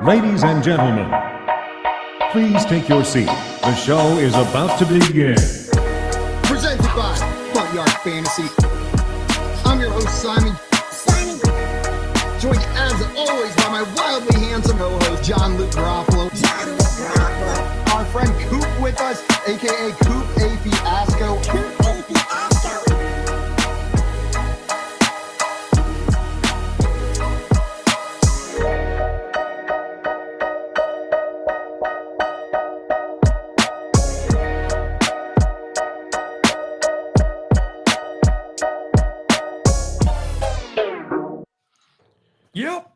Ladies and gentlemen, please take your seat. The show is about to begin. Presented by Front Yard Fantasy. I'm your host, Simon. Joined as always by my wildly handsome co-host, John Luke Garofalo. Our friend Coop with us, aka Coop A. Fiasco. Yep.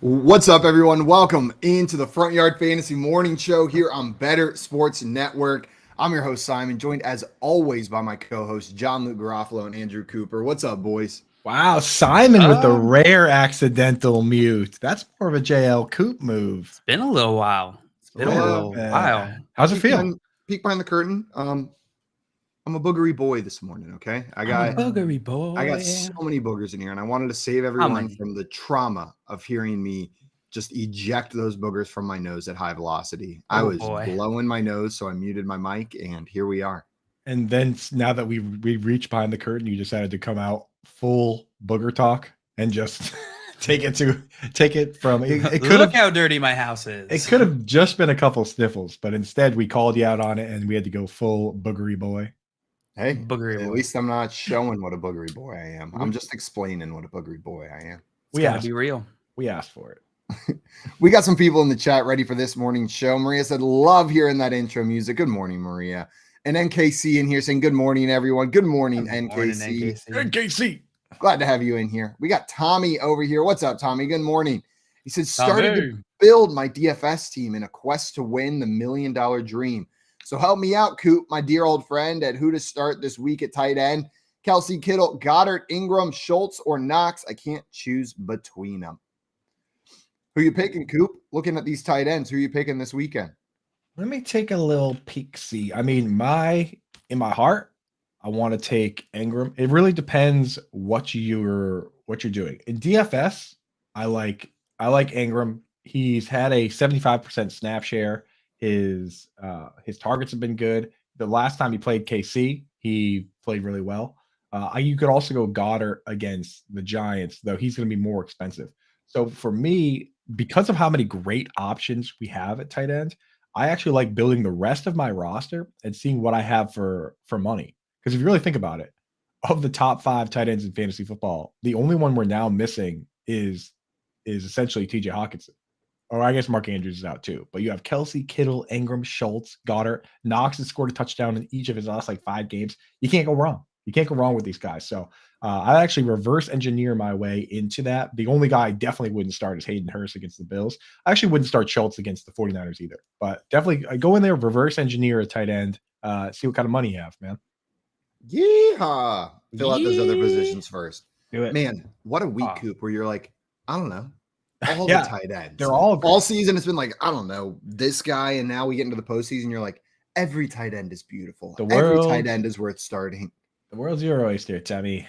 What's up, everyone? Welcome into the Front Yard Fantasy Morning Show here on Better Sports Network. I'm your host, Simon, joined as always by my co-hosts, John Luke Garofalo and Andrew Cooper. What's up, boys? Wow, Simon with the rare accidental mute. That's more of a JL Coop move. It's been a little while. How's it feel? Peek behind the curtain. I'm a boogery boy this morning, okay? I got boogery boy. I got so many boogers in here, and I wanted to save everyone from the trauma of hearing me just eject those boogers from my nose at high velocity. I was blowing my nose, so I muted my mic, and here we are. And then now that we reached behind the curtain, you decided to come out full booger talk and just take it from it could Look how dirty my house is. It could have just been a couple sniffles, but instead we called you out on it and we had to go full boogery boy. Hey, boogery at boy. least I'm not showing what a boogery boy I am. I'm just explaining what a boogery boy I am. It's gotta be real. We asked for it. We got some people in the chat ready for this morning's show. Maria said, love hearing that intro music. Good morning, Maria. And NKC in here saying, good morning, everyone. Good morning, NKC. NKC. Glad to have you in here. We got Tommy over here. What's up, Tommy? Good morning. He said, started to build my DFS team in a quest to win the $1 million dream. So help me out, Coop, my dear old friend, at who to start this week at tight end. Kelsey, Kittle, Goddard, Ingram, Schultz, or Knox. I can't choose between them. Who you picking, Coop? Looking at these tight ends, who you picking this weekend? Let me take a little peek. See, I mean, in my heart, I want to take Ingram. It really depends what you're doing. In DFS, I like Ingram. He's had a 75% snap share. His targets have been good. The last time he played KC, he played really well. You could also go Goddard against the Giants, though he's going to be more expensive. So for me, because of how many great options we have at tight end, I actually like building the rest of my roster and seeing what I have for money. Because if you really think about it, of the top 5 tight ends in fantasy football, the only one we're now missing is essentially TJ Hawkinson. Or I guess Mark Andrews is out too. But you have Kelsey, Kittle, Ingram, Schultz, Goddard. Knox has scored a touchdown in each of his last 5 games. You can't go wrong. You can't go wrong with these guys. So I actually reverse engineer my way into that. The only guy I definitely wouldn't start is Hayden Hurst against the Bills. I actually wouldn't start Schultz against the 49ers either. But definitely I go in there, reverse engineer a tight end, see what kind of money you have, man. Yeehaw. Fill out those other positions first. Do it. Man, what a week, Coop, where you're like, I don't know. All the tight ends. They're all season. It's been like, I don't know, this guy. And now we get into the postseason. You're like, every tight end is beautiful. Every tight end is worth starting. The world's your oyster, Tommy.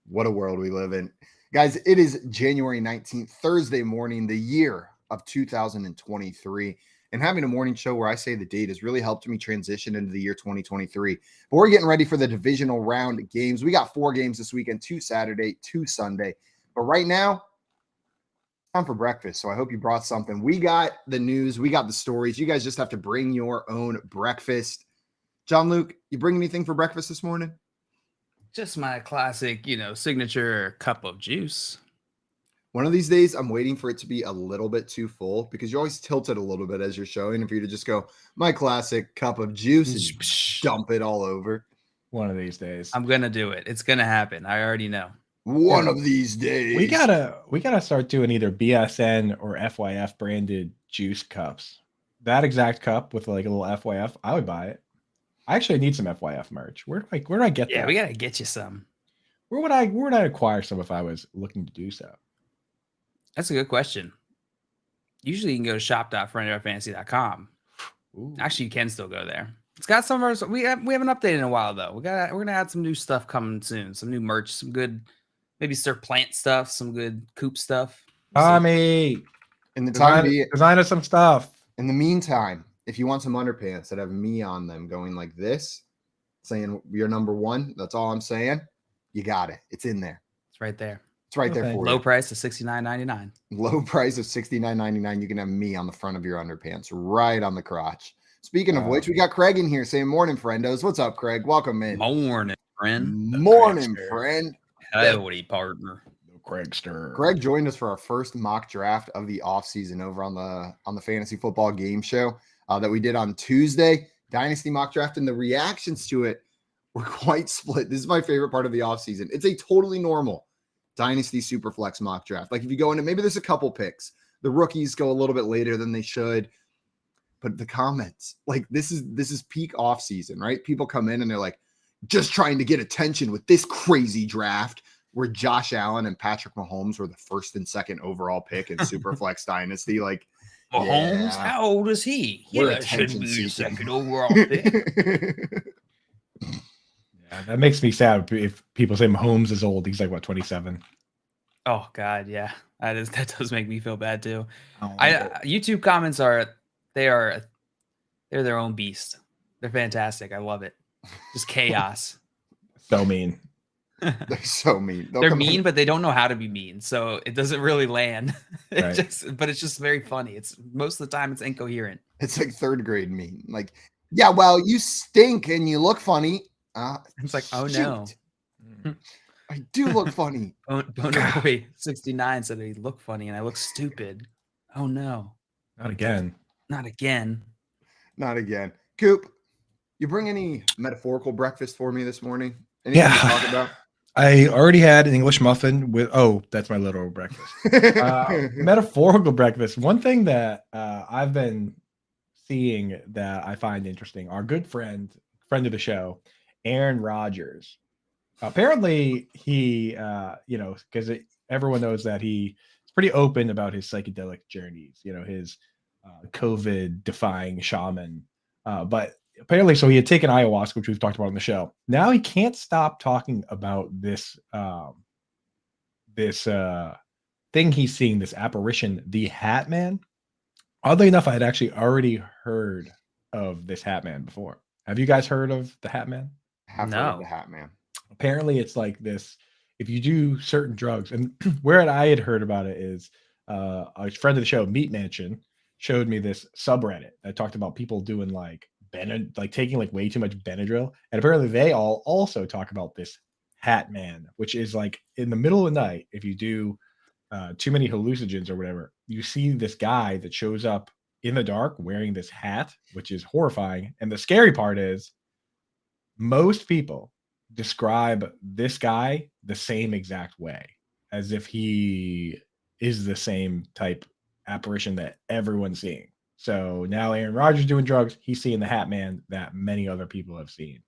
What a world we live in. Guys, it is January 19th, Thursday morning, the year of 2023. And having a morning show where I say the date has really helped me transition into the year 2023. But we're getting ready for the divisional round games. We got 4 games this weekend, 2 Saturday, 2 Sunday. But right now, time for breakfast. So I hope you brought something. We got the news. We got the stories. You guys just have to bring your own breakfast. John Luke, you bring anything for breakfast this morning? Just my classic, signature cup of juice. One of these days, I'm waiting for it to be a little bit too full because you always tilt it a little bit as you're showing. And for you to just go, my classic cup of juice and dump it all over. One of these days. I'm going to do it. It's going to happen. I already know. One of these days. We gotta start doing either BSN or FYF branded juice cups. That exact cup with like a little FYF, I would buy it. I actually need some FYF merch. Where do I get that? Yeah, we gotta get you some. Where would I acquire some if I was looking to do so? That's a good question. Usually you can go to shop.frontendfantasy.com. Actually, you can still go there. It's got some of our, we haven't updated in a while though. We're gonna add some new stuff coming soon. Some new merch, some good maybe Sir Plant stuff, some good Coop stuff. Tommy, In the time being, design us some stuff. in the meantime, if you want some underpants that have me on them going like this, saying you're number one, that's all I'm saying. You got it. It's in there. It's right there. It's right there Okay. for Low you. price of $69.99. Low price of $69.99. You can have me on the front of your underpants, right on the crotch. Speaking of which, we got Craig in here saying morning, friendos. What's up, Craig? Welcome in. Morning, friend. Morning, Craigster. friend. Howdy, partner. Craigster. Greg joined us for our first mock draft of the offseason over on the fantasy football game show that we did on Tuesday. Dynasty mock draft, and the reactions to it were quite split. This is my favorite part of the offseason. It's a totally normal Dynasty Superflex mock draft. Like if you go into, maybe there's a couple picks. The rookies go a little bit later than they should. But the comments, like this is peak offseason, right? People come in and they're like, just trying to get attention with this crazy draft where Josh Allen and Patrick Mahomes were the first and second overal pick in Superflex Dynasty. Like, Mahomes, yeah. how old is he? We're Yeah, should attention be the seeking. second overall pick. Yeah, that makes me sad if people say Mahomes is old. He's like, what, 27? Oh God, yeah, that does make me feel bad too. I don't like it. YouTube comments they're their own beast. They're fantastic. I love it. Just chaos. So mean. They're so mean. They'll They're come mean, in- but they don't know how to be mean, so it doesn't really land. Right. But it's just very funny. It's most of the time it's incoherent. It's like third grade mean. Like, yeah, well, you stink and you look funny. It's like, oh shoot, no. I do look funny. Boner Boy 69 said he looked funny and I look stupid. Oh no, Not again. not again. Not again. Coop, you bring any metaphorical breakfast for me this morning? Anything Yeah. to talk about? I already had an English muffin with, that's my literal breakfast. Metaphorical breakfast. One thing that I've been seeing that I find interesting, our good friend of the show, Aaron Rodgers. Apparently he, because everyone knows that he's pretty open about his psychedelic journeys, his COVID defying shaman. But apparently, so he had taken ayahuasca, which we've talked about on the show. Now he can't stop talking about this thing he's seeing, this apparition, the Hat Man. Oddly enough, I had actually already heard of this Hat Man before. Have you guys heard of the Hat Man? Have heard No. of the Hat Man. Apparently, it's like this. If you do certain drugs, and where I had heard about it is a friend of the show, Meat Mansion, showed me this subreddit that talked about people doing like taking like way too much Benadryl, and apparently they all also talk about this Hat Man, which is like in the middle of the night, if you do too many hallucinogens or whatever, you see this guy that shows up in the dark wearing this hat, which is horrifying. And the scary part is most people describe this guy the same exact way, as if he is the same type apparition that everyone's seeing. So now Aaron Rodgers doing drugs, he's seeing the Hat Man that many other people have seen.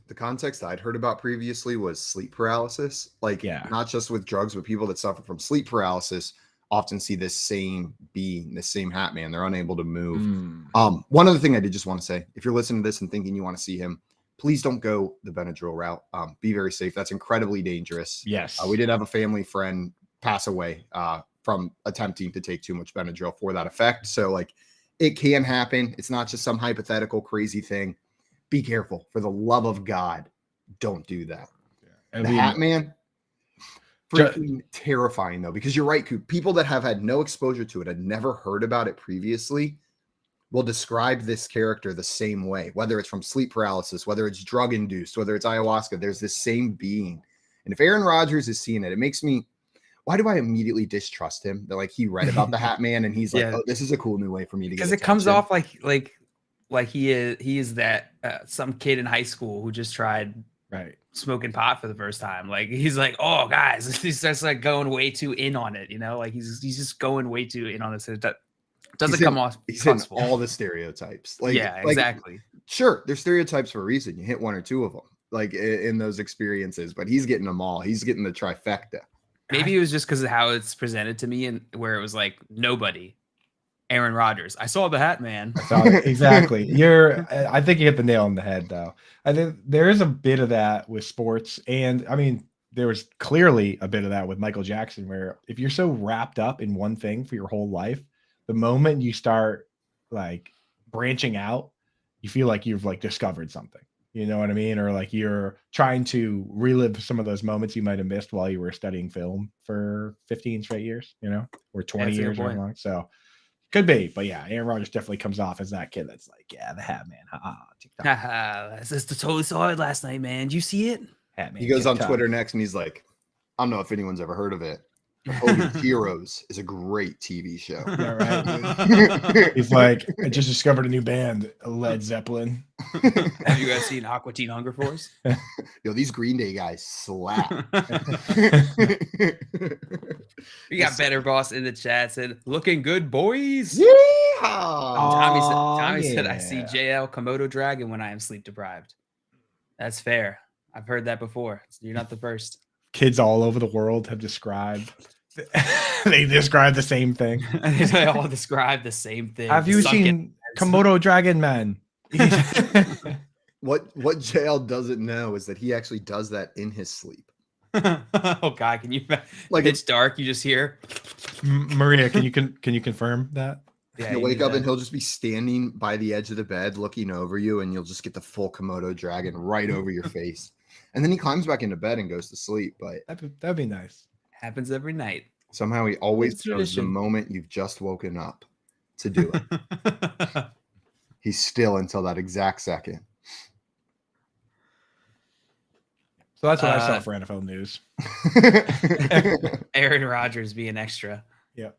The context I'd heard about previously was sleep paralysis. Like, Yeah. not just with drugs, but people that suffer from sleep paralysis often see this same being, this same Hat Man. They're unable to move. One other thing I did just want to say, if you're listening to this and thinking you want to see him, please don't go the Benadryl route. Be very safe. That's incredibly dangerous. Yes. We did have a family friend pass away from attempting to take too much Benadryl for that effect. So like it can happen. It's not just some hypothetical crazy thing. Be careful. For the love of God, don't do that. I The mean, Hat Man, freaking terrifying though, because you're right, Coop. People that have had no exposure to it, had never heard about it previously, will describe this character the same way, whether it's from sleep paralysis, whether it's drug induced, whether it's ayahuasca. There's this same being. And if Aaron Rodgers is seeing it, it makes me, why do I immediately distrust him? That like he read about the Hat Man and he's like, Yeah. oh, this is a cool new way for me to get Because it comes attention. off like he is that some kid in high school who just tried right. smoking pot for the first time. Like he's like, oh guys, he starts like going way too in on it, like he's just going way too in on this. It doesn't He's come in- off He's in trustful. all the stereotypes. Like, Yeah, like, exactly. sure, there's stereotypes for a reason. You hit one or two of them, like in those experiences, but he's getting them all. He's getting the trifecta. Maybe it was just because of how it's presented to me, and where it was like nobody, Aaron Rodgers. I saw the Hat Man. So, exactly. I think you hit the nail on the head, though. I think there is a bit of that with sports. And I mean, there was clearly a bit of that with Michael Jackson, where if you're so wrapped up in one thing for your whole life, the moment you start like branching out, you feel like you've like discovered something. You know what I mean? Or like you're trying to relive some of those moments you might have missed while you were studying film for 15 straight years, you know, or 20 That's a good years or point. long. So could be, but yeah, Aaron Rodgers definitely comes off as that kid that's like, yeah, the Hat Man, TikTok, That's just totally saw it last night, man. Did you see it? Hat Man. He goes on TikTok. Twitter next and he's like, I don't know if anyone's ever heard of it. But Hogan's Heroes is a great TV show. Yeah, right. He's like, I just discovered a new band, Led Zeppelin. Have you guys seen Aqua Teen Hunger Force? Yo, these Green Day guys slap. We got Better Boss in the chat said, looking good, boys. Yeah. Tommy said, I see yeah. JL Komodo dragon when I am sleep deprived. That's fair. I've heard that before. You're not the first. Kids all over the world have described. They describe the same thing. They all describe the same thing. Have you seen Komodo Dragon Man? What JL doesn't know is that he actually does that in his sleep. Oh God, can you Like it's dark, you just hear Maria, can you confirm that? yeah, You'll you wake do up and that. he'll just be standing by the edge of the bed looking over you, and you'll just get the full Komodo dragon right over your face. And then he climbs back into bed and goes to sleep. But That'd be nice. Happens every night. somehow he always It's knows the tradition. moment you've just woken up to do it. He's still until that exact second. So that's what I saw for NFL news. Aaron Rodgers being extra. Yep.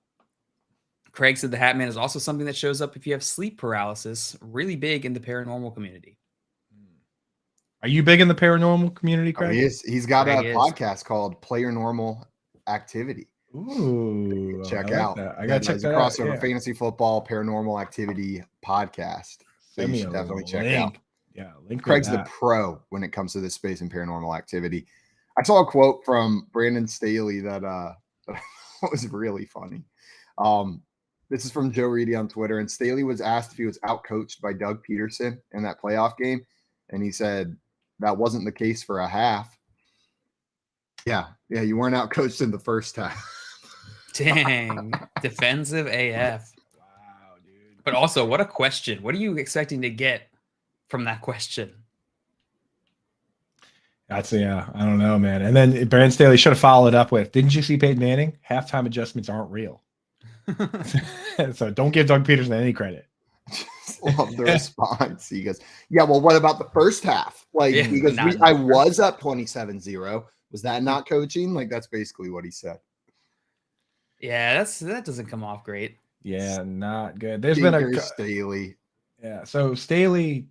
Craig said the Hat Man is also something that shows up if you have sleep paralysis, really big in the paranormal community. Are you big in the paranormal community, Craig? He's got Craig a is. podcast called Player Normal Activity. Ooh, Check I like out. that. I gotta check It's that a out. crossover Yeah. fantasy football paranormal activity podcast. So Send you me should a definitely check link. out. Yeah, link. Craig's to the that. pro when it comes to this space and paranormal activity. I saw a quote from Brandon Staley that was really funny. This is from Joe Reedy on Twitter, and Staley was asked if he was outcoached by Doug Peterson in that playoff game, and he said that wasn't the case for a half. Yeah, you weren't outcoached in the first half. Dang. Defensive AF. Wow, dude. But also, what a question. What are you expecting to get from that question? That's I don't know, man. And then Brandon Staley should have followed up with, "Didn't you see Peyton Manning? Halftime adjustments aren't real." So don't give Doug Peterson any credit. Just love the response. He goes, "Yeah, well, what about the first half?" Like, Yeah, he goes, not in "I the was up 27-0. Was that not coaching?" Like, that's basically what he said. Yeah, that doesn't come off great. Yeah, not good. There's been Stinker Staley. Yeah. So Staley,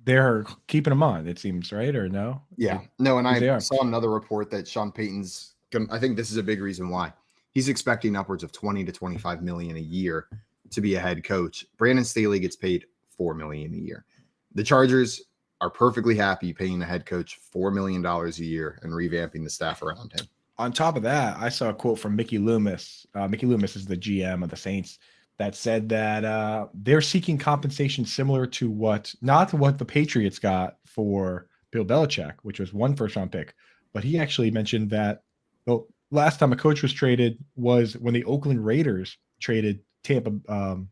they're keeping him on, it seems, right? Or no? Yeah, no, and They I are. saw another report that Sean Payton's gonna, I think this is a big reason why he's expecting upwards of 20 to 25 million a year to be a head coach. Brandon Staley gets paid $4 million a year. The Chargers are perfectly happy paying a head coach $4 million a year and revamping the staff around him. On top of that, I saw a quote from Mickey Loomis. Mickey Loomis is the GM of the Saints, that said that they're seeking compensation similar to not what the Patriots got for Bill Belichick, which was 1 first-round pick, but he actually mentioned that the last time a coach was traded was when the Oakland Raiders traded John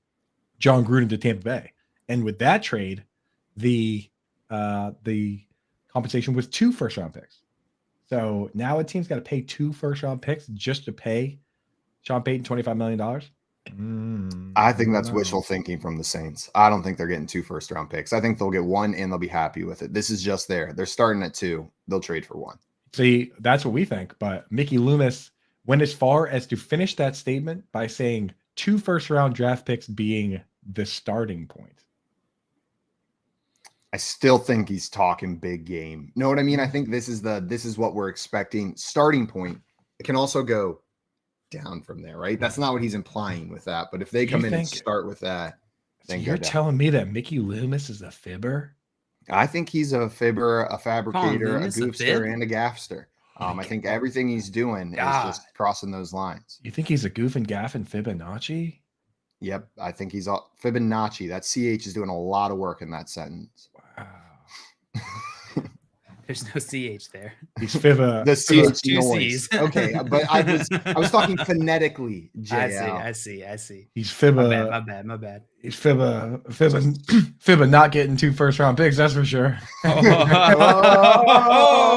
Gruden to Tampa Bay, and with that trade, the compensation was 2 first-round picks. So now a team's got to pay 2 first-round picks just to pay Sean Payton $25 million. I think that's wishful thinking from the Saints. I don't think they're getting 2 first-round picks. I think they'll get 1 and they'll be happy with it. This is just there. They're starting at 2. They'll trade for 1. See, that's what we think. But Mickey Loomis went as far as to finish that statement by saying 2 first-round draft picks being the starting point. I still think he's talking big game. Know what I mean? I think this is what we're expecting. Starting point. It can also go down from there, right? That's not what he's implying with that. But if they come in and start with that, So then you're telling me that Mickey Loomis is a fibber? I think he's a fibber, a fabricator, a Loomis, a fib? goofster, and a gaffster. I think everything he's doing is just crossing those lines. You think he's a goof and gaff and Fibonacci? Yep, I think he's all Fibonacci. That CH is doing a lot of work in that sentence. Wow. There's no CH there. He's Fibba. The CH two noise. Cs. Okay, but I was talking phonetically, I JL. see. He's Fibba. My bad. He's Fibba not getting 2 first-round picks, that's for sure. Oh,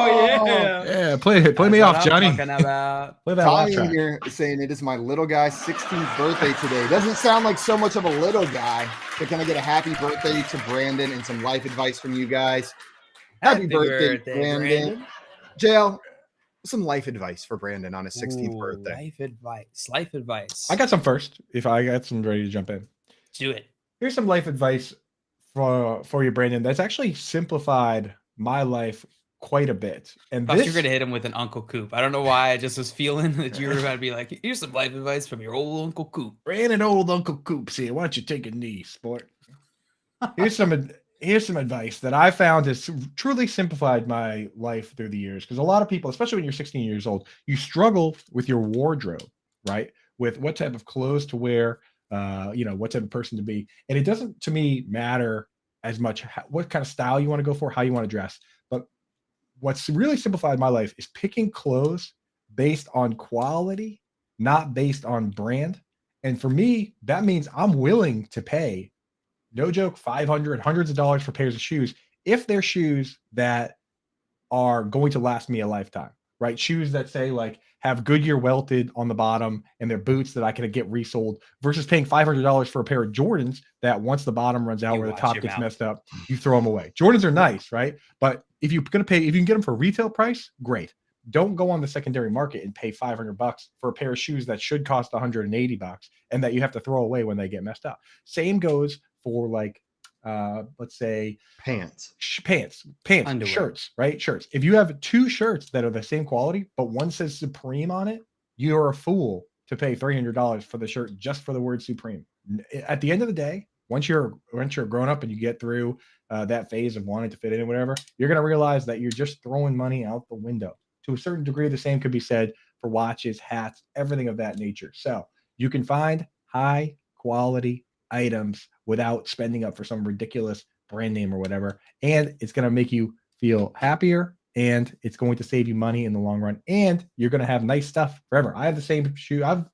yeah. Yeah, play me That's off, what I'm Johnny. talking about. Play that laugh Tommy track. here saying it is my little guy's 16th birthday today. Doesn't sound like so much of a little guy, but can I get a happy birthday to Brandon and some life advice from you guys? Happy birthday, Brandon. JL, some life advice for Brandon on his 16th birthday. Life advice. I got some first. If I got some ready to jump in. Do it. Here's some life advice for you, Brandon. That's actually simplified my life quite a bit. And Thought you were gonna hit him with an Uncle Coop. I don't know why. I just was feeling that you were about to be like, here's some life advice from your old Uncle Coop. Brandon, old Uncle Coop's here. Why don't you take a knee, sport? Here's some advice that I found has truly simplified my life through the years. Because a lot of people, especially when you're 16 years old, you struggle with your wardrobe, right? With what type of clothes to wear, what type of person to be. And it doesn't, to me, matter as much what kind of style you want to go for, how you want to dress. But what's really simplified my life is picking clothes based on quality, not based on brand. And for me, that means I'm willing to pay, no joke, $500, hundreds of dollars for pairs of shoes if they're shoes that are going to last me a lifetime, right? Shoes that say like have Goodyear welted on the bottom and they're boots that I can get resold versus paying $500 for a pair of Jordans that once the bottom runs out or the top gets messed up, you throw them away. Jordans are nice, right? But if you can get them for retail price, great. Don't go on the secondary market and pay $500 for a pair of shoes that should cost $180 and that you have to throw away when they get messed up. Same goes for like, let's say pants, Underwear. shirts, right? Shirts. If you have 2 shirts that are the same quality, but one says Supreme on it, you're a fool to pay $300 for the shirt just for the word Supreme. At the end of the day, once you're grown up and you get through that phase of wanting to fit in and whatever, you're going to realize that you're just throwing money out the window. To a certain degree, the same could be said for watches, hats, everything of that nature. So you can find high quality items without spending up for some ridiculous brand name or whatever. And it's going to make you feel happier and it's going to save you money in the long run. And you're going to have nice stuff forever. I have the same shoe. The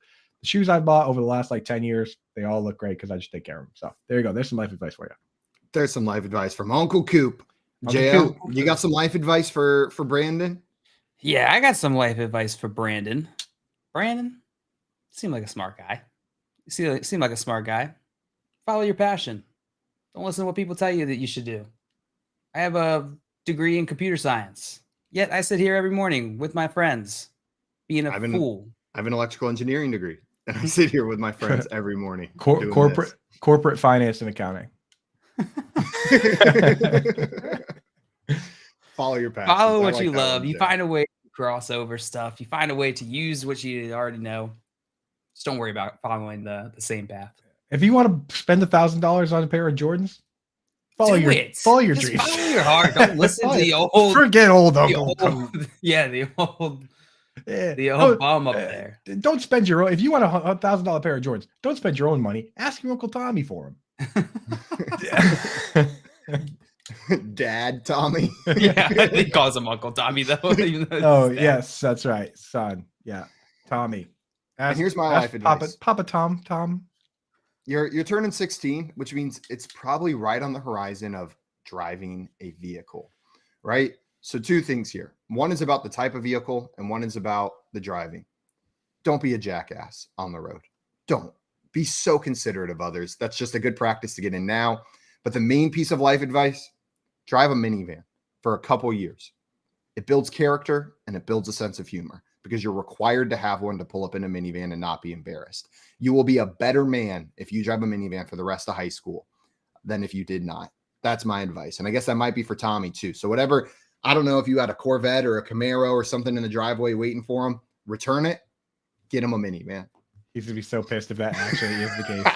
shoes I've bought over the last like 10 years. They all look great because I just take care of them. So there you go. There's some life advice for you. There's some life advice from Uncle Coop. JL, you got some life advice for Brandon? Yeah, I got some life advice for Brandon. Brandon, seem like a smart guy. Seem like a smart guy. Follow your passion. Don't listen to what people tell you that you should do. I have a degree in computer science. Yet I sit here every morning with my friends, being a fool. I have an electrical engineering degree, and I sit here with my friends every morning. Corporate finance and accounting. Follow your passion. Follow what you love. You find a way to cross over stuff. You find a way to use what you already know. Just don't worry about following the same path. If you want to spend $1,000 on a pair of Jordans, follow your dreams. Follow your heart. Don't listen to the old. Forget old Uncle. The old bum up there. Don't spend your own. If you want a $1,000 pair of Jordans, don't spend your own money. Ask your Uncle Tommy for them. Dad Tommy. Yeah, he calls him Uncle Tommy though. Oh yes, that's right, son. Yeah, Tommy. And here's my life advice. Papa Tom. You're turning 16, which means it's probably right on the horizon of driving a vehicle, right? So 2 things here. One is about the type of vehicle, and one is about the driving. Don't be a jackass on the road. Don't be so considerate of others. That's just a good practice to get in now. But the main piece of life advice: drive a minivan for a couple years. It builds character and it builds a sense of humor because you're required to have one to pull up in a minivan and not be embarrassed. You will be a better man if you drive a minivan for the rest of high school than if you did not. That's my advice. And I guess that might be for Tommy too. So whatever, I don't know if you had a Corvette or a Camaro or something in the driveway waiting for him, return it, get him a minivan. He's going to be so pissed if that actually is the case.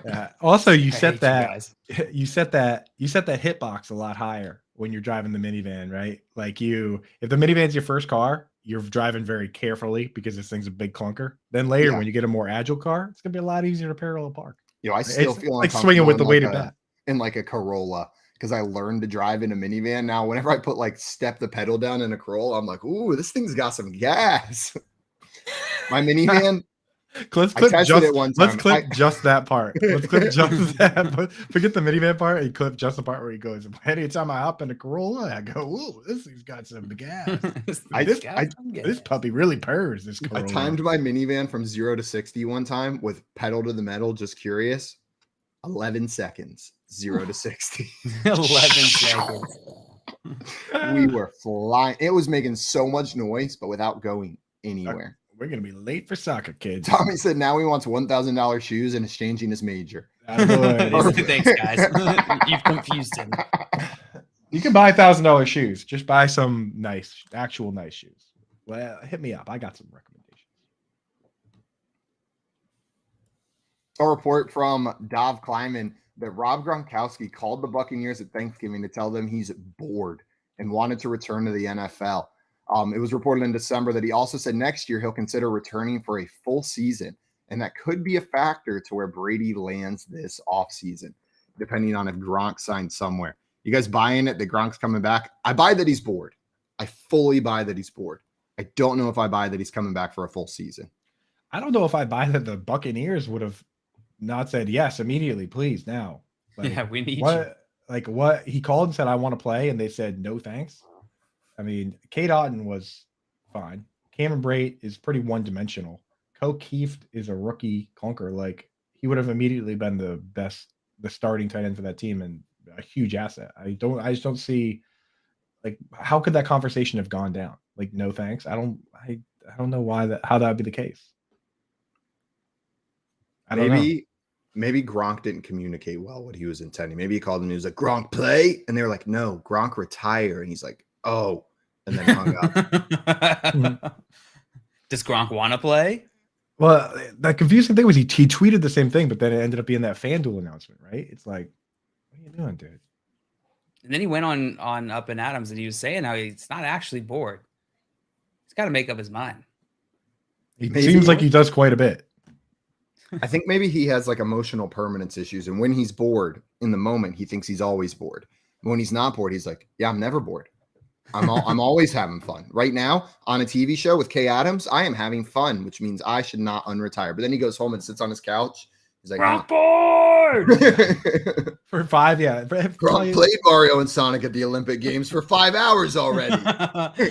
Yeah. Also, you set that hitbox a lot higher when you're driving the minivan, right? Like if the minivan's your first car, you're driving very carefully because this thing's a big clunker. Then later, when you get a more agile car, it's gonna be a lot easier to parallel park. I still feel like swinging with the weighted bat in like a Corolla because I learned to drive in a minivan. Now, whenever I put like step the pedal down in a crawl, I'm like, ooh, this thing's got some gas. My minivan, Let's I clip tested it one let's time. clip just that part. Let's clip just that. But forget the minivan part and clip just the part where he goes. Anytime I hop in a Corolla, I go, "Ooh, this thing's got some gas." This puppy really purrs. This I Corolla. timed my minivan from 0 to 60 one time with pedal to the metal. Just curious, 11 seconds, 0 to 60. 11 seconds. We were flying. It was making so much noise, but without going anywhere. We're gonna be late for soccer, kids. Tommy said now he wants $1,000 shoes and is changing his major. Thanks, guys. You've confused him. You can buy $1,000 shoes. Just buy some nice, actual nice shoes. Well, hit me up. I got some recommendations. A report from Dov Kleiman that Rob Gronkowski called the Buccaneers at Thanksgiving to tell them he's bored and wanted to return to the NFL. It was reported in December that he also said next year he'll consider returning for a full season, and that could be a factor to where Brady lands this offseason, depending on if Gronk signs somewhere. You guys buying it that Gronk's coming back? I buy that he's bored. I fully buy that he's bored. I don't know if I buy that he's coming back for a full season. I don't know if I buy that the Buccaneers would have not said yes immediately, please, now. Like, Yeah, we need you. What he called and said, I want to play, and they said no thanks. I mean, Kate Otten was fine. Cameron Brate is pretty one-dimensional. Keeft is a rookie clunker. Like, he would have immediately been the starting tight end for that team and a huge asset. I just don't see, like, how could that conversation have gone down? Like, no thanks. I don't know how that would be the case. I don't know. Maybe Gronk didn't communicate well what he was intending. Maybe he called him and he was like, Gronk play. And they were like, no, Gronk retire. And he's like, oh, and then hung up. Does Gronk want to play? Well, the confusing thing was he tweeted the same thing, but then it ended up being that FanDuel announcement, right? It's like, what are you doing, dude? And then he went on Up and Adams and he was saying how he's not actually bored. He's got to make up his mind. It seems like he does quite a bit. I think maybe he has like emotional permanence issues. And when he's bored in the moment, he thinks he's always bored. When he's not bored, he's like, yeah, I'm never bored. I'm always having fun. Right now on a TV show with Kay Adams, I am having fun, which means I should not unretire. But then he goes home and sits on his couch. He's like, I'm bored. For 5, yeah. Gronk played Mario and Sonic at the Olympic Games for 5 hours already.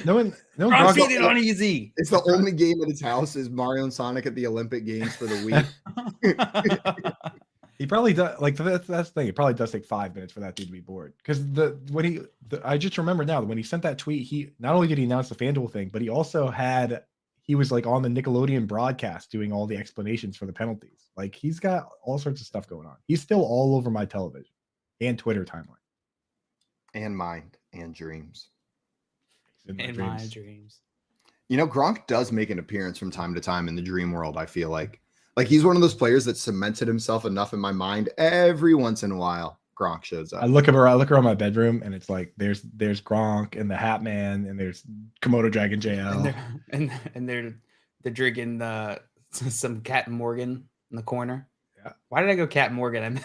No one Gronk's seen it on easy. It's the only game at his house is Mario and Sonic at the Olympic Games for the week. He probably does. Like, that's the thing. It probably does take 5 minutes for that dude to be bored. Because I just remember now that when he sent that tweet, he not only did he announce the FanDuel thing, but he also he was like on the Nickelodeon broadcast doing all the explanations for the penalties. Like, he's got all sorts of stuff going on. He's still all over my television and Twitter timeline. And mind and dreams. In my dreams. You know, Gronk does make an appearance from time to time in the dream world, I feel like. Like, he's one of those players that cemented himself enough in my mind. Every once in a while, Gronk shows up. I look around my bedroom, and it's like there's Gronk and the Hat Man, and there's Komodo Dragon JL, and they're drinking some Captain Morgan in the corner. Yeah. Why did I go Captain Morgan?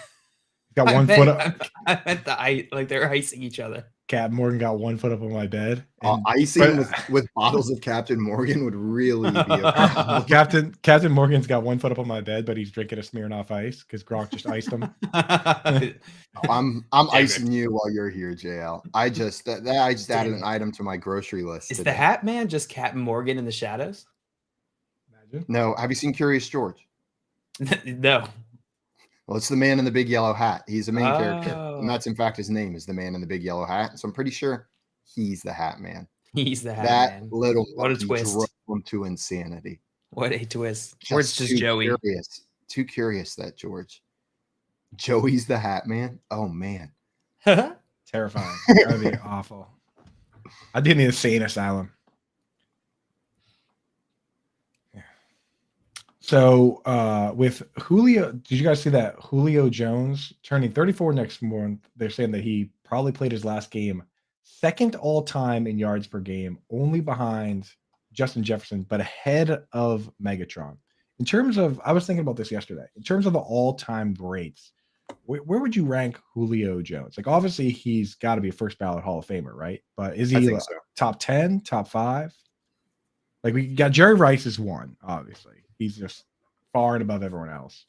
Got one foot up. I meant the ice, like they're icing each other. Captain Morgan got 1 foot up on my bed. Icing with bottles of Captain Morgan would really be a problem. Captain Morgan's got 1 foot up on my bed, but he's drinking a Smirnoff Ice because Gronk just iced him. I'm icing you while you're here, JL. I just added an item to my grocery list. Is the Hat Man just Captain Morgan in the shadows? Imagine. No. Have you seen Curious George? No. Well, it's the man in the big yellow hat. He's the main character. And that's, in fact, his name is the man in the big yellow hat. So I'm pretty sure he's the Hat Man. He's the Hat Man. Man. Little what a twist. Drove him to insanity. What a twist. George's just Joey. Too curious, that George. Joey's the Hat Man? Oh, man. Terrifying. That would be awful. I'd be in the insane asylum. So with Julio, did you guys see that Julio Jones turning 34 next month? They're saying that he probably played his last game, second all time in yards per game, only behind Justin Jefferson, but ahead of Megatron. In terms of, I was thinking about this yesterday. In terms of the all-time greats, Where would you rank Julio Jones? Like, obviously, he's got to be a first ballot Hall of Famer, right? But is I he think so. top 10, top 5? Like, we got Jerry Rice is one, obviously. He's just far and above everyone else.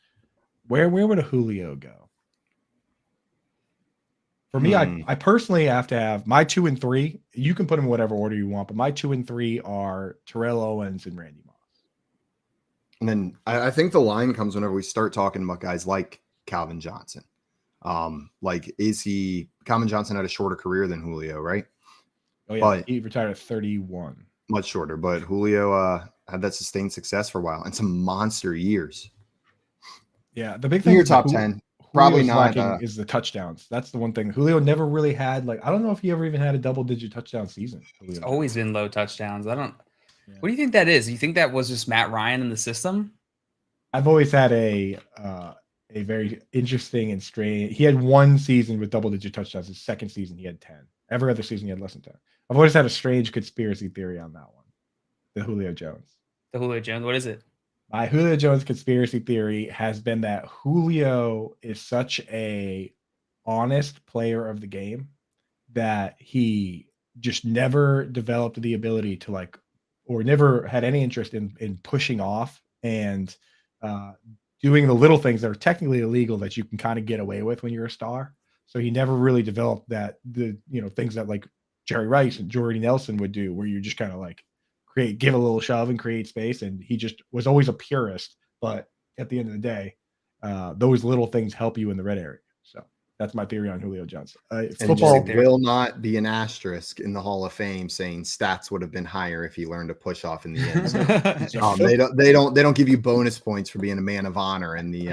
Where would a Julio go? For me, I personally have to have my 2 and 3. You can put them in whatever order you want, but my 2 and 3 are Terrell Owens and Randy Moss. And then I think the line comes whenever we start talking about guys like Calvin Johnson. Like, Calvin Johnson had a shorter career than Julio, right? Oh, yeah. But he retired at 31. Much shorter, but Julio had that sustained success for a while and some monster years. Yeah, the big thing Near is top 10. Probably not is the touchdowns. That's the one thing. Julio never really had, like, I don't know if he ever even had a double-digit touchdown season. It's always been low touchdowns. I don't. Yeah. What do you think that is? You think that was just Matt Ryan in the system? I've always had a very interesting and strange. He had one season with double-digit touchdowns. His second season, he had 10. Every other season, he had less than 10. I've always had a strange conspiracy theory on that one. The Julio Jones. The Julio Jones. What is it? My Julio Jones conspiracy theory has been that Julio is such a honest player of the game that he just never developed the ability to, like, or never had any interest in pushing off and doing the little things that are technically illegal that you can kind of get away with when you're a star. So he never really developed things that, like, Jerry Rice and Jordy Nelson would do, where you just kind of like give a little shove and create space. And he just was always a purist. But at the end of the day, those little things help you in the red area. So that's my theory on Julio Jones. Football will not be an asterisk in the Hall of Fame saying stats would have been higher if he learned to push off in the end zone. They don't give you bonus points for being a man of honor in the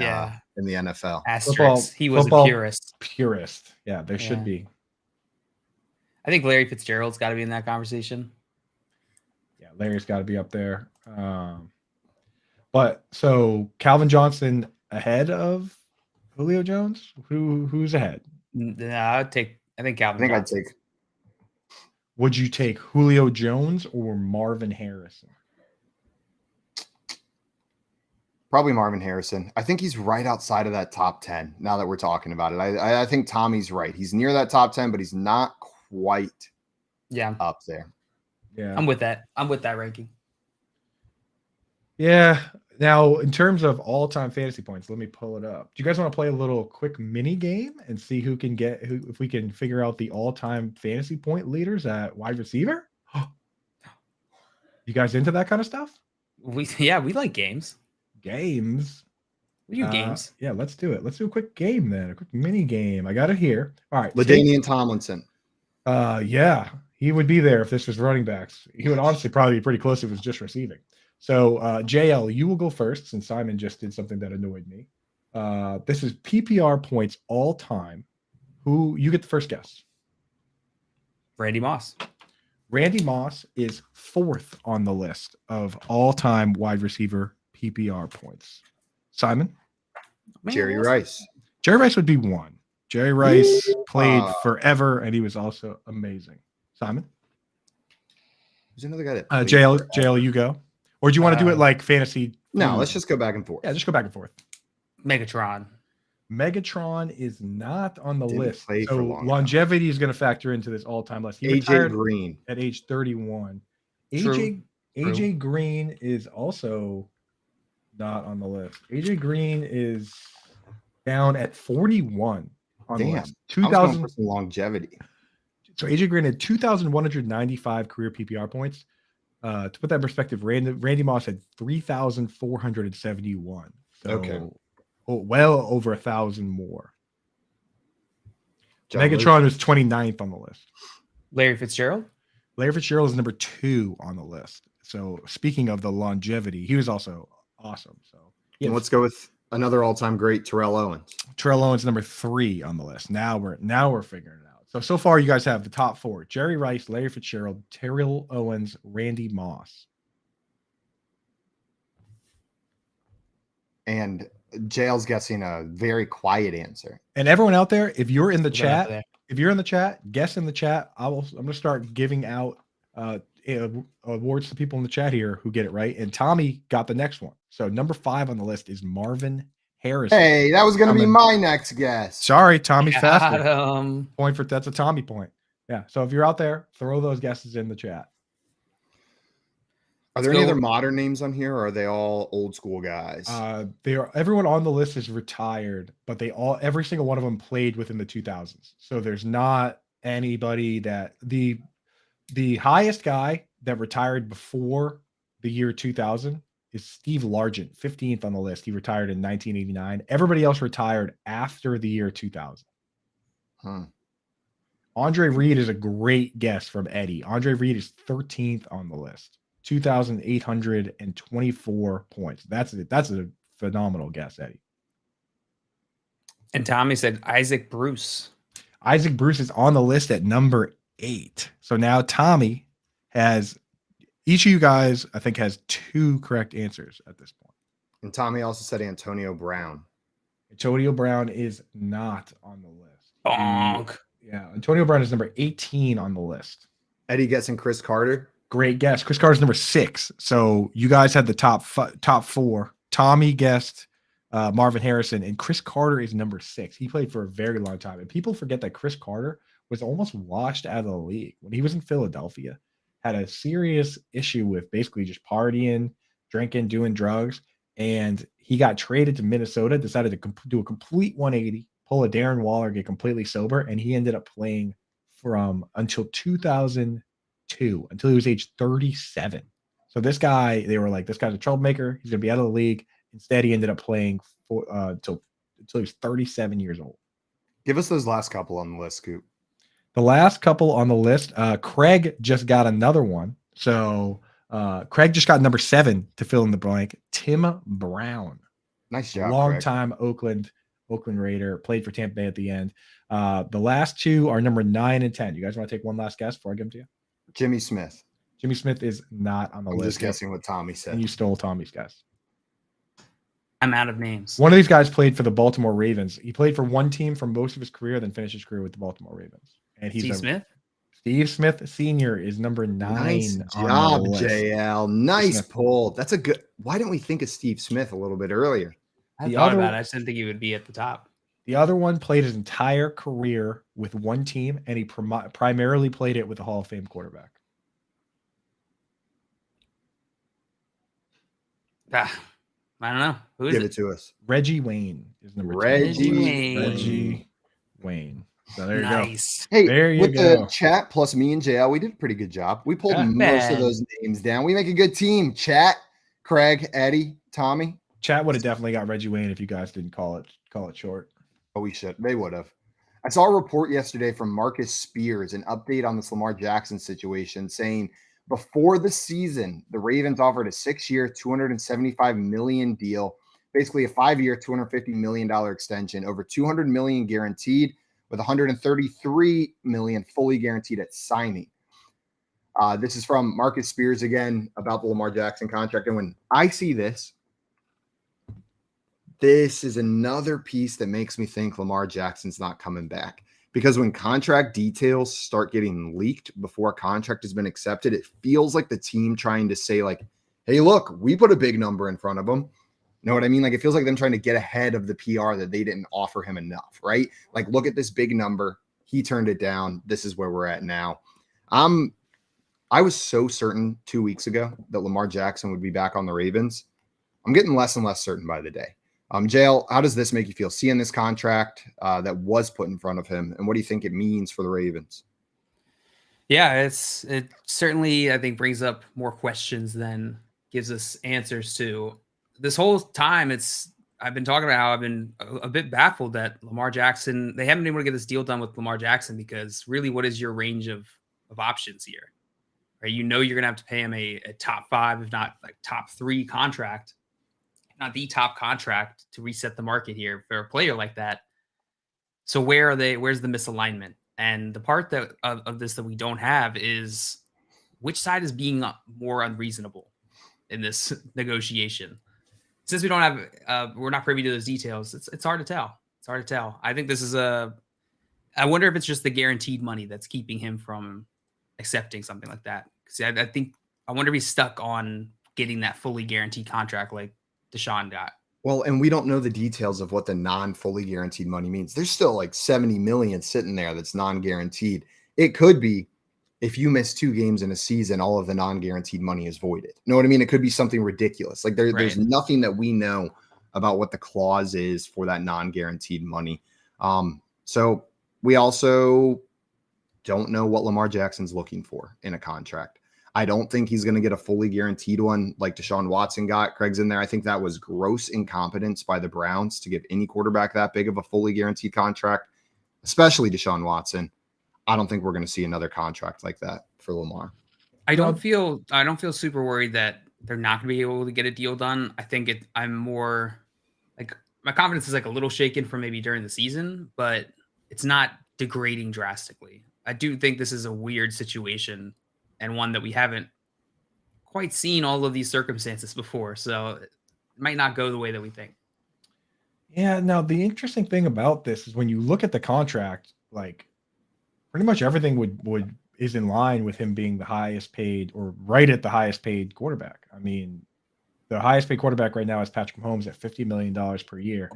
NFL. Asterisk. He was a purist. Purist. Yeah, there should be. I think Larry Fitzgerald's got to be in that conversation. Yeah, Larry's got to be up there. But so Calvin Johnson ahead of Julio Jones? Who's ahead? No, I think Calvin Johnson. I'd take. Would you take Julio Jones or Marvin Harrison? Probably Marvin Harrison. I think he's right outside of that top 10 now that we're talking about it. I think Tommy's right. He's near that top 10, but he's not quite up there. Yeah. I'm with that ranking. Yeah. Now, in terms of all-time fantasy points, let me pull it up. Do you guys want to play a little quick mini game and see if we can figure out the all-time fantasy point leaders at wide receiver? You guys into that kind of stuff? We like games. Games? We do games. Yeah, let's do it. Let's do a quick game then, a quick mini game. I got it here. All right. LaDainian Tomlinson. Yeah, he would be there if this was running backs. He would honestly probably be pretty close if it was just receiving. So, JL, you will go first since Simon just did something that annoyed me. This is PPR points all time. Who you get the first guess? Randy Moss. Randy Moss is 4th on the list of all-time wide receiver PPR points. Simon? Jerry Rice. Jerry Rice would be 1. Jerry Rice played forever, and he was also amazing. Simon? There's another guy that JL, you go. Or do you want to do it like fantasy? No, let's just go back and forth. Yeah, just go back and forth. Megatron is not on the list. So longevity is going to factor into this all-time list. He AJ Green at age 31. True. AJ Green is also not on the list. AJ Green is down at 41 on the list. 2000 longevity. So AJ Green had 2,195 career PPR points. To put that in perspective, Randy Moss had 3,471. So well over 1,000 more. Megatron was 29th on the list. Larry Fitzgerald? Larry Fitzgerald is number 2 on the list. So speaking of the longevity, he was also awesome. So let's go with another all-time great, Terrell Owens. Terrell Owens number 3 on the list. Now we're figuring it out. So far you guys have the top 4: Jerry Rice, Larry Fitzgerald, Terrell Owens, Randy Moss. And JL's guessing a very quiet answer. And everyone out there, if you're in the chat, guess in the chat. I'm going to start giving out awards to people in the chat here who get it right. And Tommy got the next one. So number 5 on the list is Marvin Harrison. Hey, that was going to be Coming. my next guess. Sorry, Tommy's Got faster. him. Point for that's a Tommy point. Yeah. So if you're out there, throw those guesses in the chat. Are there Let's any go. other modern names on here, or are they all old school guys? Everyone on the list is retired, but every single one of them played within the 2000s. So there's not anybody that the highest guy that retired before the year 2000 is Steve Largent, 15th on the list. He retired in 1989. Everybody else retired after the year 2000. Andre Reed is a great guess from Eddie. Andre Reed is 13th on the list. 2,824 points. That's a phenomenal guess, Eddie. And Tommy said Isaac Bruce. Isaac Bruce is on the list at number 8. So now Tommy has, each of you guys, I think, has 2 correct answers at this point. And Tommy also said Antonio Brown. Antonio Brown is not on the list. Bonk. Yeah, Antonio Brown is number 18 on the list. Eddie guessing Chris Carter. Great guess. Chris Carter's number 6. So you guys had the top 4. Tommy guessed Marvin Harrison, and Chris Carter is number 6. He played for a very long time. And people forget that Chris Carter was almost washed out of the league when he was in Philadelphia. Had a serious issue with basically just partying, drinking, doing drugs. And he got traded to Minnesota, decided to do a complete 180, pull a Darren Waller, get completely sober. And he ended up playing until 2002, until he was age 37. So this guy, they were like, this guy's a troublemaker. He's going to be out of the league. Instead, he ended up playing until he was 37 years old. Give us those last couple on the list, Coop. The last couple on the list, Craig just got another one. So Craig just got number 7 to fill in the blank. Tim Brown. Nice job, Long-time Oakland Raider, played for Tampa Bay at the end. The last 2 are number 9 and 10. You guys want to take one last guess before I give them to you? Jimmy Smith. Jimmy Smith is not on the I'm list. just guessing what Tommy said. And you stole Tommy's guess. I'm out of names. One of these guys played for the Baltimore Ravens. He played for one team for most of his career, then finished his career with the Baltimore Ravens. And he's Steve Smith? Steve Smith Sr. is number 9. Nice on job, the list. JL. Nice pull. That's a good. Why didn't we think of Steve Smith a little bit earlier? I thought about it. I just didn't think he would be at the top. The other one played his entire career with one team, and he primarily played it with a Hall of Fame quarterback. I don't know. Who is Give it? it to us. Reggie Wayne is number 2. Reggie Wayne. So there you Nice. Hey, There you with go. the chat plus me and JL, we did a pretty good job. We pulled Yeah. most of those names down. We make a good team. Chat, Craig, Eddie, Tommy. Chat would have definitely got Reggie Wayne if you guys didn't call it short. Oh, we should. They would have. I saw a report yesterday from Marcus Spears, an update on this Lamar Jackson situation, saying before the season, the Ravens offered a 6-year, $275 million deal, basically a 5-year, $250 million extension, over $200 million guaranteed, with $133 million fully guaranteed at signing. This is from Marcus Spears again about the Lamar Jackson contract. And when I see this is another piece that makes me think Lamar Jackson's not coming back. Because when contract details start getting leaked before a contract has been accepted, it feels like the team trying to say, like, hey, look, we put a big number in front of him. You know what I mean? Like, it feels like them trying to get ahead of the PR that they didn't offer him enough, right? Like, look at this big number. He turned it down. This is where we're at now. I was so certain 2 weeks ago that Lamar Jackson would be back on the Ravens. I'm getting less and less certain by the day. JL, how does this make you feel seeing this contract that was put in front of him? And what do you think it means for the Ravens? Yeah, it certainly, I think, brings up more questions than gives us answers to. This whole time, I've been talking about how I've been a bit baffled that Lamar Jackson, they haven't been able to get this deal done with Lamar Jackson, because really, what is your range of options here? Right? You know you're going to have to pay him a top 5, if not like top 3 contract, not the top contract to reset the market here for a player like that. So where's the misalignment? And the part that of this that we don't have is which side is being more unreasonable in this negotiation. Since we don't have, we're not privy to those details. It's hard to tell. It's hard to tell. I think this is I wonder if it's just the guaranteed money that's keeping him from accepting something like that. Because I wonder if he's stuck on getting that fully guaranteed contract like Deshaun got. Well, and we don't know the details of what the non-fully guaranteed money means. There's still like 70 million sitting there that's non-guaranteed. It could be if you miss 2 games in a season, all of the non-guaranteed money is voided. You know what I mean? It could be something ridiculous. Like there's nothing that we know about what the clause is for that non-guaranteed money. So we also don't know what Lamar Jackson's looking for in a contract. I don't think he's going to get a fully guaranteed one like Deshaun Watson got. Craig's in there. I think that was gross incompetence by the Browns to give any quarterback that big of a fully guaranteed contract, especially Deshaun Watson. I don't think we're going to see another contract like that for Lamar. I don't feel super worried that they're not going to be able to get a deal done. I think I'm more like my confidence is like a little shaken from maybe during the season, but it's not degrading drastically. I do think this is a weird situation and one that we haven't quite seen all of these circumstances before. So it might not go the way that we think. Yeah. Now, the interesting thing about this is when you look at the contract, like pretty much everything is in line with him being the highest paid or right at the highest paid quarterback. I mean, the highest paid quarterback right now is Patrick Mahomes at $50 million per year.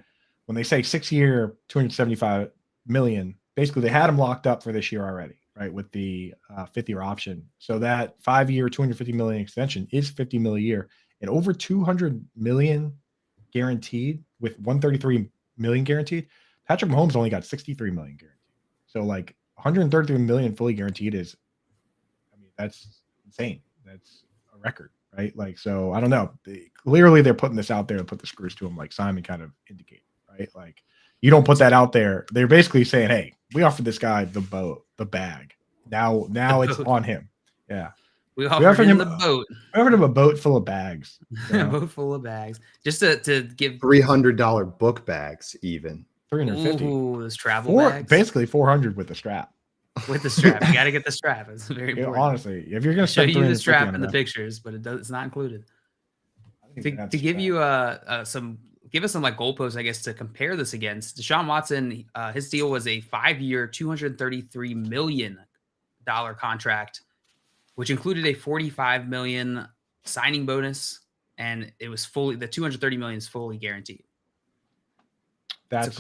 When they say 6-year, $275 million, basically they had him locked up for this year already, right? With the 5th-year option. So that 5-year, $250 million extension is $50 million a year, and over $200 million guaranteed with $133 million guaranteed. Patrick Mahomes only got $63 million guaranteed. So like $133 million fully guaranteed is, I mean, that's insane. That's a record, right? Like, so I don't know. Clearly they're putting this out there to put the screws to him, like Simon kind of indicated, right? Like, you don't put that out there. They're basically saying, hey, we offered this guy the bag. Now it's on him. Yeah. We offered him the boat. We offered him a boat full of bags. A boat full of bags. Just to give $300 book bags even. 350. Ooh, those travel bags. Basically 400 with the strap. With the strap. You got to get the strap. It's very important. Honestly, if you're going to show you the strap in the pictures, but it's not included. To give you give us some like goalposts, I guess, to compare this against. Deshaun Watson, his deal was a 5-year, $233 million contract, which included a $45 million signing bonus, and it was the $230 million is fully guaranteed.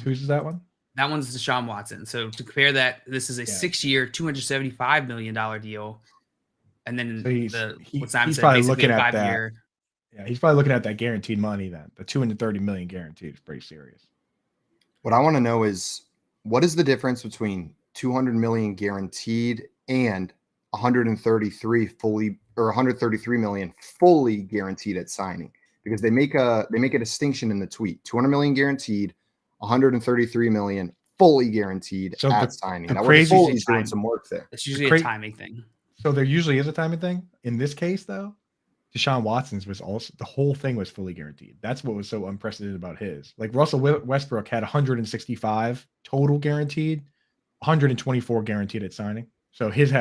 Who's that one? That one's Deshaun Watson. So to compare that, this is a 6-year, $275 million deal, and then what Simon said, probably basically looking a at 5-year. Yeah, he's probably looking at that guaranteed money then. The $230 million guaranteed is pretty serious. What I want to know is, what is the difference between $200 million guaranteed and $133 million fully guaranteed at signing? Because they make a distinction in the tweet: $200 million guaranteed, $133 million fully guaranteed at signing. Now, we're fully doing some work there. It's usually a timing thing. So there usually is a timing thing. In this case, though, Deshaun Watson's was also, the whole thing was fully guaranteed. That's what was so unprecedented about his. Like Russell Westbrook had 165 total guaranteed, 124 guaranteed at signing. So his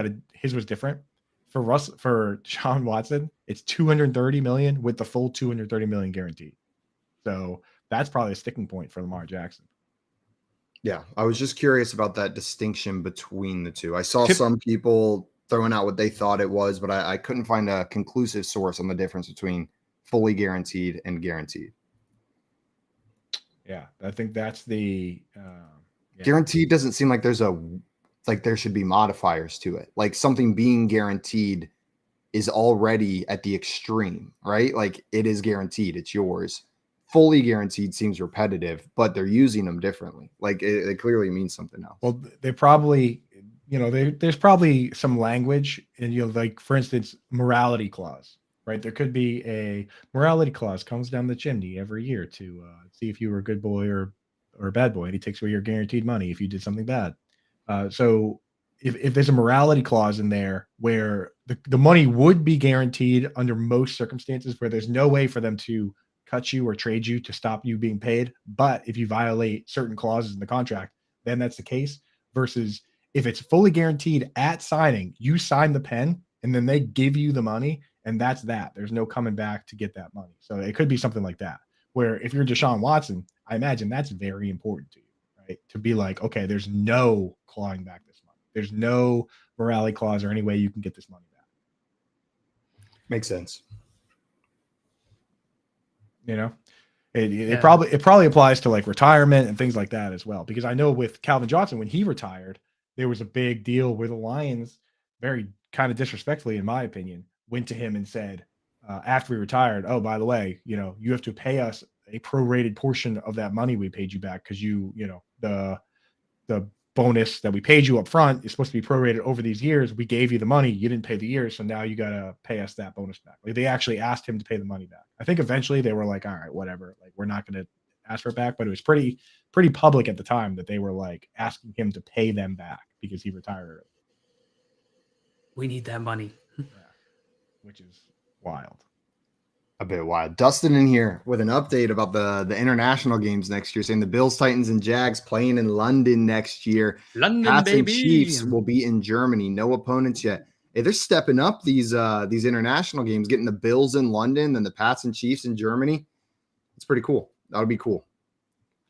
was different. For Deshaun Watson, it's 230 million with the full 230 million guaranteed. So that's probably a sticking point for Lamar Jackson. Yeah, I was just curious about that distinction between the two. I saw some people throwing out what they thought it was, but I couldn't find a conclusive source on the difference between fully guaranteed and guaranteed. Yeah, I think that's the guaranteed doesn't seem like there should be modifiers to it. Like something being guaranteed is already at the extreme, right? Like it is guaranteed, it's yours. Fully guaranteed seems repetitive, but they're using them differently. Like it clearly means something else. Well, they probably, there's probably some language, and like for instance, morality clause, right? There could be a morality clause comes down the chimney every year to see if you were a good boy or a bad boy, and he takes away your guaranteed money if you did something bad. So if there's a morality clause in there where the money would be guaranteed under most circumstances, where there's no way for them to cut you or trade you to stop you being paid, but if you violate certain clauses in the contract, then that's the case. Versus if it's fully guaranteed at signing, you sign the pen and then they give you the money, and that's that. There's no coming back to get that money. So it could be something like that, where if you're Deshaun Watson, I imagine that's very important to you, right? To be like, okay, there's no clawing back this money. There's no morality clause or any way you can get this money back. Makes sense. It probably applies to like retirement and things like that as well. Because I know with Calvin Johnson, when he retired, there was a big deal where the Lions, very kind of disrespectfully, in my opinion, went to him and said, after we retired, oh, by the way, you have to pay us a prorated portion of that money we paid you back because the bonus that we paid you up front is supposed to be prorated over these years. We gave you the money, you didn't pay the years, so now you got to pay us that bonus back. Like, they actually asked him to pay the money back. I think eventually they were like, all right, whatever, like, we're not going to ask for it back, but it was pretty public at the time that they were like asking him to pay them back because he retired early. We need that money. Yeah, which is wild. A bit wild. Dustin in here with an update about the international games next year, saying the Bills, Titans, and Jags playing in London next year. London, Pats baby. and Chiefs will be in Germany. No opponents yet. Hey, they're stepping up these international games, getting the Bills in London and the Pats and Chiefs in Germany. It's pretty cool. That would be cool.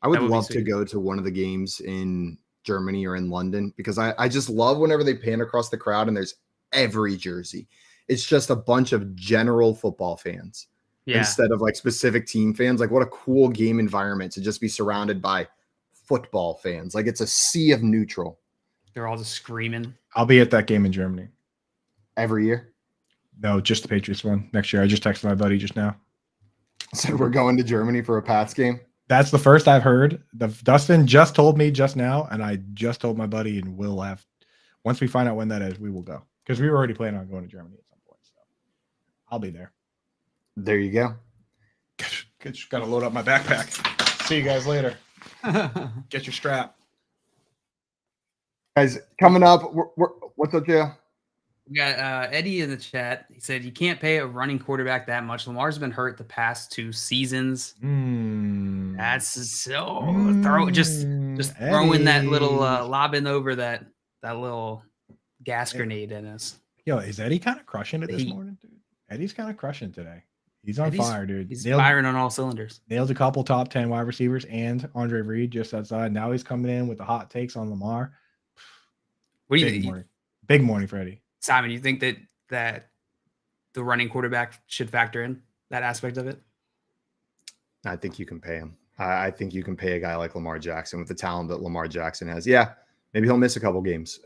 I would love to go to one of the games in Germany or in London because I just love whenever they pan across the crowd and there's every jersey. It's just a bunch of general football fans. Yeah. Instead of like specific team fans. Like, what a cool game environment to just be surrounded by football fans. Like, it's a sea of neutral. They're all just screaming. I'll be at that game in Germany. Every year? No, just the Patriots one next year. I just texted my buddy just now. So we're going to Germany for a Pats game? That's the first I've heard. Dustin just told me just now, and I just told my buddy, and we'll have, once we find out when that is, we will go. Because we were already planning on going to Germany at some point. So I'll be there. There you go. Just got to load up my backpack. See you guys later. Get your strap. Guys, coming up, what's up, Joe? We got Eddie in the chat. He said, you can't pay a running quarterback that much. Lamar's been hurt the past 2 seasons. That's so just throwing that little lobbing over that little gas grenade in us. Yo, is Eddie kind of crushing it this morning, dude? Eddie's kind of crushing today. He's on fire, dude. He's firing on all cylinders. Nailed a couple top 10 wide receivers and Andre Reed just outside. Now he's coming in with the hot takes on Lamar. What do you think? Big morning for Eddie. Simon, you think that the running quarterback should factor in that aspect of it? I think you can pay him. I think you can pay a guy like Lamar Jackson with the talent that Lamar Jackson has. Yeah, maybe he'll miss a couple games.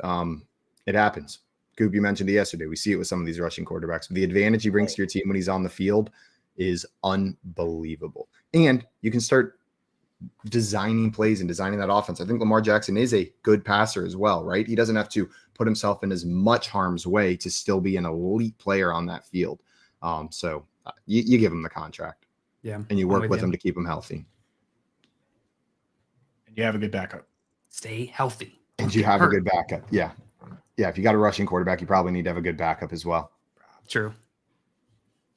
It happens. Coop, you mentioned it yesterday. We see it with some of these rushing quarterbacks. The advantage he brings to your team when he's on the field is unbelievable. And you can start designing plays and designing that offense. I think Lamar Jackson is a good passer as well, right? He doesn't have to put himself in as much harm's way to still be an elite player on that field. So you give him the contract. Yeah. And you work with him to keep him healthy. And you have a good backup. Stay healthy. And you have a good backup. Yeah. Yeah, if you got a rushing quarterback, you probably need to have a good backup as well. True.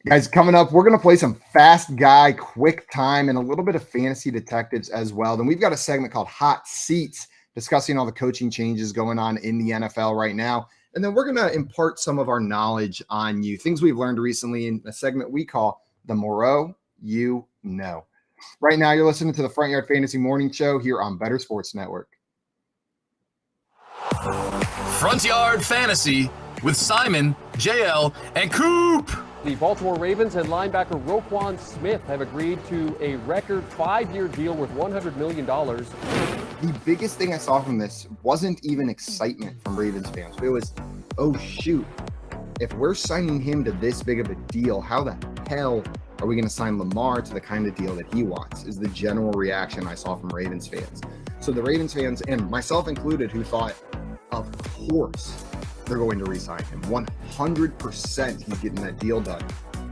Guys, coming up, we're going to play some fast guy, quick time, and a little bit of fantasy detectives as well. Then we've got a segment called Hot Seats, discussing all the coaching changes going on in the NFL right now. And then we're going to impart some of our knowledge on you, things we've learned recently in a segment we call the Moreau You Know. Right now, you're listening to the Front Yard Fantasy Morning Show here on Better Sports Network. Front Yard Fantasy with Simon, JL, and Coop. The Baltimore Ravens and linebacker Roquan Smith have agreed to a record 5-year deal worth $100 million. The biggest thing I saw from this wasn't even excitement from Ravens fans. It was, oh, shoot, if we're signing him to this big of a deal, how the hell are we going to sign Lamar to the kind of deal that he wants, is the general reaction I saw from Ravens fans. So the Ravens fans, and myself included, who thought, of course, they're going to re-sign him. 100% he's getting that deal done.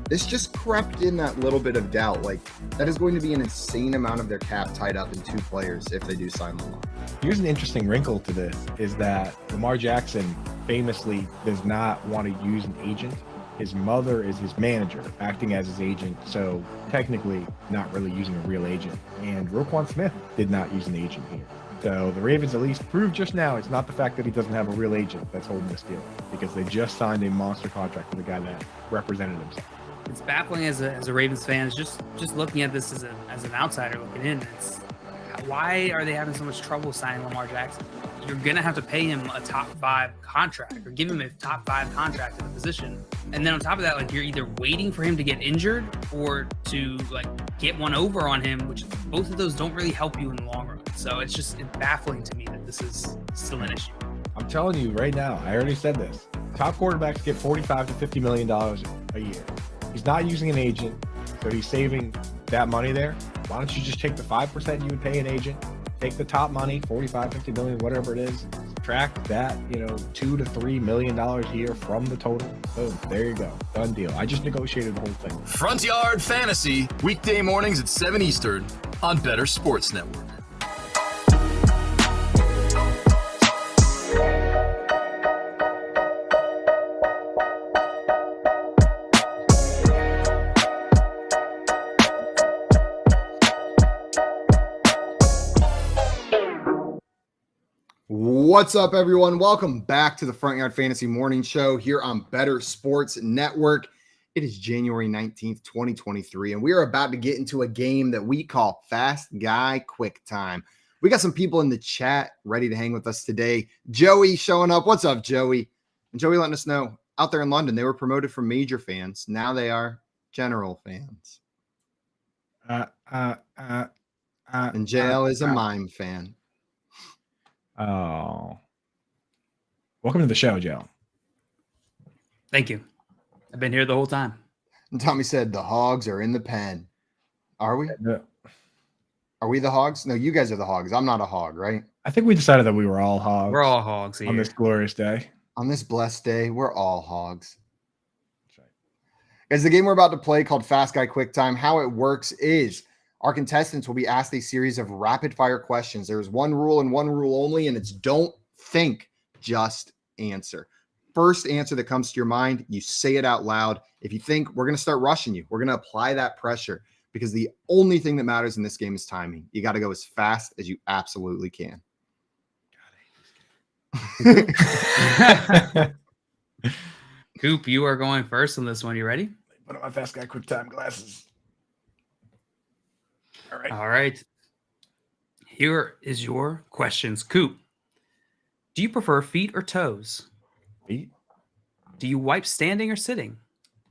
This just crept in that little bit of doubt. Like, that is going to be an insane amount of their cap tied up in 2 players if they do sign Lamar. Here's an interesting wrinkle to this, is that Lamar Jackson famously does not want to use an agent. His mother is his manager, acting as his agent, so technically not really using a real agent. And Roquan Smith did not use an agent here. So the Ravens at least proved just now it's not the fact that he doesn't have a real agent that's holding this deal, because they just signed a monster contract with a guy that represented himself. It's baffling as a Ravens fan. Just looking at this as an outsider looking in. Why are they having so much trouble signing Lamar Jackson? you're going to have to pay him a top 5 contract or give him a top 5 contract at the position. And then on top of that, like, you're either waiting for him to get injured or to like get one over on him, which both of those don't really help you in the long run. So it's baffling to me that this is still an issue. I'm telling you right now, I already said this. Top quarterbacks get $45 to $50 million a year. He's not using an agent, so he's saving that money there. Why don't you just take the 5% you would pay an agent, take the top money, 45, 50 million, whatever it is, subtract that, $2 to $3 million a year from the total. Boom, there you go. Done deal. I just negotiated the whole thing. Front Yard Fantasy, weekday mornings at 7 Eastern on Better Sports Network. What's up, everyone? Welcome back to the Front Yard Fantasy Morning Show here on Better Sports Network. It is January 19th, 2023, and we are about to get into a game that we call Fast Guy Quick Time. We got some people in the chat ready to hang with us today. Joey showing up. What's up, Joey? And Joey letting us know out there in London, they were promoted from major fans. Now they are general fans. And JL is a mime fan. Oh. Welcome to the show, Joe. Thank you. I've been here the whole time. And Tommy said the hogs are in the pen. Are we? No. Are we the hogs? No, you guys are the hogs. I'm not a hog, right? I think we decided that we were all hogs. We're all hogs here. On this glorious day. On this blessed day, we're all hogs. That's right. Guys, the game we're about to play called Fast Guy Quick Time, how it works is our contestants will be asked a series of rapid-fire questions. There's one rule and one rule only, and it's don't think, just answer. First answer that comes to your mind, you say it out loud. If you think we're going to start rushing you, we're going to apply that pressure because the only thing that matters in this game is timing. You got to go as fast as you absolutely can. Coop, you are going first on this one. You ready? Put on my Fast Guy Quick Time glasses. All right. Here is your questions. Coop, do you prefer feet or toes? Feet. Do you wipe standing or sitting?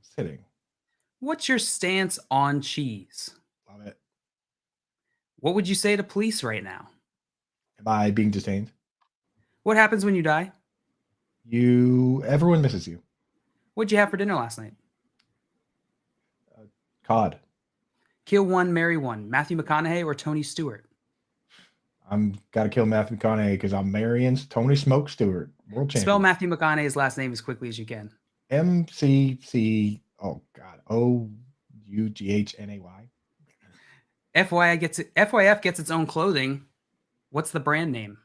Sitting. What's your stance on cheese? Love it. What would you say to police right now? Am I being detained? What happens when you die? Everyone misses you. What'd you have for dinner last night? COD. Kill one, marry one. Matthew McConaughey or Tony Stewart? I'm got to kill Matthew McConaughey because I'm marrying Tony Smoke Stewart. World champion. Spell Matthew McConaughey's last name as quickly as you can. MCC. Oh God. OUGHNAY. FYF gets its own clothing. What's the brand name?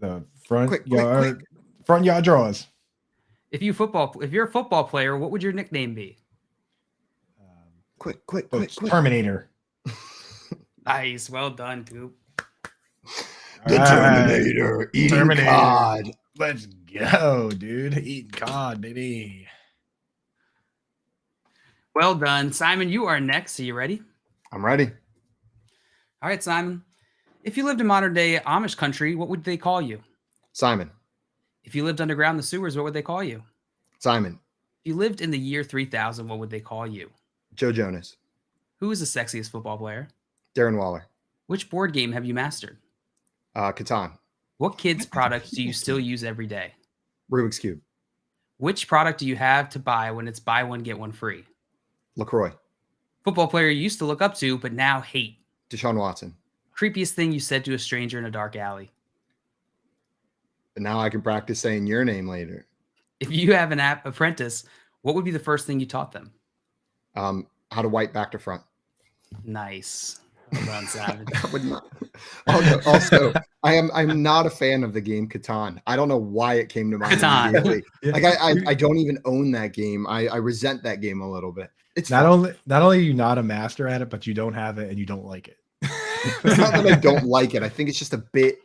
The front yard drawers. If you're a football player, what would your nickname be? Quick. Terminator. Nice. Well done, Coop. The Terminator. Eating COD. Let's go, dude. Eating COD, baby. Well done. Simon, you are next. Are you ready? I'm ready. All right, Simon. If you lived in modern day Amish country, what would they call you? Simon. If you lived underground in the sewers, what would they call you? Simon. If you lived in the year 3000, what would they call you? Joe Jonas. Who is the sexiest football player? Darren Waller. Which board game have you mastered? Catan. What kids' product do you still use every day? Rubik's Cube. Which product do you have to buy when it's buy one, get one free? LaCroix. Football player you used to look up to, but now hate. Deshaun Watson. Creepiest thing you said to a stranger in a dark alley. But now I can practice saying your name later. If you have an apprentice, what would be the first thing you taught them? How to wipe back to front. Nice. Well done, Savage. I would not. Also, I'm not a fan of the game Catan. I don't know why it came to mind immediately. Like I don't even own that game. I resent that game a little bit. It's not only are you not a master at it, but you don't have it and you don't like it. It's not that I don't like it. I think it's just a bit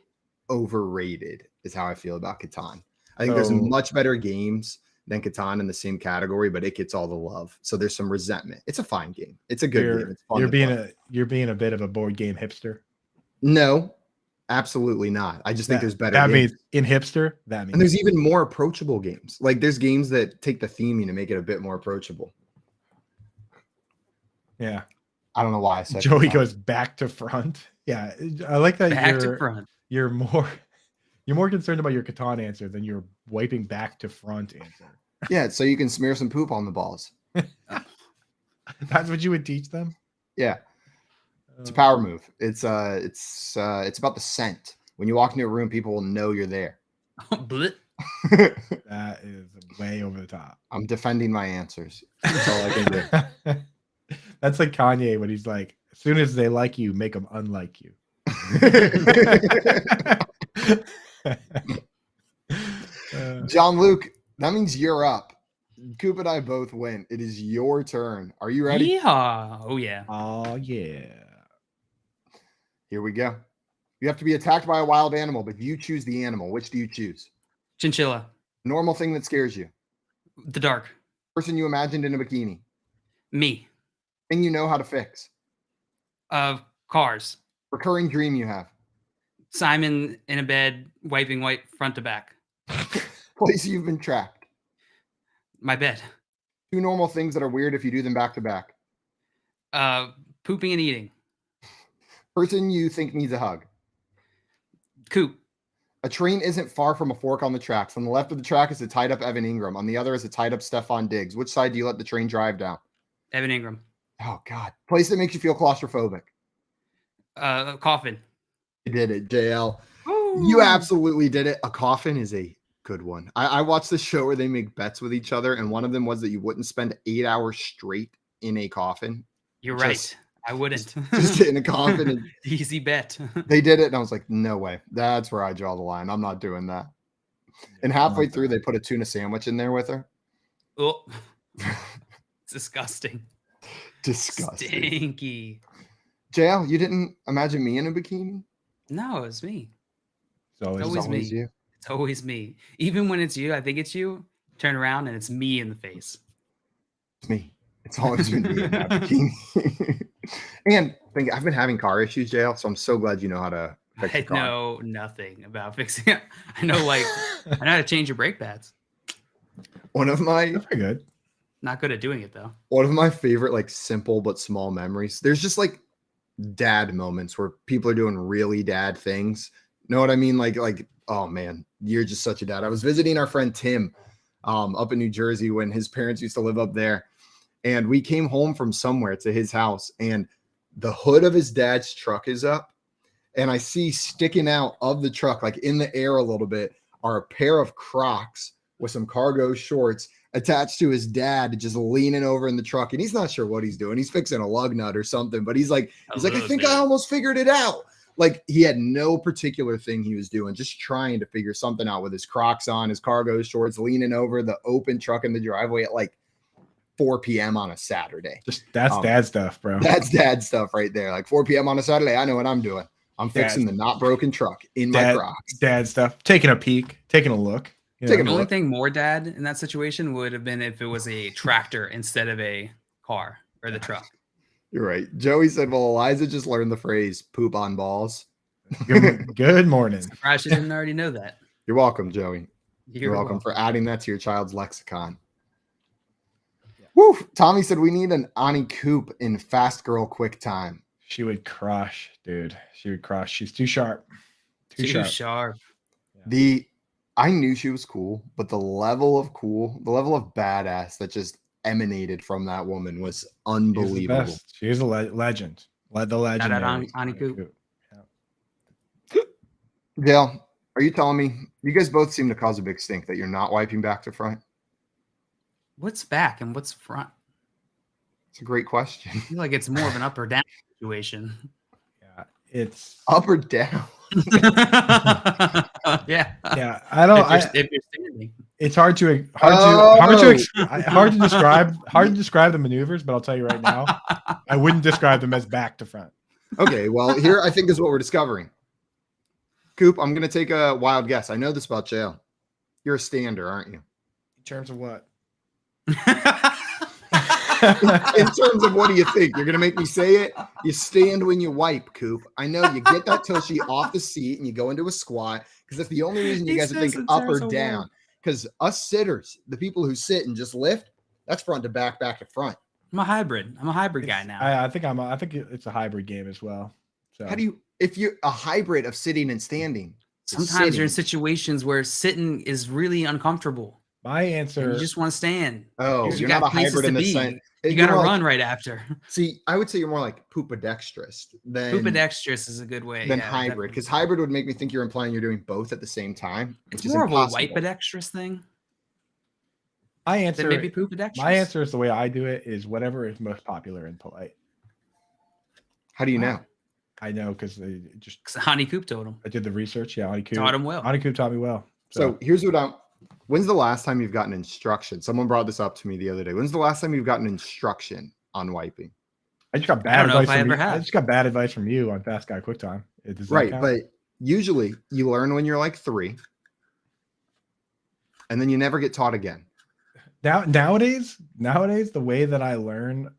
overrated is how I feel about Catan. I think there's much better games than Catan in the same category, but it gets all the love. So there's some resentment. It's a fine game. It's a good game. It's fun you're being a bit of a board game hipster. No, Absolutely not. I just think there's better That games. means in hipster, that means. And there's even more approachable games. Like there's games that take the theming to make it a bit more approachable. Yeah. I don't know why I said Joey that. goes back to front. Yeah. I like that Back to front. you're more concerned about your Catan answer than your wiping back to front answer. Yeah, so you can smear some poop on the balls. That's what you would teach them? Yeah. It's a power move. It's about the scent. When you walk into a room, people will know you're there. Blit. That is way over the top. I'm defending my answers. That's all I can do. That's like Kanye when he's like, as soon as they like you, make them unlike you. John Luke, that means you're up. Coop and I both win. It is your turn. Are you ready? Yeah. Oh yeah. Oh yeah. Here we go. You have to be attacked by a wild animal, but you choose the animal. Which do you choose? Chinchilla. Normal thing that scares you. The dark. Person you imagined in a bikini. Me. Thing you know how to fix. Cars. Recurring dream you have. Simon in a bed, wiping white front to back. Place you've been trapped. My bed. Two normal things that are weird if you do them back to back. Pooping and eating. Person you think needs a hug. Coop. A train isn't far from a fork on the tracks. On the left of the track is a tied up Evan Ingram. On the other is a tied up Stephon Diggs. Which side do you let the train drive down? Evan Ingram. Oh, God. Place that makes you feel claustrophobic. Coffin. You did it, JL. Woo. You absolutely did it. A coffin is a good one. I watched the show where they make bets with each other, and one of them was that you wouldn't spend 8 hours straight in a coffin. You're Just- right. I wouldn't. Just in a coffin. And Easy bet. they did it, and I was like, no way. That's where I draw the line. I'm not doing that. And halfway through, they put a tuna sandwich in there with her. Oh, it's disgusting. Disgusting. Stinky. JL, you didn't imagine me in a bikini? No, it's me. So It's it's always me. you. It's always me. Even when it's you, I think it's you. Turn around and it's me in the face. It's me. It's always been me in that bikini. And I've been having car issues, JL, so I'm so glad you know how to fix the I car. know nothing about fixing it. I know how to change your brake pads. One of my That's pretty good. Not good at doing it though. One of my favorite, like, simple but small memories. There's just like dad moments where people are doing really dad things. Know what I mean? Like, oh man, you're just such a dad. I was visiting our friend Tim up in New Jersey when his parents used to live up there. And we came home from somewhere to his house, and the hood of his dad's truck is up. And I see sticking out of the truck, like in the air a little bit, are a pair of Crocs with some cargo shorts attached to his dad, just leaning over in the truck. And he's not sure what he's doing. He's fixing a lug nut or something, but he's like, I think I almost figured it out. Like, he had no particular thing he was doing, just trying to figure something out with his Crocs on, his cargo shorts, leaning over the open truck in the driveway at like 4 p.m. on a Saturday. That's dad stuff, bro. That's dad stuff right there. Like 4 p.m. on a Saturday. I know what I'm doing. I'm fixing the not broken truck in my Crocs. Dad stuff. Taking a peek, taking a look. Taking The a only look. thing more dad in that situation would have been if it was a tractor instead of a car or the truck. You're right. Joey said, well, Eliza just learned the phrase poop on balls. Good morning. Surprised you didn't already know that. You're welcome, Joey. You're welcome for adding that to your child's lexicon. Woo! Tommy said we need an Ani Coop in Fast Girl Quick Time. She would crush, dude. She would crush. She's too sharp. Too Too sharp. sharp. I knew she was cool, but the level of badass that just emanated from that woman was unbelievable. She's a legend. Led the legend. Shout out Ani Coop. Dale, are you telling me you guys both seem to cause a big stink that you're not wiping back to front? What's back and what's front? It's a great question. I feel like it's more of an up or down situation. Yeah, it's Up or down? Yeah. yeah. I don't. If you're standing. It's hard to describe the maneuvers, but I'll tell you right now, I wouldn't describe them as back to front. Okay, well, here I think is what we're discovering. Coop, I'm going to take a wild guess. I know this about jail. You're a stander, aren't you? In terms of what? In terms of what do you think? You're gonna make me say it? You stand when you wipe, Coop. I know you get that tushy off the seat and you go into a squat because that's the only reason you He guys would think says in up or terms of down. Because us sitters, the people who sit and just lift, that's front to back, back to front. I'm a hybrid. I'm a hybrid guy now. I think it's a hybrid game as well. So How do you, if you're a hybrid of sitting and standing? Sometimes you're in sitting. situations where sitting is really uncomfortable. my And answer, you just want to stand. Oh, Because you're you not got a places hybrid to in the be. sense. You you're got to more run right after. See, I would say you're more like poopidextrous than Poopidextrous is a good way. than yeah, hybrid, definitely. because hybrid would make me think you're implying you're doing both at the same time, which It's is more impossible. of a wipedextrous thing my than answer, maybe poopidextrous. my answer is the way I do it is whatever is most popular and polite. How do you Wow. know? I know because just 'Cause Honey Coop told him. I did the research. Yeah, Taught him well. Honeycoop taught me well. So here's what I'm. When's the last time you've gotten instruction? Someone brought this up to me the other day. When's the last time you've gotten instruction on wiping? I just got I bad don't know if advice I from ever you. I have. just got bad advice from you on Fast Guy Quick Time. Does that Right, count? but usually you learn when you're like 3, and then you never get taught again. Nowadays, the way that I learn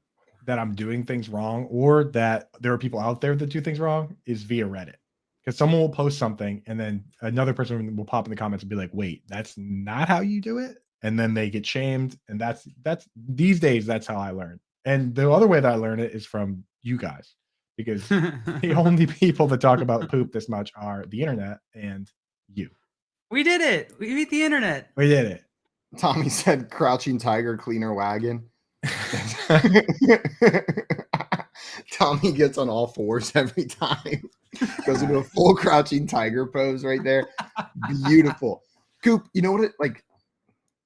that I'm doing things wrong or that there are people out there that do things wrong is via Reddit. Because someone will post something and then another person will pop in the comments and be like, wait, that's not how you do it. And then they get shamed. And that's these days, that's how I learn. And the other way that I learn it is from you guys, because the only people that talk about poop this much are the internet and you. We did it. We beat the internet. We did it. Tommy said, "Crouching tiger, cleaner wagon." Tommy gets on all fours every time. Goes into a full crouching tiger pose right there. Beautiful. Coop, you know what it like?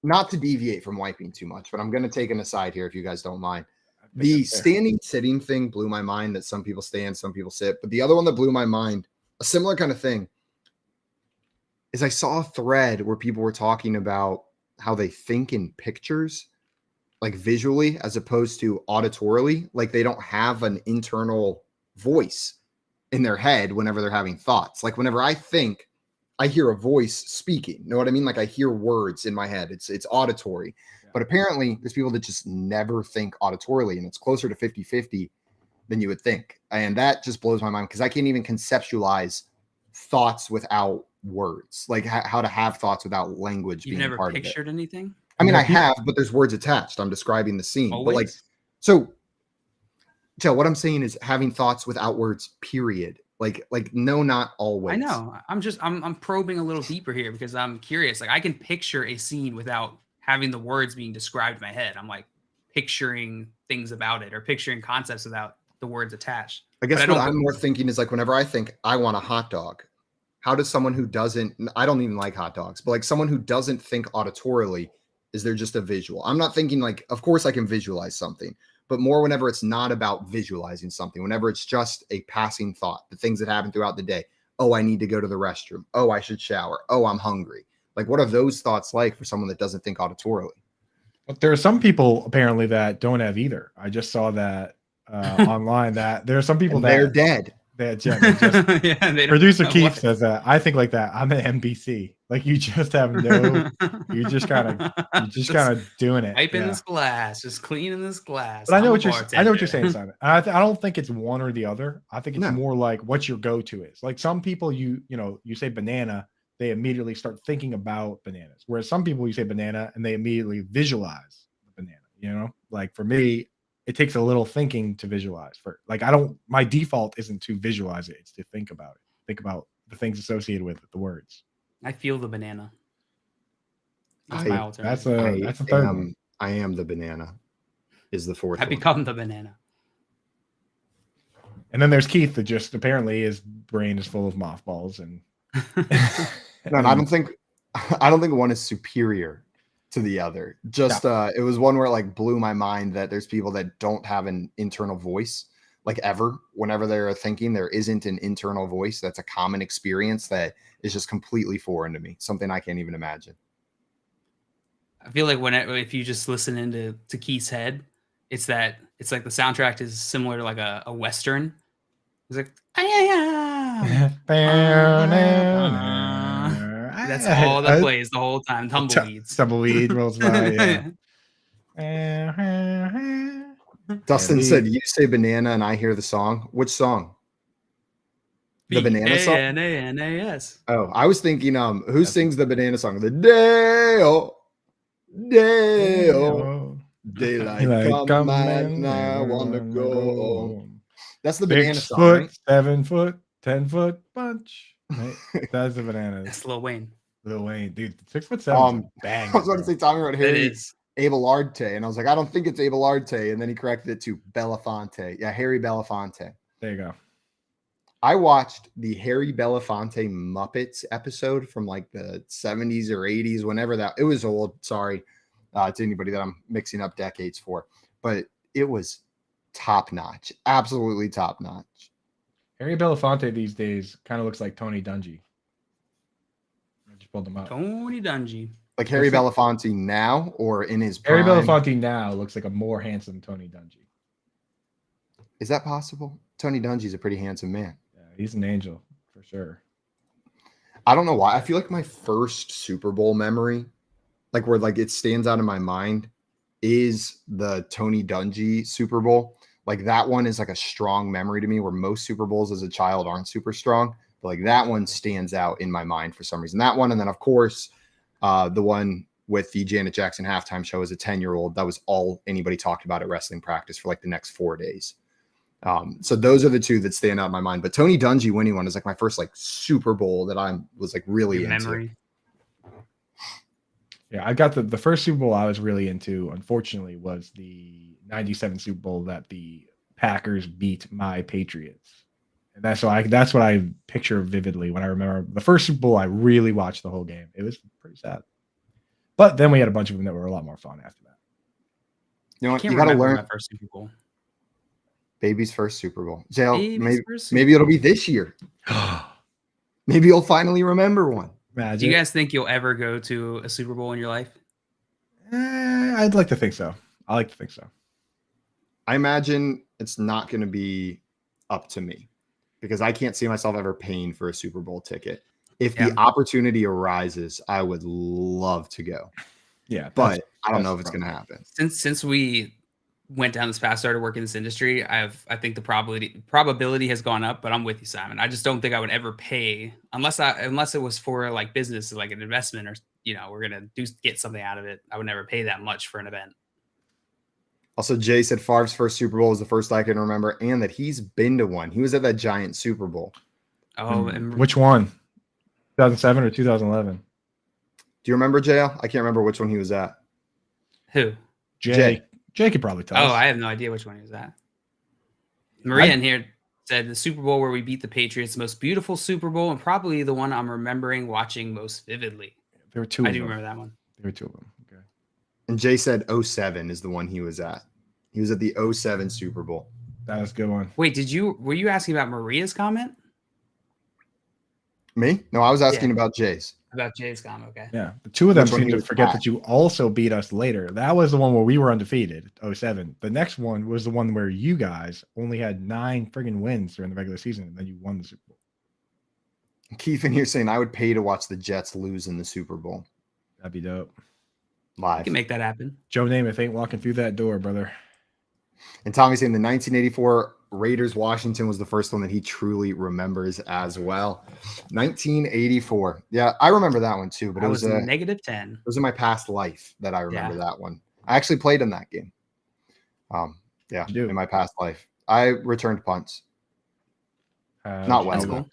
Not to deviate from wiping too much, but I'm going to take an aside here if you guys don't mind. The standing sitting thing blew my mind, that some people stand, some people sit. But the other one that blew my mind, a similar kind of thing, is I saw a thread where people were talking about how they think in pictures, like visually, as opposed to auditorily. Like they don't have an internal voice in their head whenever they're having thoughts. Like whenever I think, I hear a voice speaking. Know what I mean? Like I hear words in my head. It's auditory. Yeah. But apparently there's people that just never think auditorily, and it's closer to 50-50 than you would think. And that just blows my mind, because I can't even conceptualize thoughts without words, like how to have thoughts without language. You've being never part pictured of it. anything? I mean, I have, but there's words attached. I'm describing the scene. Always? But like, so what I'm saying is having thoughts without words, period. Like no, not always. I know. I'm probing a little deeper here because I'm curious. Like I can picture a scene without having the words being described in my head. I'm like picturing things about it or picturing concepts without the words attached. I guess what I'm more thinking is like whenever I think I want a hot dog, how does someone who doesn't, I don't even like hot dogs, but like someone who doesn't think auditorily, is there just a visual? I'm not thinking like, of course I can visualize something, but more whenever it's not about visualizing something, whenever it's just a passing thought, the things that happen throughout the day. Oh, I need to go to the restroom. Oh, I should shower. Oh, I'm hungry. Like, what are those thoughts like for someone that doesn't think auditorily? But there are some people apparently that don't have either. I just saw that online that there are some people and that they're dead. That yeah, producer Keith says that. I think like that. I'm an NBC. Like you just have no. You're just kind of doing it. Wiping this glass, just cleaning this glass. But I know what you're saying, Simon. I don't think it's one or the other. I think it's No. more like what your go-to is. Like some people, you say banana, they immediately start thinking about bananas. Whereas some people, you say banana and they immediately visualize the banana. You know, like for me, it takes a little thinking to visualize. For like, my default isn't to visualize it; it's to think about it. Think about the things associated with it, the words. I feel the banana. That's a third one. I am the banana. Is the fourth? I become the banana. And then there's Keith that just apparently his brain is full of mothballs and. No, I don't think one is superior to the other. Just it was one where it like blew my mind that there's people that don't have an internal voice, like ever. Whenever they're thinking, there isn't an internal voice. That's a common experience that is just completely foreign to me. Something I can't even imagine. I feel like if you just listen into Keith's head, it's like the soundtrack is similar to like a Western. It's like that's all that plays the whole time. Tumbleweeds. Tumbleweed rolls by. Yeah. Dustin Yeah, said, "You say banana, and I hear the song." Which song? The banana song. B-A-N-A-N-A-S. Oh, I was thinking, who That's- sings the banana song? The Dale, Oh. daylight Like, come in, and I wanna go home. That's the banana 6 song, foot, right? 7 foot, 10-foot bunch. Right? That's the bananas. That's Lil Wayne. Lil Wayne, dude. 6'7" bang. I was going to say Tommy wrote It Harry is. Abelarte, and I was like, I don't think it's Abelarte, and then he corrected it to Belafonte. Yeah, Harry Belafonte. There you go. I watched the Harry Belafonte Muppets episode from like the 70s or 80s, whenever that it was old. Sorry to anybody that I'm mixing up decades for, but it was top notch, absolutely top notch. Harry Belafonte these days kind of looks like Tony Dungy. I just pulled him up. Tony Dungy. Like Harry Belafonte now or in his Harry prime. Belafonte now looks like a more handsome Tony Dungy. Is that possible? Tony Dungy's a pretty handsome man. Yeah, he's an angel for sure. I don't know why. I feel like my first Super Bowl memory, like where like it stands out in my mind, is the Tony Dungy Super Bowl. Like that one is like a strong memory to me, where most Super Bowls as a child aren't super strong, but like that one stands out in my mind for some reason. That one, and then of course, the one with the Janet Jackson halftime show as a 10-year-old. That was all anybody talked about at wrestling practice for like the next 4 days. So those are the two that stand out in my mind. But Tony Dungy winning one is like my first like Super Bowl that I was like really into. Memory. Yeah, I got the first Super Bowl I was really into, unfortunately, was the 97 Super Bowl that the Packers beat my Patriots. And that's what I picture vividly when I remember the first Super Bowl I really watched the whole game. It was pretty sad. But then we had a bunch of them that were a lot more fun after that. You know I what? can't You got to remember learn my first Super Bowl. baby's first Super Bowl. JL, Baby's first Super maybe it'll be this year. Maybe you'll finally remember one. Imagine. Do you guys think you'll ever go to a Super Bowl in your life? I'd like to think so. I like to think so. I imagine it's not going to be up to me because I can't see myself ever paying for a Super Bowl ticket. If the opportunity arises, I would love to go. Yeah, but I don't know if it's going to happen. Since we went down this path, started working in this industry, I think the probability has gone up. But I'm with you, Simon. I just don't think I would ever pay unless it was for like business, like an investment, or we're gonna get something out of it. I would never pay that much for an event. Also, Jay said Favre's first Super Bowl was the first I can remember, and that he's been to one. He was at that giant Super Bowl. Oh, which one? 2007 or 2011? Do you remember, JL? I can't remember which one he was at. Who? Jay could probably tell us. I have no idea which one he was at. Maria in here said the Super Bowl where we beat the Patriots, the most beautiful Super Bowl, and probably the one I'm remembering watching most vividly. There were two. I do remember that one. There were two of them. Okay. And Jay said 07 is the one he was at. He was at the 07 Super Bowl. That was a good one. Wait, were you asking about Maria's comment? Me? No, I was asking about Jay's. About Jay's comment, okay. Yeah. The two of them Which one seem he to was forget at? that you also beat us later. That was the one where we were undefeated, 07. The next one was the one where you guys only had 9 friggin' wins during the regular season, and then you won the Super Bowl. Keith in here saying I would pay to watch the Jets lose in the Super Bowl. That'd be dope. You Live. can make that happen. Joe Namath ain't walking through that door, brother. And Tommy saying the 1984 Raiders Washington was the first one that he truly remembers as well. 1984. Yeah, I remember that one too, but I it was was a -10. It was in my past life that I remember that one. I actually played in that game. In my past life. I returned punts. Not well. That's cool.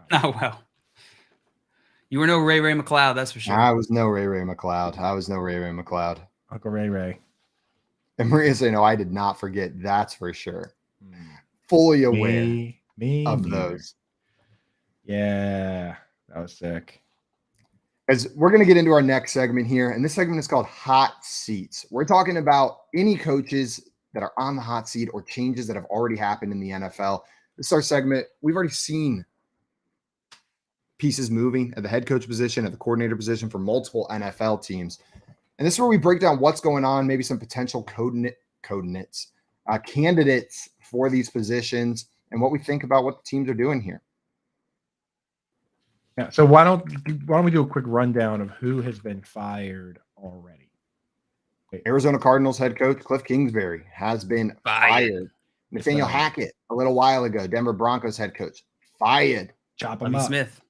Not well. You were no Ray McLeod, that's for sure. I was no Ray McLeod. Uncle Ray. And Maria saying, no, I did not forget. That's for sure. Fully aware of those. Yeah, that was sick. As we're going to get into our next segment here, and this segment is called Hot Seats. We're talking about any coaches that are on the hot seat or changes that have already happened in the NFL. This is our segment. We've already seen pieces moving at the head coach position, at the coordinator position for multiple NFL teams. And this is where we break down what's going on, maybe some potential candidates for these positions, and what we think about what the teams are doing here. Yeah. So why don't we do a quick rundown of who has been fired already? Arizona Cardinals head coach Cliff Kingsbury has been fired. Nathaniel Hackett, a little while ago, Denver Broncos head coach, fired. Chop him Lovie up. Smith.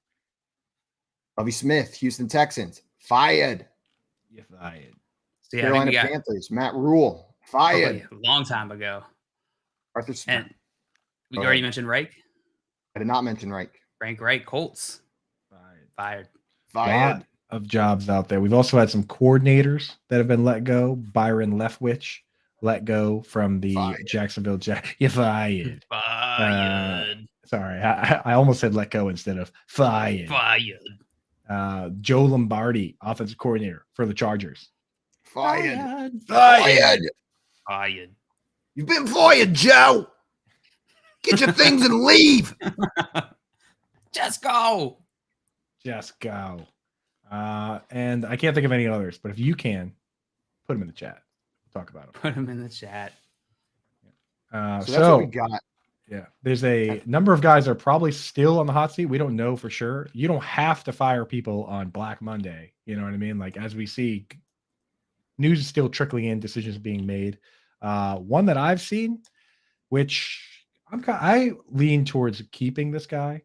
Lovie Smith, Houston Texans, fired. You're fired. So yeah, Carolina Panthers, Matt Rule, fired. a long time ago. Arthur Smith. And we already mentioned Reich. I did not mention Reich. Frank Reich, Colts. Fired. Lot of jobs out there. We've also had some coordinators that have been let go. Byron Leftwich let go from the Jacksonville Jack. You're fired. Sorry, I almost said let go instead of fired. Joe Lombardi, offensive coordinator for the Chargers. Fired. You've been fired, Joe. Get your things and leave. Just go. And I can't think of any others, but if you can, put them in the chat. We'll talk about them. Put them in the chat. So that's what we got. Yeah, there's a number of guys that are probably still on the hot seat. We don't know for sure. You don't have to fire people on Black Monday. You know what I mean? Like, as we see, news is still trickling in, decisions being made. One that I've seen, which I lean towards keeping this guy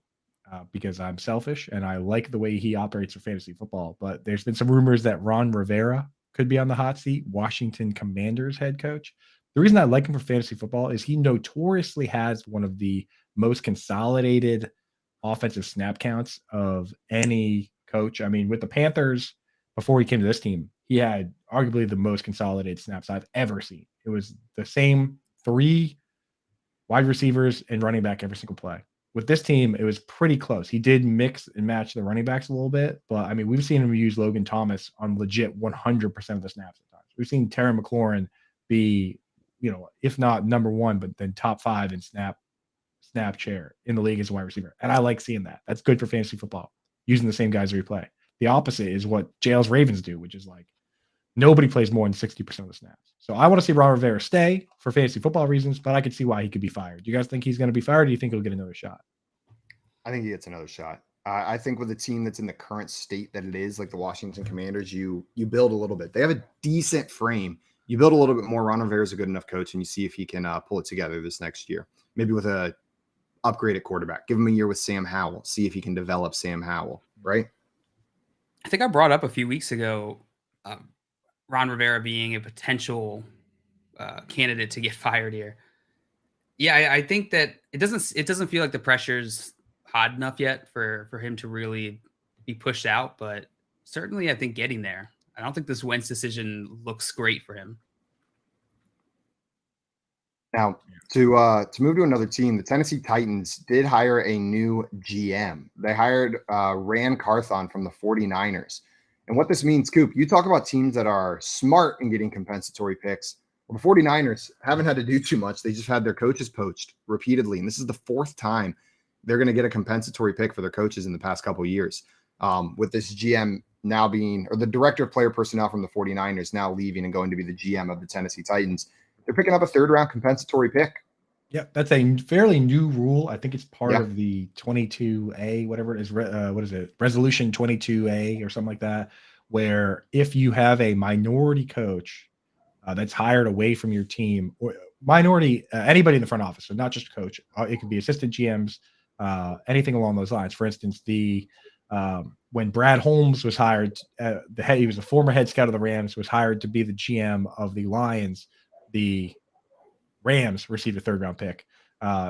because I'm selfish and I like the way he operates for fantasy football. But there's been some rumors that Ron Rivera could be on the hot seat, Washington Commanders head coach. The reason I like him for fantasy football is he notoriously has one of the most consolidated offensive snap counts of any coach. I mean, with the Panthers, before he came to this team, he had arguably the most consolidated snaps I've ever seen. It was the same 3 wide receivers and running back every single play. With this team, it was pretty close. He did mix and match the running backs a little bit, but I mean, we've seen him use Logan Thomas on legit 100% of the snaps at times. We've seen Terry McLaurin be, if not number 1, but then top 5 in snap share in the league as a wide receiver. And I like seeing that. That's good for fantasy football, using the same guys every play. The opposite is what Jail's Ravens do, which is like nobody plays more than 60% of the snaps. So I want to see Ron Rivera stay for fantasy football reasons, but I could see why he could be fired. Do you guys think he's going to be fired, or do you think he'll get another shot? I think he gets another shot. I think with a team that's in the current state that it is, like the Washington Commanders, you build a little bit. They have a decent frame. You build a little bit more. Ron Rivera is a good enough coach, and you see if he can pull it together this next year. Maybe with a upgraded quarterback. Give him a year with Sam Howell. See if he can develop Sam Howell, right? I think I brought up a few weeks ago Ron Rivera being a potential candidate to get fired here. Yeah, I think that it doesn't feel like the pressure's hot enough yet for him to really be pushed out, but certainly I think getting there. I don't think this Wentz decision looks great for him. Now, to move to another team, the Tennessee Titans did hire a new GM. They hired Ran Carthon from the 49ers. And what this means, Coop, you talk about teams that are smart in getting compensatory picks. Well, the 49ers haven't had to do too much. They just had their coaches poached repeatedly. And this is the 4th time they're going to get a compensatory pick for their coaches in the past couple of years. With this GM now being, or the director of player personnel from the 49ers now leaving and going to be the GM of the Tennessee Titans. They're picking up a 3rd-round compensatory pick. Yeah, that's a fairly new rule. I think it's part of the 22A, whatever it is. What is it? Resolution 22A or something like that, where if you have a minority coach that's hired away from your team, or minority, anybody in the front office, so not just a coach, it could be assistant GMs, anything along those lines. For instance, when Brad Holmes was hired, he was a former head scout of the Rams, was hired to be the GM of the Lions. The Rams received a 3rd-round pick.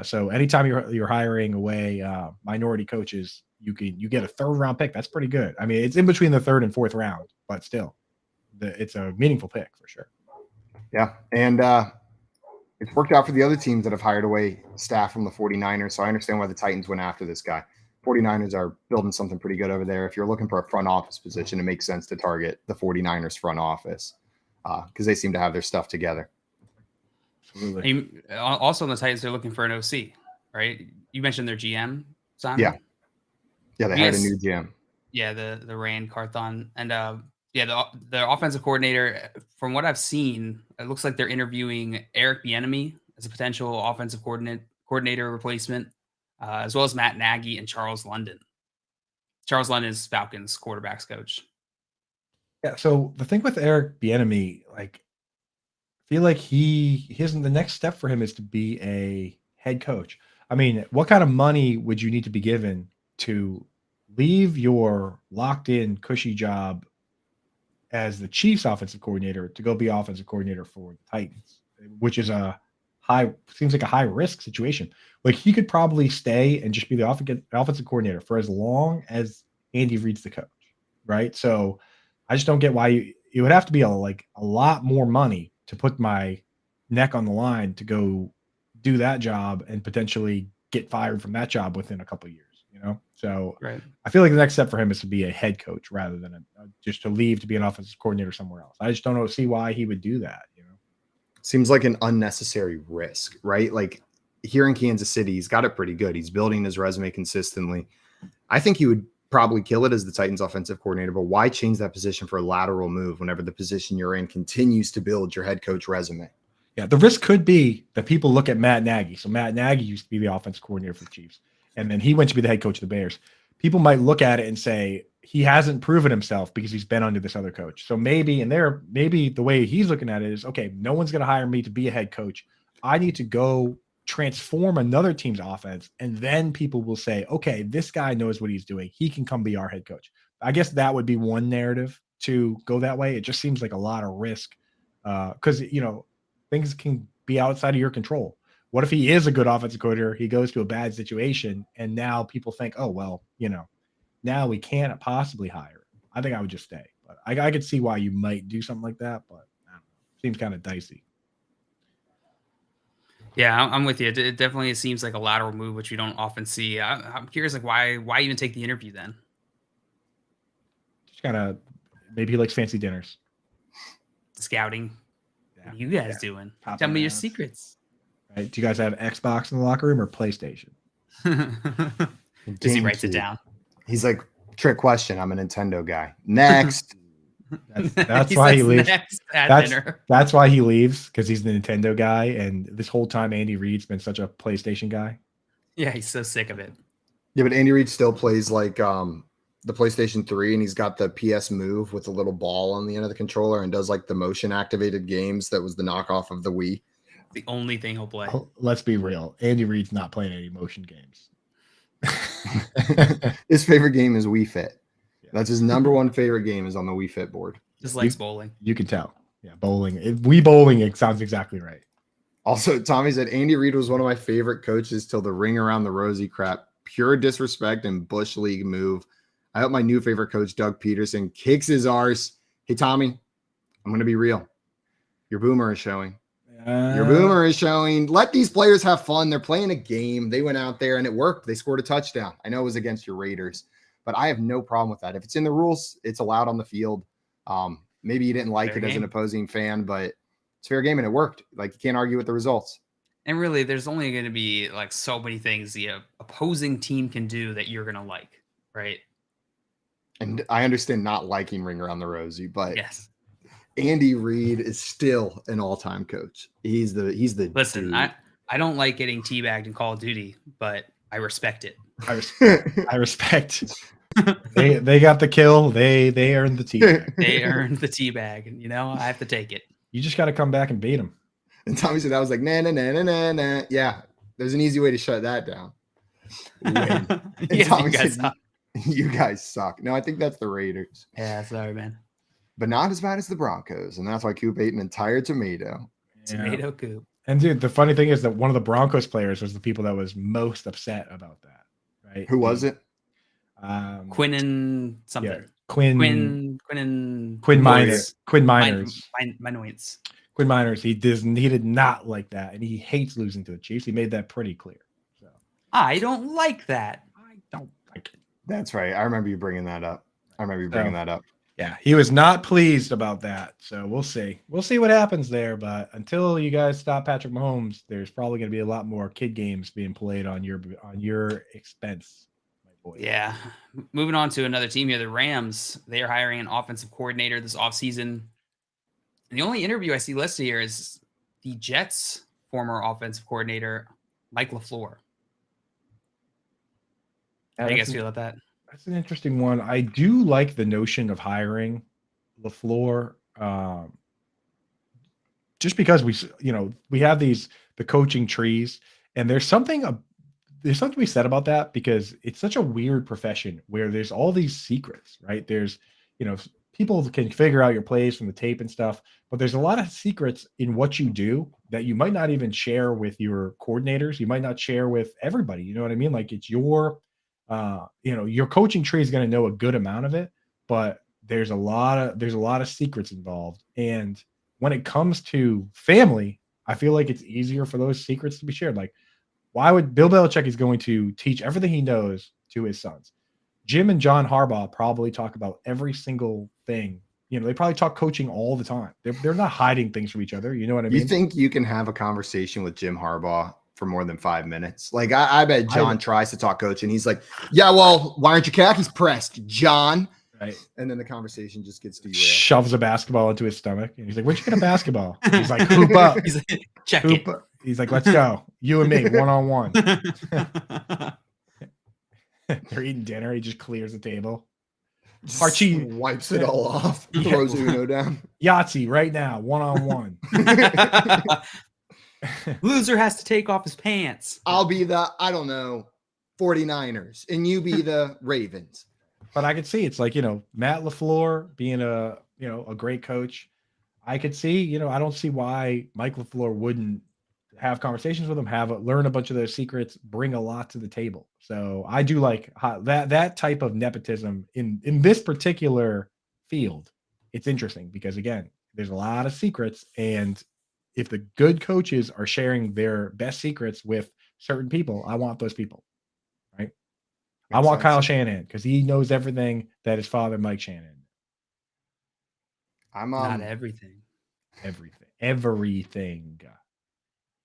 So anytime you're hiring away minority coaches, you get a 3rd-round pick. That's pretty good. I mean, it's in between the 3rd and 4th round, but still, it's a meaningful pick for sure. Yeah, and it's worked out for the other teams that have hired away staff from the 49ers, so I understand why the Titans went after this guy. 49ers are building something pretty good over there. If you're looking for a front office position, it makes sense to target the 49ers front office because they seem to have their stuff together. Also on the Titans, they're looking for an OC, right? You mentioned their GM, Simon? Yeah, they had a new GM. Yeah, the Rand Carthon. And the offensive coordinator, from what I've seen, it looks like they're interviewing Eric Bieniemy as a potential offensive coordinator replacement, as well as Matt Nagy and Charles London. Charles London is Falcons quarterbacks coach. Yeah, so the thing with Eric Bieniemy, like, feel like the next step for him is to be a head coach. I mean, what kind of money would you need to be given to leave your locked in, cushy job as the Chiefs offensive coordinator to go be offensive coordinator for the Titans, which is seems like a high risk situation. Like he could probably stay and just be the offensive coordinator for as long as Andy Reid's the coach, right? So I just don't get why it would have to be a lot more money to put my neck on the line to go do that job and potentially get fired from that job within a couple of years, So Right. I feel like the next step for him is to be a head coach rather than just to leave to be an offensive coordinator somewhere else. I just don't see why he would do that, Seems like an unnecessary risk, right? Like here in Kansas City, he's got it pretty good. He's building his resume consistently. I think he would probably kill it as the Titans offensive coordinator, but why change that position for a lateral move whenever the position you're in continues to build your head coach resume? Yeah, the risk could be that people look at Matt Nagy. So Matt Nagy used to be the offensive coordinator for the Chiefs, and then he went to be the head coach of the Bears. People might look at it and say he hasn't proven himself because he's been under this other coach. So maybe the way he's looking at it is, okay, no one's going to hire me to be a head coach. I need to go transform another team's offense, and then people will say, okay, this guy knows what he's doing. He can come be our head coach. I guess that would be one narrative to go that way. It just seems like a lot of risk because, things can be outside of your control. What if he is a good offensive coordinator? He goes to a bad situation, and now people think, oh, well, now we can't possibly hire him. I think I would just stay. But I could see why you might do something like that, but I don't know. Seems kind of dicey. Yeah, I'm with you. It definitely seems like a lateral move, which you don't often see. I'm curious, like why even take the interview then? Just kind of maybe he likes fancy dinners. Scouting. Yeah. What are you guys doing? Popping Tell me your ass. secrets. Right? Do you guys have Xbox in the locker room or PlayStation? Does he writes it down? He's like, trick question. I'm a Nintendo guy. Next. That's why he leaves. Dinner. That's why he leaves, because he's the Nintendo guy, and this whole time Andy Reid's been such a PlayStation guy. Yeah, he's so sick of it. Yeah, but Andy Reid still plays like the PlayStation 3, and he's got the PS Move with a little ball on the end of the controller and does like the motion activated games that was the knockoff of the Wii. The only thing he'll play. Oh, let's be real. Andy Reid's not playing any motion games. His favorite game is Wii Fit. That's his number one favorite game is on the Wii Fit board. Just likes bowling. You can tell. Yeah, bowling. Wii bowling, it sounds exactly right. Also, Tommy said Andy Reid was one of my favorite coaches till the ring around the rosy crap. Pure disrespect and Bush League move. I hope my new favorite coach, Doug Peterson, kicks his arse. Hey, Tommy, I'm going to be real. Your boomer is showing. Your boomer is showing. Let these players have fun. They're playing a game. They went out there and it worked. They scored a touchdown. I know it was against your Raiders, but I have no problem with that. If it's in the rules, it's allowed on the field. Maybe you didn't like Fair it as game. an opposing fan, but it's fair game and it worked. Like you can't argue with the results. And really, there's only going to be like so many things the opposing team can do that you're going to like, right? And I understand not liking Ring Around the Rosie, but Yes. Andy Reid is still an all-time coach. He's the Listen, dude. I don't like getting teabagged in Call of Duty, but I respect it. I respect. They got the kill. They earned the team. They earned the teabag, and I have to take it. You just got to come back and beat them. And Tommy said, I was like, nah. Yeah, there's an easy way to shut that down. Win. Yes, Tommy you guys said, suck. You guys suck. No, I think that's the Raiders. Yeah, sorry, man. But not as bad as the Broncos. And that's why Coop ate an entire tomato. Tomato Coop. And dude, the funny thing is that one of the Broncos players was the people that was most upset about that. Right? Who was it? Quinn something. Yeah, Quinn Miners. Miners. Quinn Miners. He did not like that, and he hates losing to the Chiefs. He made that pretty clear. So I don't like that. I don't like it. That's right. I remember you bringing that up. Yeah, he was not pleased about that. So we'll see. We'll see what happens there. But until you guys stop Patrick Mahomes, there's probably going to be a lot more kid games being played on your expense, my boy. Yeah. Moving on to another team here, the Rams. They are hiring an offensive coordinator this offseason. And the only interview I see listed here is the Jets' former offensive coordinator, Mike LaFleur. How do you guys feel about that? That's an interesting one. I do like the notion of hiring LaFleur. just because we have the coaching trees, and there's something to be said about that, because it's such a weird profession where there's all these secrets, right? There's, people can figure out your plays from the tape and stuff, but there's a lot of secrets in what you do that you might not even share with your coordinators. You might not share with everybody. You know what I mean? Like, it's your coaching tree is going to know a good amount of it, but there's a lot of secrets involved. And when it comes to family, I feel like it's easier for those secrets to be shared. Like, why would Bill Belichick is going to teach everything he knows to his sons? Jim and John Harbaugh probably talk about every single thing. They probably talk coaching all the time. They're not hiding things from each other. You know what I mean? You think you can have a conversation with Jim Harbaugh for more than 5 minutes? Like, I bet John tries to talk coaching. He's like, yeah, well, why aren't your khakis pressed, John? Right. And then the conversation just gets derailed. Shoves a basketball into his stomach. And he's like, where'd you get a basketball? He's like, hoop up. He's like, check Hoop it. up. He's like, let's go. You and me, one-on-one. They're eating dinner. He just clears the table. Archie wipes it all off. Throws Uno down. Yahtzee right now, one-on-one. Loser has to take off his pants. I'll be the, 49ers, and you be the Ravens. But I could see it's like, Matt LaFleur being a great coach. I could see, I don't see why Mike LaFleur wouldn't have conversations with him, learn a bunch of those secrets, bring a lot to the table. So I do like that type of nepotism in this particular field. It's interesting because, again, there's a lot of secrets, and if the good coaches are sharing their best secrets with certain people, I want those people, right? I want Kyle Shanahan because he knows everything that his father, Mike Shanahan. I'm not everything. Everything. It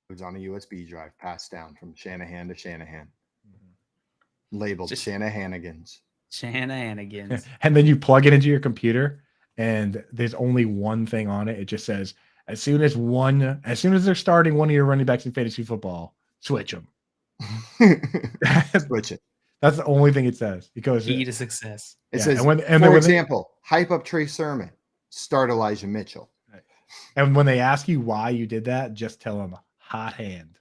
was on a USB drive, passed down from Shanahan to Shanahan. Labeled Just Shanahanigans. Shanahanigans. And then you plug it into your computer, and there's only one thing on it. It just says, as soon as they're starting one of your running backs in fantasy football, switch them. Switch it. That's the only thing it says. Because key to success. It says, for example, hype up Trey Sermon, start Elijah Mitchell. Right. And when they ask you why you did that, just tell them hot hand.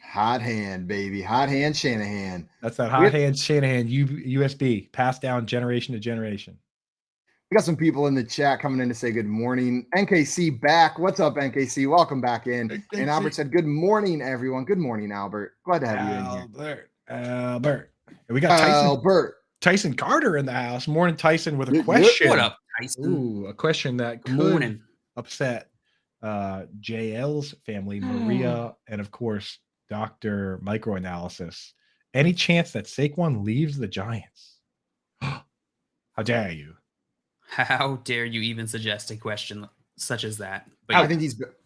Hot hand, baby. Hot hand Shanahan. That's that hot hand Shanahan USB, passed down generation to generation. We got some people in the chat coming in to say good morning. NKC back. What's up, NKC? Welcome back in. NKC. And Albert said, good morning, everyone. Good morning, Albert. Glad to have you in here. Albert. And we got Tyson Carter in the house. Morning, Tyson, with a question. What up, Tyson? Ooh, a question that could upset JL's family, Maria, and of course, Dr. Microanalysis. Any chance that Saquon leaves the Giants? How dare you? How dare you even suggest a question such as that? But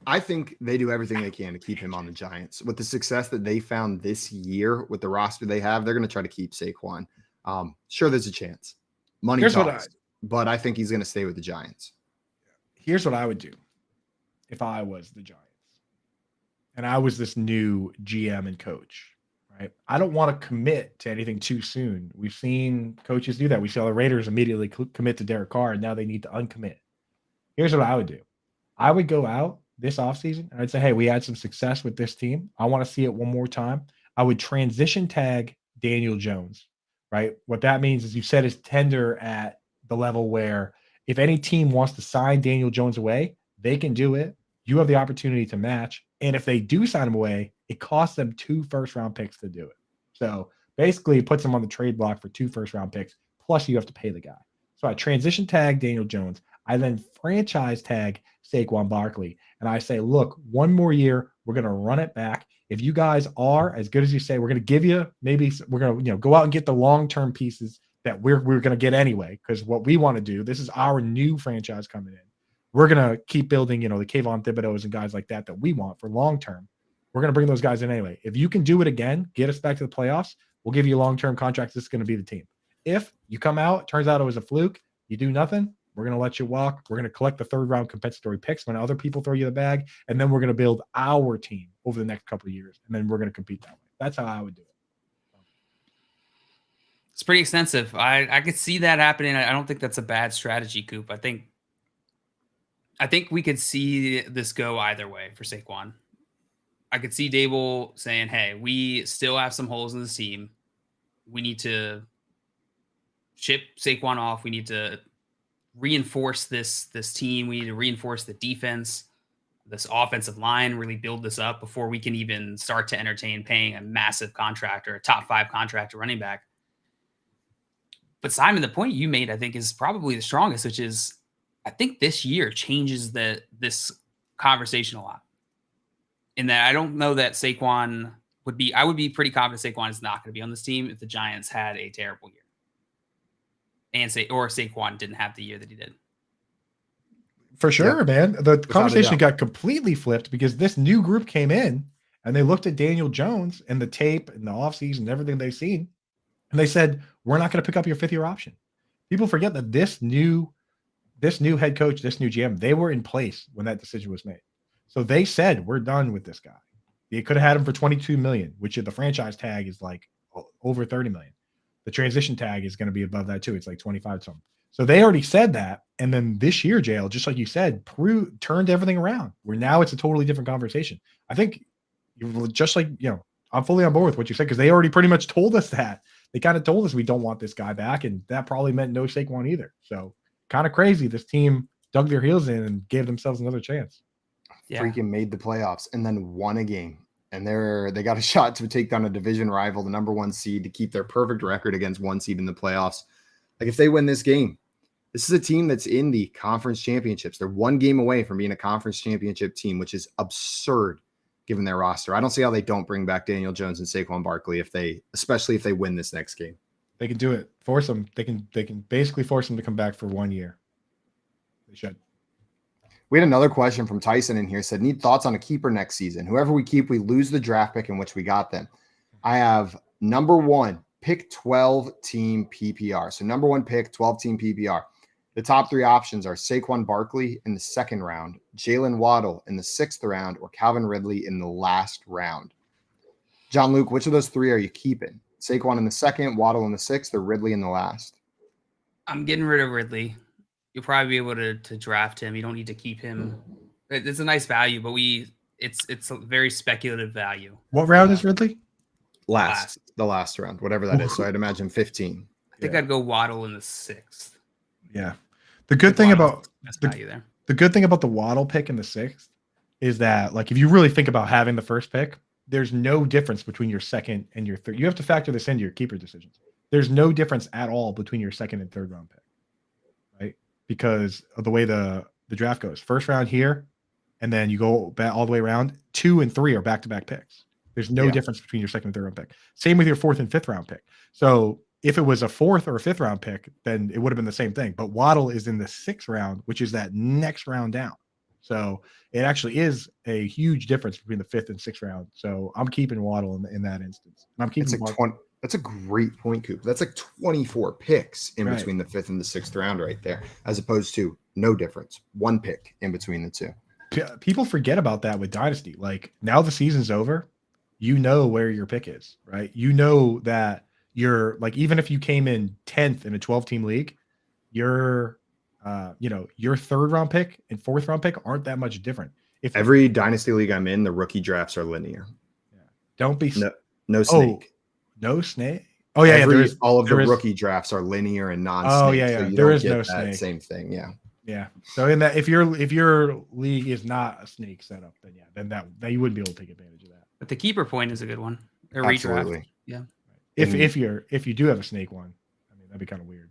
I think they do everything they can to keep him on the Giants. With the success that they found this year with the roster they have, they're going to try to keep Saquon. Sure, there's a chance. Money talks, but I think he's going to stay with the Giants. Here's what I would do if I was the Giants and I was this new GM and coach, right? I don't want to commit to anything too soon. We've seen coaches do that. We saw the Raiders immediately commit to Derek Carr, and now they need to uncommit. Here's what I would do. I would go out this offseason and I'd say, hey, we had some success with this team. I want to see it one more time. I would transition tag Daniel Jones, right? What that means is you set his tender at the level where if any team wants to sign Daniel Jones away, they can do it. You have the opportunity to match. And if they do sign him away, it costs them 2 first-round picks to do it. So basically it puts them on the trade block for 2 first-round picks, plus you have to pay the guy. So I transition tag Daniel Jones. I then franchise tag Saquon Barkley. And I say, look, one more year, we're going to run it back. If you guys are as good as you say, we're going to give you, maybe we're going to go out and get the long-term pieces that we're going to get anyway, because what we want to do, this is our new franchise coming in. We're going to keep building, the Kayvon Thibodeaux and guys like that we want for long-term. We're going to bring those guys in anyway. If you can do it again, get us back to the playoffs, we'll give you long-term contracts. This is going to be the team. If you come out, turns out it was a fluke, you do nothing, we're going to let you walk. We're going to collect the 3rd-round compensatory picks when other people throw you the bag, and then we're going to build our team over the next couple of years, and then we're going to compete that way. That's how I would do it. It's pretty extensive. I could see that happening. I don't think that's a bad strategy, Coop. I think I think we could see this go either way for Saquon. I could see Dable saying, "Hey, we still have some holes in the team. We need to ship Saquon off. We need to reinforce this team. We need to reinforce the defense, this offensive line, really build this up before we can even start to entertain paying a massive contract or a top 5 contract to running back." But Simon, the point you made, I think, is probably the strongest, which is I think this year changes this conversation a lot. In that I don't know that Saquon I would be pretty confident Saquon is not going to be on this team if the Giants had a terrible year. Or Saquon didn't have the year that he did. For sure, man. The conversation doubt. got completely flipped because this new group came in and they looked at Daniel Jones and the tape and the offseason and everything they've seen. And they said, we're not going to pick up your 5th-year option. People forget that this new head coach, this new GM, they were in place when that decision was made. So they said, we're done with this guy. They could have had him for $22 million, which the franchise tag is like over $30 million. The transition tag is going to be above that too. It's like 25 something. So they already said that. And then this year, JL, just like you said, turned everything around where now it's a totally different conversation. I think just like, I'm fully on board with what you said because they already pretty much told us that. They kind of told us we don't want this guy back. And that probably meant no Saquon either. So kind of crazy. This team dug their heels in and gave themselves another chance. Yeah. Freaking made the playoffs and then won a game. And they got a shot to take down a division rival, the number 1 seed, to keep their perfect record against 1 seed in the playoffs. Like if they win this game, this is a team that's in the conference championships. They're 1 game away from being a conference championship team, which is absurd given their roster. I don't see how they don't bring back Daniel Jones and Saquon Barkley especially if they win this next game. They can do it. Force them. They can basically force them to come back for 1 year. They should. We had another question from Tyson in here. Said, need thoughts on a keeper next season. Whoever we keep, we lose the draft pick in which we got them. I have number 1, pick 12 team PPR. So number 1 pick, 12 team PPR. The top 3 options are Saquon Barkley in the 2nd round, Jalen Waddle in the 6th round, or Calvin Ridley in the last round. John Luke, which of those 3 are you keeping? Saquon in the 2nd, Waddle in the 6th, or Ridley in the last? I'm getting rid of Ridley. You'll probably be able to draft him. You don't need to keep him. It's a nice value, but it's a very speculative value. What round is Ridley? The last round, whatever that is. So I'd imagine 15. I think I'd go Waddle in the 6th. Yeah. The good thing about there. The good thing about the Waddle pick in the 6th is that, like, if you really think about having the first pick, there's no difference between your 2nd and your 3rd. You have to factor this into your keeper decisions. There's no difference at all between your 2nd and 3rd round pick, right? Because of the way the draft goes. 1st round here, and then you go back all the way around. 2 and 3 are back-to-back picks. There's no difference between your 2nd and 3rd round pick. Same with your 4th and 5th round pick. So if it was a 4th or a 5th round pick, then it would have been the same thing. But Waddle is in the 6th round, which is that next round down. So it actually is a huge difference between the 5th and 6th round. So I'm keeping Waddle in that instance. And I'm keeping That's a great point, Coop. That's like 24 picks in between the 5th and the 6th round right there, as opposed to no difference. 1 pick in between the 2. People forget about that with Dynasty. Like, now the season's over, you know where your pick is, right? You know that you're, like, even if you came in 10th in a 12-team league, your 3rd round pick and 4th round pick aren't that much different. If every Dynasty league I'm in, the rookie drafts are linear. Don't be no snake. No snake. Oh yeah, all of the rookie drafts are linear and non-snake. Oh yeah. So you there don't is get no that snake. Same thing. Yeah. Yeah. So in that, if your league is not a snake setup, then that you wouldn't be able to take advantage of that. But the keeper point is a good one. Absolutely. Redraft. Yeah. If you do have a snake one, I mean, that'd be kind of weird.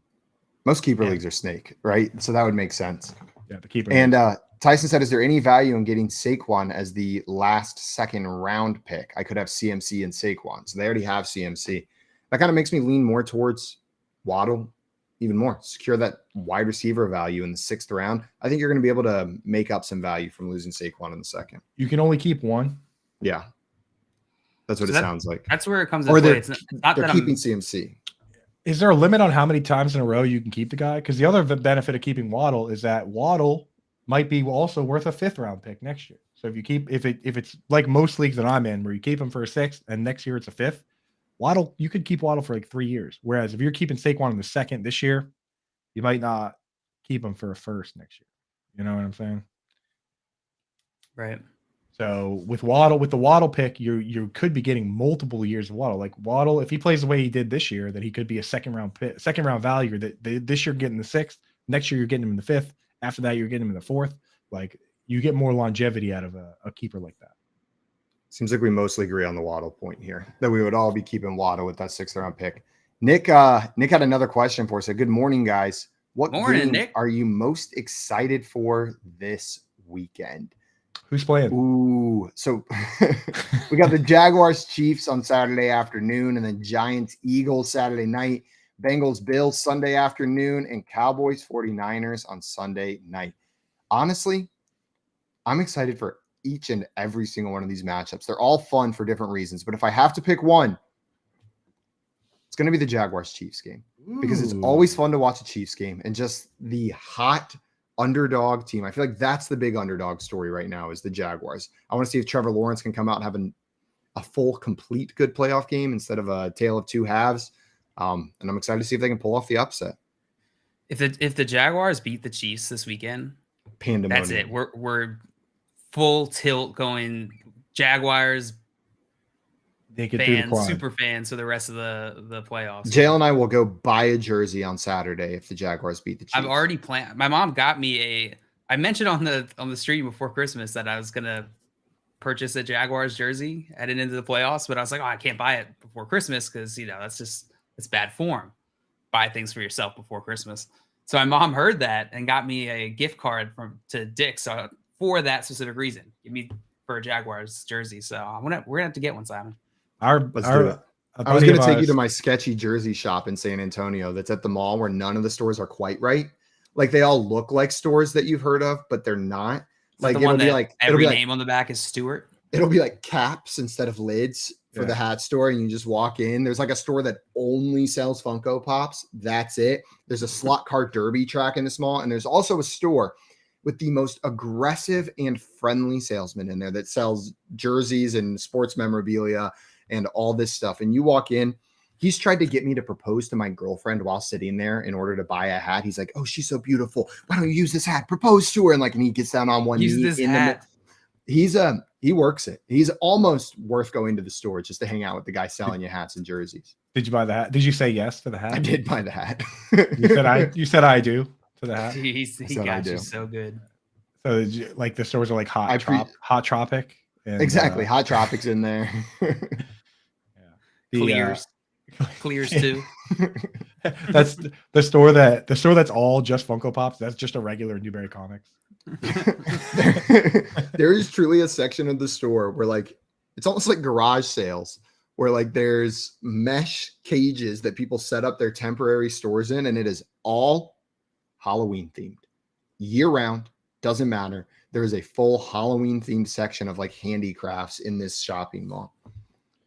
Most keeper leagues are snake, right? So that would make sense. Yeah, the keeper. And Tyson said, is there any value in getting Saquon as the last 2nd round pick? I could have CMC and Saquon. So they already have CMC. That kind of makes me lean more towards Waddle even more. Secure that wide receiver value in the 6th round. I think you're going to be able to make up some value from losing Saquon in the 2nd. You can only keep one. Yeah. That's what it sounds like. That's where it comes into play. It's not they're that keeping CMC. Is there a limit on how many times in a row you can keep the guy? Because the other benefit of keeping Waddle is that Waddle might be also worth a 5th round pick next year. So if it's like most leagues that I'm in, where you keep him for a 6th and next year it's a 5th, Waddle, you could keep Waddle for like 3 years. Whereas if you're keeping Saquon in the 2nd this year, you might not keep him for a 1st next year. You know what I'm saying? Right. So with the Waddle pick, you could be getting multiple years of Waddle. Like Waddle, if he plays the way he did this year, then he could be a second round value. This year getting the 6th, next year you're getting him in the 5th. After that, you're getting him in the 4th. Like you get more longevity out of a keeper like that. Seems like we mostly agree on the Waddle point here, that we would all be keeping Waddle with that 6th round pick. Nick had another question for us. Good morning, guys. What game Nick. are you most excited for this weekend? Who's playing? Ooh, so we got the Jaguars Chiefs on Saturday afternoon, and then Giants Eagles Saturday night, Bengals Bills Sunday afternoon, and Cowboys 49ers on Sunday night. Honestly, I'm excited for each and every single one of these matchups. They're all fun for different reasons, but if I have to pick one, it's going to be the Jaguars Chiefs game, because it's always fun to watch a Chiefs game, and just the hot underdog team. I feel like that's the big underdog story right now is the Jaguars. I want to see if Trevor Lawrence can come out and have a full, complete good playoff game instead of a tale of two halves. And I'm excited to see if they can pull off the upset. If the Jaguars beat the Chiefs this weekend, Pandemonium. that's it. We're full tilt going Jaguars fans, super fans for the rest of the playoffs. Jail and I will go buy a jersey on Saturday if the Jaguars beat the Chiefs. I've already planned. My mom got me I mentioned on the stream before Christmas that I was gonna purchase a Jaguars jersey heading into the playoffs, but I was like, oh, I can't buy it before Christmas because it's bad form. Buy things for yourself before Christmas. So my mom heard that and got me a gift card to Dick's for that specific reason. Give me for a Jaguars jersey. So we're gonna have to get one, Simon. Let's do it. I was going to take you to my sketchy jersey shop in San Antonio that's at the mall where none of the stores are quite right. Like they all look like stores that you've heard of, but they're not. Like it'll be like every name on the back is Stewart. It'll be like caps instead of lids for the hat store, and you just walk in. There's like a store that only sells Funko Pops. That's it. There's a slot car derby track in the mall, and there's also a store with the most aggressive and friendly salesman in there that sells jerseys and sports memorabilia and all this stuff. And you walk in, he's tried to get me to propose to my girlfriend while sitting there in order to buy a hat. He's like, oh, she's so beautiful. Why don't you use this hat? Propose to her. And he gets down on one knee. He works it. He's almost worth going to the store just to hang out with the guy selling you hats and jerseys. Did you buy the hat? Did you say yes to the hat? I did buy the hat. You said I do to the hat. He got you so good. So the stores are like Hot Tropic. And, exactly. Hot Tropics in there. Clears too. That's the store that's all just Funko Pops. That's just a regular Newberry Comics. There is truly a section of the store where it's almost like garage sales where there's mesh cages that people set up their temporary stores in, and it is all Halloween themed year round. Doesn't matter. There is a full Halloween themed section of handicrafts in this shopping mall.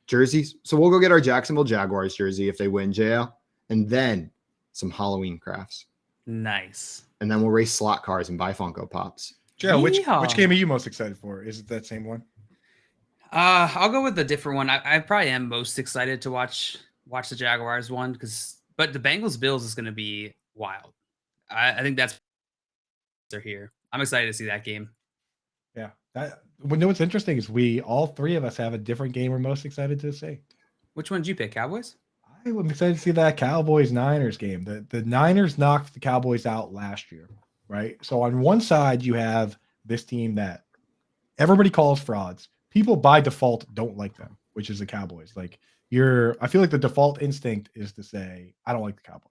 Jerseys. So we'll go get our Jacksonville Jaguars jersey if they win, JL, and then some Halloween crafts. Nice. And then we'll race slot cars and buy Funko Pops. JL, which game are you most excited for? Is it that same one? I'll go with a different one. I probably am most excited to watch the Jaguars one but the Bengals Bills is going to be wild. I think they're here. I'm excited to see that game. Yeah. What's interesting is all three of us have a different game we're most excited to see. Which one did you pick? Cowboys? I'm excited to see that Cowboys-Niners game. The Niners knocked the Cowboys out last year, right? So on one side, you have this team that everybody calls frauds. People by default don't like them, which is the Cowboys. I feel like the default instinct is to say, I don't like the Cowboys.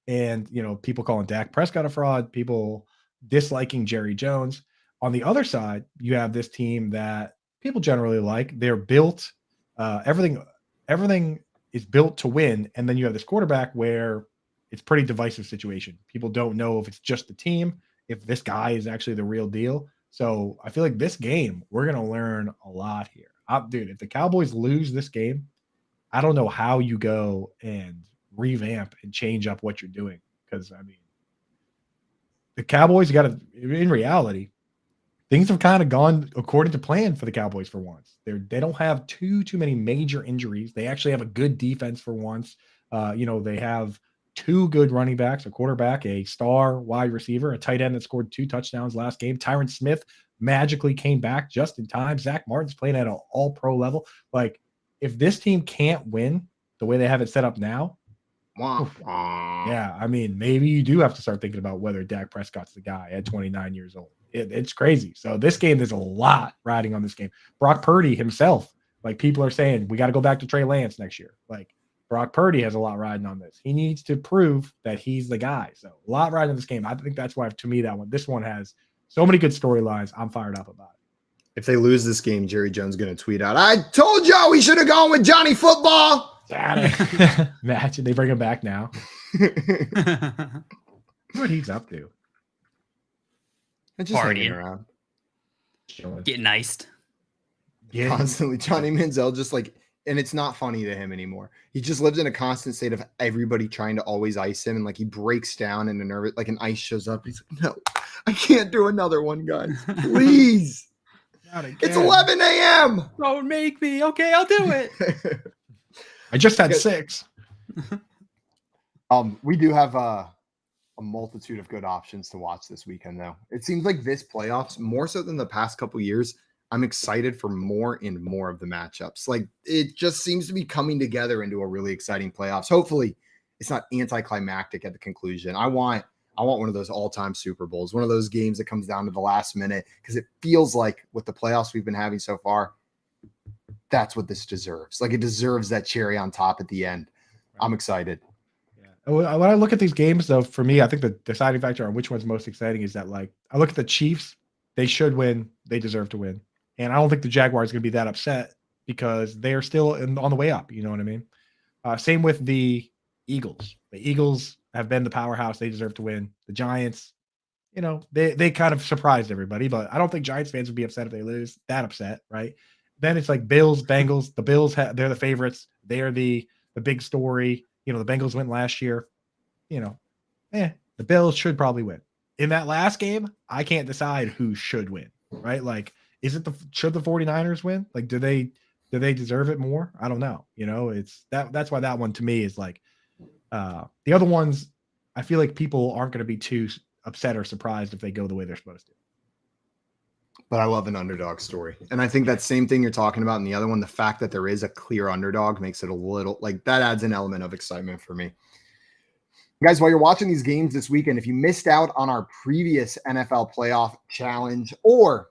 And, people calling Dak Prescott a fraud, people disliking Jerry Jones. On the other side, you have this team that people generally like. They're built, everything is built to win. And then you have this quarterback where it's pretty divisive situation. People don't know if it's just the team, if this guy is actually the real deal. So I feel like this game, we're going to learn a lot here. Dude, if the Cowboys lose this game, I don't know how you go and revamp and change up what you're doing. Because, the Cowboys in reality, things have kind of gone according to plan for the Cowboys for once. They don't have too many major injuries. They actually have a good defense for once. They have two good running backs, a quarterback, a star wide receiver, a tight end that scored 2 touchdowns last game. Tyron Smith magically came back just in time. Zach Martin's playing at an all-pro level. Like, if this team can't win the way they have it set up now, yeah, I mean, maybe you do have to start thinking about whether Dak Prescott's the guy at 29 years old. It's crazy. So this game, there's a lot riding on this game. Brock Purdy himself, like, people are saying, we got to go back to Trey Lance next year. Like, Brock Purdy has a lot riding on this. He needs to prove that he's the guy. So a lot riding on this game. I think that's why, to me, this one has so many good storylines. I'm fired up about it. If they lose this game, Jerry Jones is going to tweet out, I told y'all we should have gone with Johnny Football. Imagine they bring him back now. What he's up to. Just hanging around. Getting iced. Constantly. Johnny Manziel just like, and it's not funny to him anymore. He just lives in a constant state of everybody trying to always ice him. And like he breaks down and like an ice shows up. He's like, no, I can't do another one, guys. Please. It's 11 a.m. Don't make me. Okay, I'll do it. I just had 6. We do have a multitude of good options to watch this weekend, though. It seems like this playoffs, more so than the past couple years, I'm excited for more and more of the matchups. Like, it just seems to be coming together into a really exciting playoffs. Hopefully, it's not anticlimactic at the conclusion. I want one of those all-time Super Bowls, one of those games that comes down to the last minute, because it feels like with the playoffs we've been having so far, that's what this deserves. Like, it deserves that cherry on top at the end. I'm excited. Yeah. When I look at these games, though, for me, I think the deciding factor on which one's most exciting is that, like, I look at the Chiefs. They should win. They deserve to win. And I don't think the Jaguars are going to be that upset because they are still on the way up. You know what I mean? Same with the Eagles. The Eagles have been the powerhouse. They deserve to win. The Giants, you know, they kind of surprised everybody, but I don't think Giants fans would be upset if they lose. That upset, right? Then it's like Bills, Bengals. The Bills, they're the favorites. They're the big story. You know, the Bengals went last year. You know, the Bills should probably win. In that last game, I can't decide who should win, right? Like, should the 49ers win? Like, do they deserve it more? I don't know. You know, that's why that one to me is like, the other ones, I feel like people aren't going to be too upset or surprised if they go the way they're supposed to. But I love an underdog story. And I think that same thing you're talking about in the other one, the fact that there is a clear underdog makes it a little, like, that adds an element of excitement for me. Guys, while you're watching these games this weekend, if you missed out on our previous NFL playoff challenge, or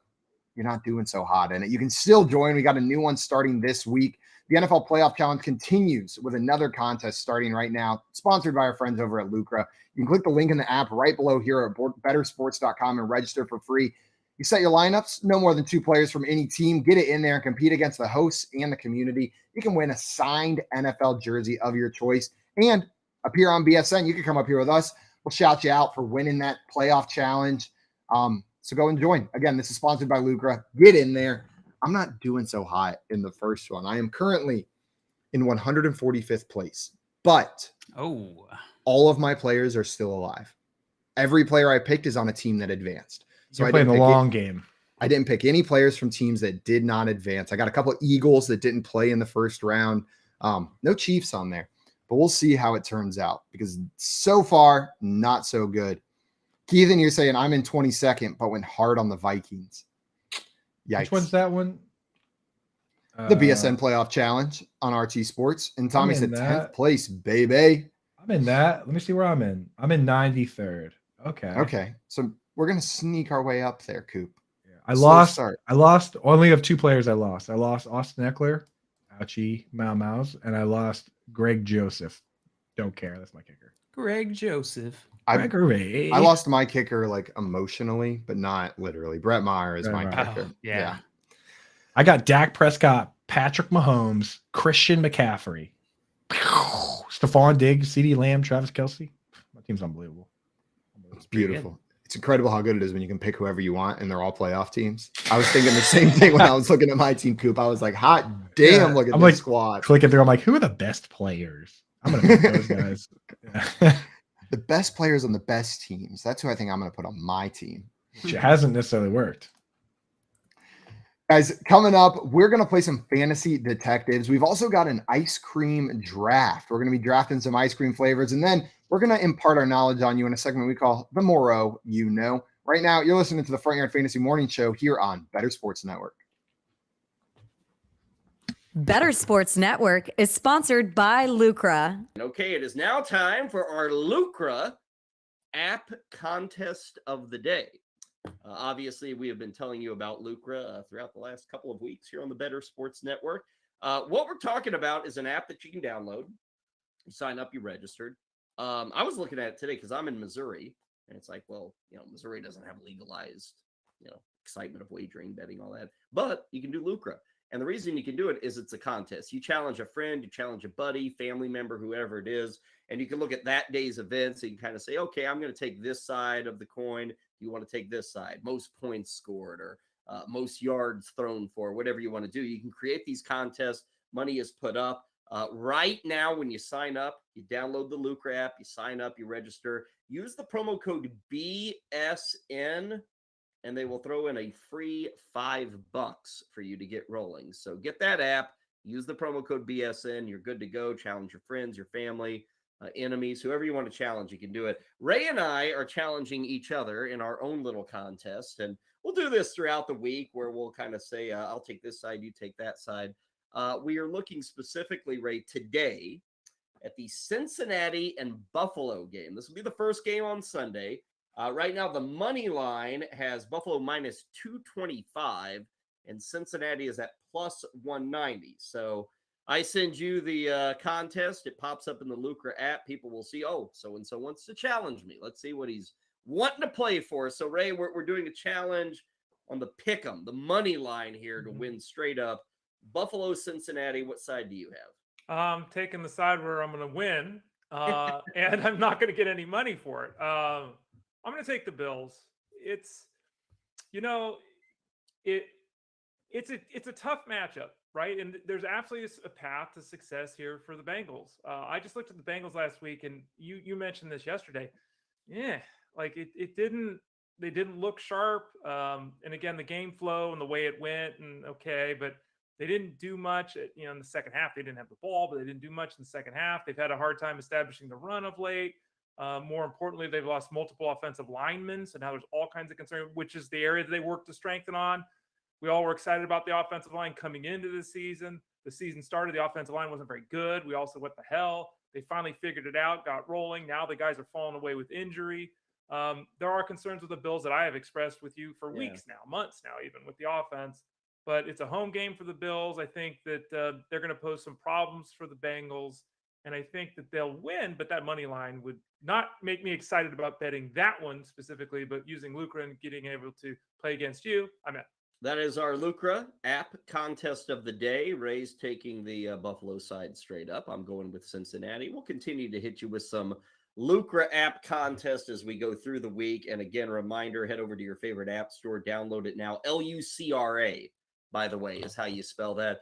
you're not doing so hot in it, you can still join. We got a new one starting this week. The NFL Playoff Challenge continues with another contest starting right now, sponsored by our friends over at Lucra. You can click the link in the app right below here at bettersports.com and register for free. You set your lineups, no more than 2 players from any team. Get it in there and compete against the hosts and the community. You can win a signed NFL jersey of your choice and appear on BSN. You can come up here with us. We'll shout you out for winning that playoff challenge. So go and join. Again, this is sponsored by Lucra. Get in there. I'm not doing so hot in the first one. I am currently in 145th place, but all of my players are still alive. Every player I picked is on a team that advanced. So I played the long game. I didn't pick any players from teams that did not advance. I got a couple of Eagles that didn't play in the first round. No Chiefs on there, but we'll see how it turns out because so far, not so good. Keithan, you're saying I'm in 22nd, but went hard on the Vikings. Yikes. Which one's that one? The BSN Playoff Challenge on RT Sports. And Tommy said 10th place, baby. I'm in that. Let me see where I'm in. I'm in 93rd. Okay. So we're going to sneak our way up there, Coop. Yeah. I lost. Only of 2 players I lost. I lost Austin Eckler, ouchie, Mouse, and I lost Greg Joseph. Don't care. That's my kicker. Greg Joseph. I lost my kicker like emotionally, but not literally. Brett Maher is my kicker. Yeah. I got Dak Prescott, Patrick Mahomes, Christian McCaffrey, Stephon Diggs, CeeDee Lamb, Travis Kelce. My team's unbelievable. It's beautiful. It's incredible how good it is when you can pick whoever you want and they're all playoff teams. I was thinking the same thing when I was looking at my team, Coop. I was like, hot damn, look at this squad. Clicking through, I'm like, who are the best players? I'm going to pick those guys. Yeah. The best players on the best teams. That's who I think I'm going to put on my team. Which hasn't necessarily worked. Guys, coming up, we're going to play some fantasy detectives. We've also got an ice cream draft. We're going to be drafting some ice cream flavors, and then we're going to impart our knowledge on you in a segment we call the Moreau You Know. Right now, you're listening to the Front Yard Fantasy Morning Show here on Better Sports Network. Better Sports Network is sponsored by Lucra. Okay, it is now time for our Lucra app contest of the day. Obviously, we have been telling you about Lucra throughout the last couple of weeks here on the Better Sports Network. What we're talking about is an app that you can download. You sign up, you registered. I was looking at it today because I'm in Missouri, and it's like, well, Missouri doesn't have legalized, excitement of wagering, betting, all that, but you can do Lucra. And the reason you can do it is it's a contest. You challenge a friend, you challenge a buddy, family member, whoever it is, and you can look at that day's events and you can kind of say, okay, I'm going to take this side of the coin. You want to take this side, most points scored or most yards thrown for, whatever you want to do. You can create these contests. Money is put up. Right now, when you sign up, you download the Lucra app, you sign up, you register, use the promo code BSN, and they will throw in a free $5 for you to get rolling. So get that app, use the promo code BSN. You're good to go. Challenge your friends, your family, enemies, whoever you want to challenge, you can do it. Ray and I are challenging each other in our own little contest, and we'll do this throughout the week where we'll kind of say, I'll take this side, you take that side. We are looking specifically, Ray, today at the Cincinnati and Buffalo game. This will be the first game on Sunday. Right now, the money line has Buffalo minus 225, and Cincinnati is at plus 190. So I send you the contest. It pops up in the Lucra app. People will see, oh, so-and-so wants to challenge me. Let's see what he's wanting to play for. So, Ray, we're doing a challenge on the pick'em, the money line here to win straight up. Buffalo, Cincinnati, what side do you have? I'm taking the side where I'm going to win, and I'm not going to get any money for it. I'm going to take the Bills. It's a tough matchup, right? And there's absolutely a path to success here for the Bengals. I just looked at the Bengals last week, and you mentioned this yesterday. Yeah, like they didn't look sharp. And again, the game flow and the way it went, and okay, but they didn't do much in the second half. They didn't have the ball, but they didn't do much in the second half. They've had a hard time establishing the run of late. More importantly, they've lost multiple offensive linemen, so now there's all kinds of concern, which is the area that they work to strengthen on. We all were excited about the offensive line coming into the season. The season started, the offensive line wasn't very good. We all said, what the hell? They finally figured it out, got rolling. Now the guys are falling away with injury. There are concerns with the Bills that I have expressed with you for weeks now, months now, even with the offense. But it's a home game for the Bills. I think that they're going to pose some problems for the Bengals. And I think that they'll win, but that money line would not make me excited about betting that one specifically, but using Lucra and getting able to play against you, I'm in. That is our Lucra app contest of the day. Ray's taking the Buffalo side straight up. I'm going with Cincinnati. We'll continue to hit you with some Lucra app contest as we go through the week. And again, reminder, head over to your favorite app store, download it now. Lucra, by the way, is how you spell that.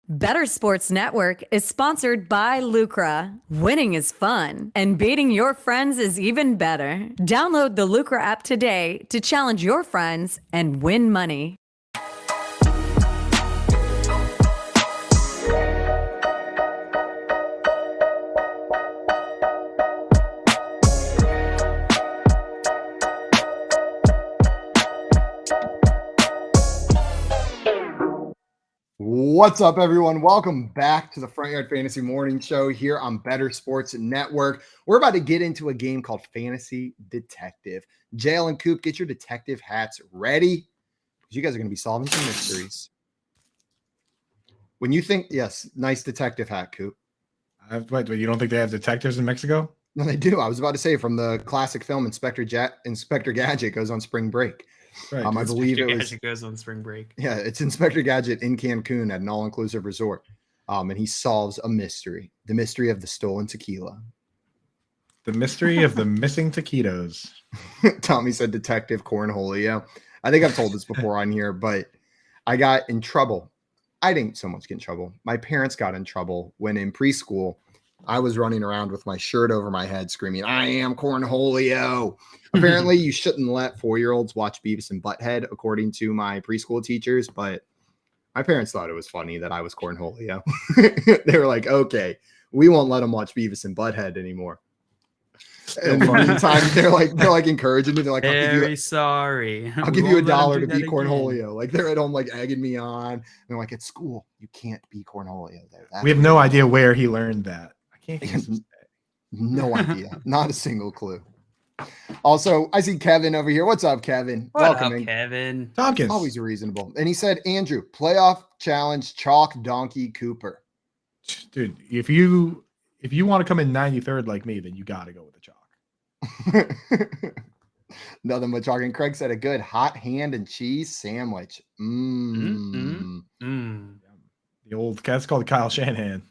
Better Sports Network is sponsored by Lucra. Winning is fun, and beating your friends is even better. Download the Lucra app today to challenge your friends and win money. What's up, everyone? Welcome back to the Front Yard Fantasy Morning Show here on Better Sports Network. We're about to get into a game called Fantasy Detective. Jail and Coop, get your detective hats ready because you guys are going to be solving some mysteries. When you think, yes, nice detective hat, Coop. Wait, you don't think they have detectives in Mexico? No, they do. I was about to say from the classic film Inspector Gadget goes on spring break. Right. I believe it was goes on spring break. Yeah, it's Inspector Gadget in Cancun at an all-inclusive resort. And he solves a mystery. The mystery of the stolen tequila. The mystery of the missing taquitos. Tommy said Detective Cornholio. I think I've told this before on here, but I got in trouble. I didn't so much get in trouble. My parents got in trouble when in preschool, I was running around with my shirt over my head screaming, I am Cornholio. Apparently, you shouldn't let 4-year-olds watch Beavis and Butthead, according to my preschool teachers, but my parents thought it was funny that I was Cornholio. They were like, okay, we won't let them watch Beavis and Butthead anymore. In the meantime, they're like encouraging me. They're like, Very sorry. I'll give you $1 to be Cornholio. Like they're at home, like egging me on. And they're like, at school, you can't be Cornholio there. We have no idea where he learned that. I can't guess. No idea. Not a single clue. Also, I see Kevin over here. What's up, Kevin? Welcome in. Kevin. Tompkins. Always reasonable. And he said, Andrew, playoff challenge, chalk donkey Cooper. Dude, if you want to come in 93rd like me, then you got to go with the chalk. Nothing but chalk. And Craig said a good hot hand and cheese sandwich. The old cat's called Kyle Shanahan.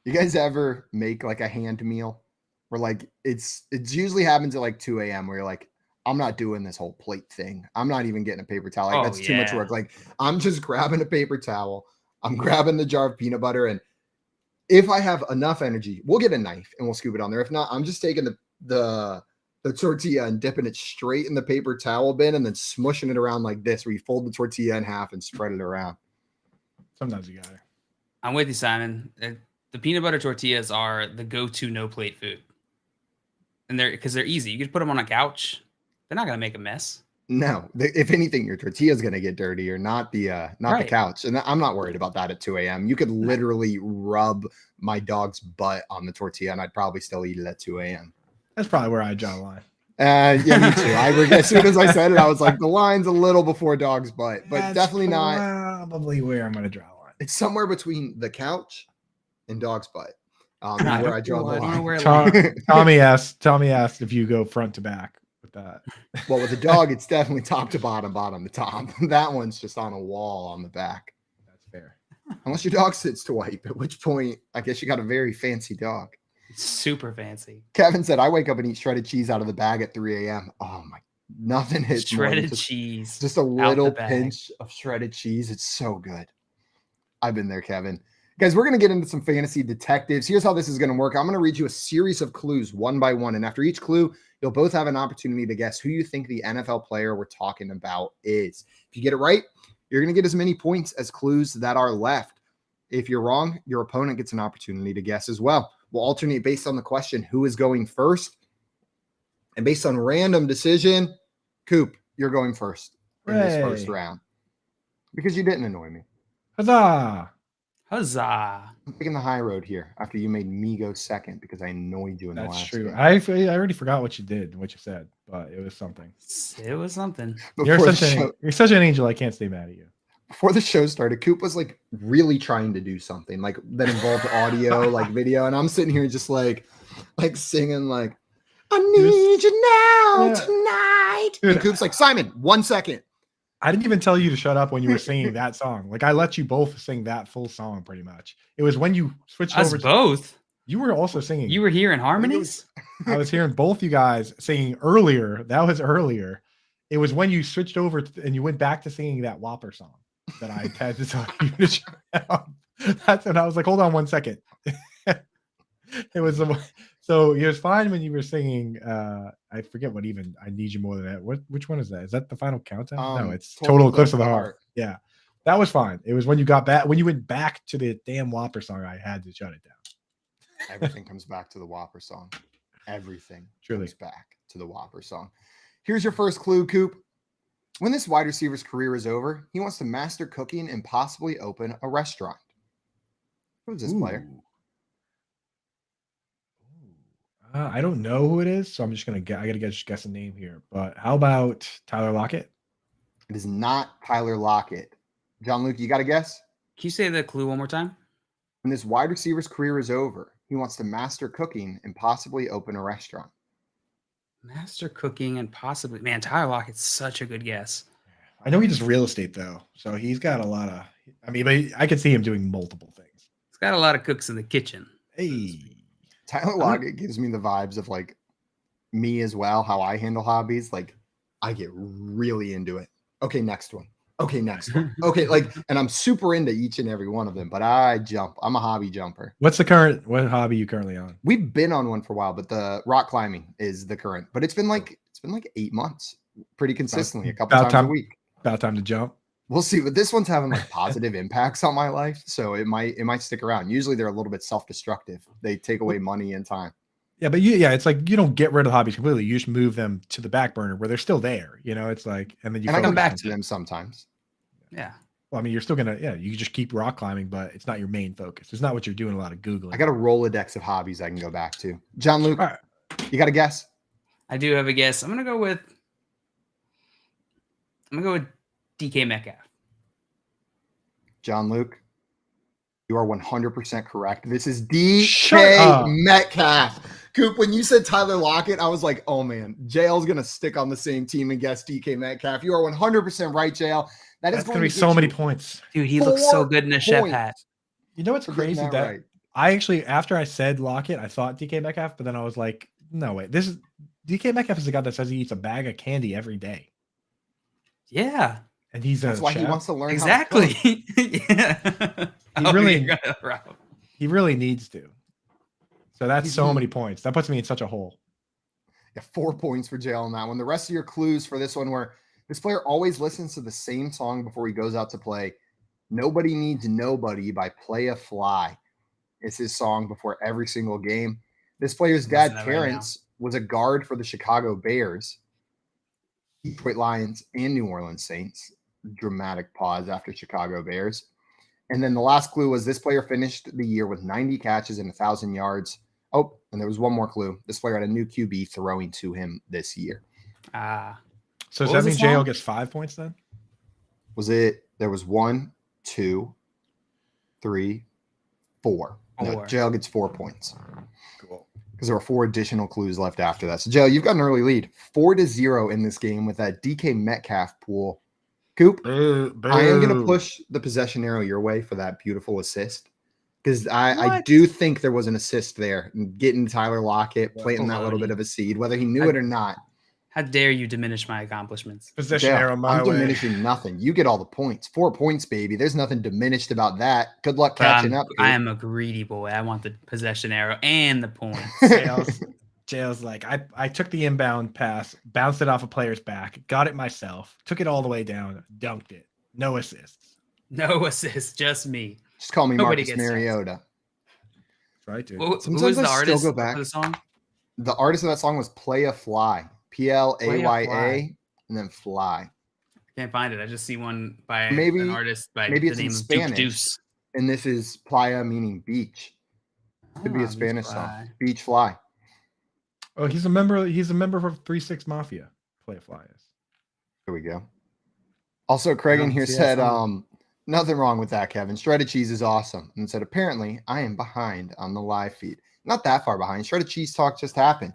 You guys ever make like a hand meal where like it usually happens at like 2 a.m. where you're like, I'm not doing this whole plate thing. I'm not even getting a paper towel. Like that's too much work. Like I'm just grabbing a paper towel. I'm grabbing the jar of peanut butter. And if I have enough energy, we'll get a knife and we'll scoop it on there. If not, I'm just taking the tortilla and dipping it straight in the paper towel bin and then smushing it around like this, where you fold the tortilla in half and spread it around. Sometimes you got it. I'm with you, Simon. The peanut butter tortillas are the go-to no plate food. And because they're easy. You can put them on a couch. They're not going to make a mess. No, if anything, your tortilla is going to get dirtier, not the couch. And I'm not worried about that at 2 a.m. You could literally rub my dog's butt on the tortilla and I'd probably still eat it at 2 a.m. That's probably where I draw the line. Yeah, me too. As soon as I said it, I was like, the line's a little before dog's butt, but That's definitely not. Probably where I'm going to draw a line. It's somewhere between the couch and dog's butt. Where I draw the line. Tommy asked if you go front to back with that. Well, with the dog, it's definitely top to bottom, bottom to top. That one's just on a wall on the back. That's fair. Unless your dog sits to wipe, at which point I guess you got a very fancy dog. Super fancy. Kevin said, I wake up and eat shredded cheese out of the bag at 3 a.m. Oh my, nothing hits shredded cheese. Just a little pinch of shredded cheese. It's so good. I've been there, Kevin. Guys, we're going to get into some fantasy detectives. Here's how this is going to work. I'm going to read you a series of clues one by one. And after each clue, you'll both have an opportunity to guess who you think the NFL player we're talking about is. If you get it right, you're going to get as many points as clues that are left. If you're wrong, your opponent gets an opportunity to guess as well. We'll alternate based on the question, who is going first? And based on random decision, Coop, you're going first in this first round. Because you didn't annoy me. Huzzah! Huzzah! I'm taking the high road here after you made me go second because I annoyed you in the last That's true. game. I already forgot what you did, what you said, but it was something. It was something. You're such an angel. I can't stay mad at you. Before the show started, Coop was like really trying to do something like that involved audio, like video, and I'm sitting here just like singing like, I need you now tonight. Dude, and Coop's like, Simon, 1 second. I didn't even tell you to shut up when you were singing that song. Like I let you both sing that full song pretty much. It was when you switched over to both. You were also singing. You were hearing harmonies? I was hearing both you guys singing earlier. That was earlier. It was when you switched over and you went back to singing that Whopper song that I had to tell you to shut up. That's when I was like, hold on 1 second. It was so it was fine when you were singing. I forget what even I Need You More Than That. Which one is that? Is that the final countdown? No, it's Total Eclipse of the Heart. Yeah, that was fine. It was when you got back, when you went back to the damn Whopper song, I had to shut it down. Everything comes back to the Whopper song. Everything Truly comes back to the Whopper song. Here's your first clue, Coop. When this wide receiver's career is over, he wants to master cooking and possibly open a restaurant. Who's this player? I don't know who it is, so I'm just gonna I gotta guess a name here. But how about Tyler Lockett? It is not Tyler Lockett. John Luke, you got to guess? Can you say the clue one more time? When this wide receiver's career is over, he wants to master cooking and possibly open a restaurant. Master cooking and possibly, man, Tyler Lockett's such a good guess. I know he does real estate though, so he's got a lot of. I mean, but I could see him doing multiple things. He's got a lot of cooks in the kitchen. Hey. Tyler Lockett gives me the vibes of like me as well, how I handle hobbies. Like I get really into it. Okay, next one. Okay, next one. Okay, and I'm super into each and every one of them, but I jump. I'm a hobby jumper. What hobby you currently on? We've been on one for a while, but the rock climbing is the current. But it's been like 8 months pretty consistently, a couple times a week. About time to jump. We'll see, but this one's having like positive impacts on my life, so it might stick around. Usually they're a little bit self-destructive. They take away money and time. Yeah, but it's like you don't get rid of hobbies completely. You just move them to the back burner where they're still there. It's like, and then you And I come focus back on to them sometimes. Yeah. Well, I mean, you're still gonna, you just keep rock climbing, but it's not your main focus. It's not what you're doing a lot of Googling. I got a Rolodex of hobbies I can go back to. John Luke, All right. you got a guess? I do have a guess. I'm gonna go with DK Metcalf. John Luke, you are 100% correct. This is Shut DK up. Metcalf. Coop, when you said Tyler Lockett, I was like, oh man, JL's going to stick on the same team and guess DK Metcalf. You are 100% right, JL. That's going to be so many points. Dude, he looks so 4 good in a chef points. hat. You know what's For getting crazy? that That right. I actually, after I said Lockett, I thought DK Metcalf, but then I was like, no, wait, this is DK Metcalf is the guy that says he eats a bag of candy every day. Yeah. And he's That's a why chef. he wants to learn Exactly. how to cook. Yeah. He really needs to. So that's He's so neat. many points. That puts me in such a hole. Yeah, 4 points for JL on that one. The rest of your clues for this one were this player always listens to the same song before he goes out to play. Nobody Needs Nobody by Play a Fly. It's his song before every single game. This player's dad, Terrence, was a guard for the Chicago Bears, Detroit Lions, and New Orleans Saints. Dramatic pause after Chicago Bears. And then the last clue was this player finished the year with 90 catches and 1,000 yards. Oh, and there was one more clue. This player had a new QB throwing to him this year. So does What that was mean the JL song? gets 5 points then? There was 1, 2, 3, 4. No, 4. JL gets 4 points. Cool. Because there were 4 additional clues left after that. So, JL, you've got an early lead. 4-0 in this game with that DK Metcalf pool. Coop, Boo, I am going to boo. push the possession arrow your way for that beautiful assist. Because I do think there was an assist there. Getting Tyler Lockett, planting that little bit of a seed, whether he knew it or not. How dare you diminish my accomplishments? Possession JL, arrow my I'm way. diminishing nothing. You get all the points. 4 points, baby. There's nothing diminished about that. Good luck But catching up. I Coop. am a greedy boy. I want the possession arrow and the points. JL's like, I took the inbound pass, bounced it off a player's back, got it myself, took it all the way down, dunked it. No assists. No assists, just me. Just call me Nobody Marcus gets Mariota. That's right, dude. Who Sometimes was I the still artist go for back. the song? The artist of that song was Play a Fly. Playa, and then Fly. Can't find it. I just see one by Maybe- an artist by maybe the it's in name of Spanish. Duke Deuce. And this is Playa meaning beach. Could be a Beach Spanish Fly. song. Beach Fly. Oh, he's a member of 3-6 Mafia. Play a fly is. Here we go. Also, Craig in here see that said, song. nothing wrong with that, Kevin. Shredded cheese is awesome. And said, apparently, I am behind on the live feed. Not that far behind. Shredded cheese talk just happened.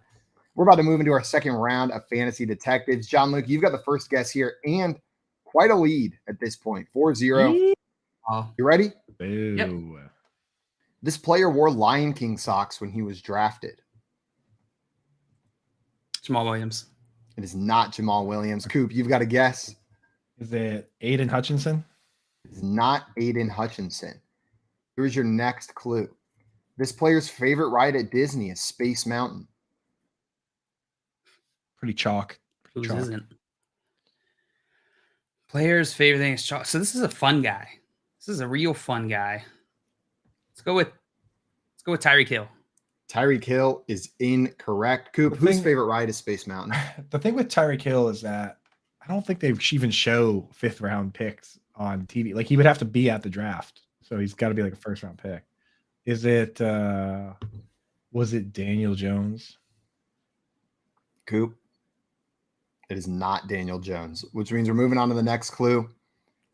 We're about to move into our second round of Fantasy Detectives. John Luke, you've got the first guess here and quite a lead at this point. 4-0. Oh, You ready? Boo. This player wore Lion King socks when he was drafted. Jamal Williams. It is not Jamal Williams. Coop, you've got a guess. Is it Aiden Hutchinson? It's not Aiden Hutchinson. Here's your next clue. This player's favorite ride at Disney is Space Mountain. Pretty chalk. Whose Chalk. isn't? Player's favorite thing is chalk. So this is a fun guy. This is a real fun guy. Let's go with Tyreek Hill. Tyreek Hill is incorrect. Coop, The whose thing- favorite ride is Space Mountain? The thing with Tyreek Hill is that I don't think they even show 5th round picks on TV. Like he would have to be at the draft. So he's got to be like a 1st round pick. Is it was it Daniel Jones? Coop, it is not Daniel Jones, which means we're moving on to the next clue.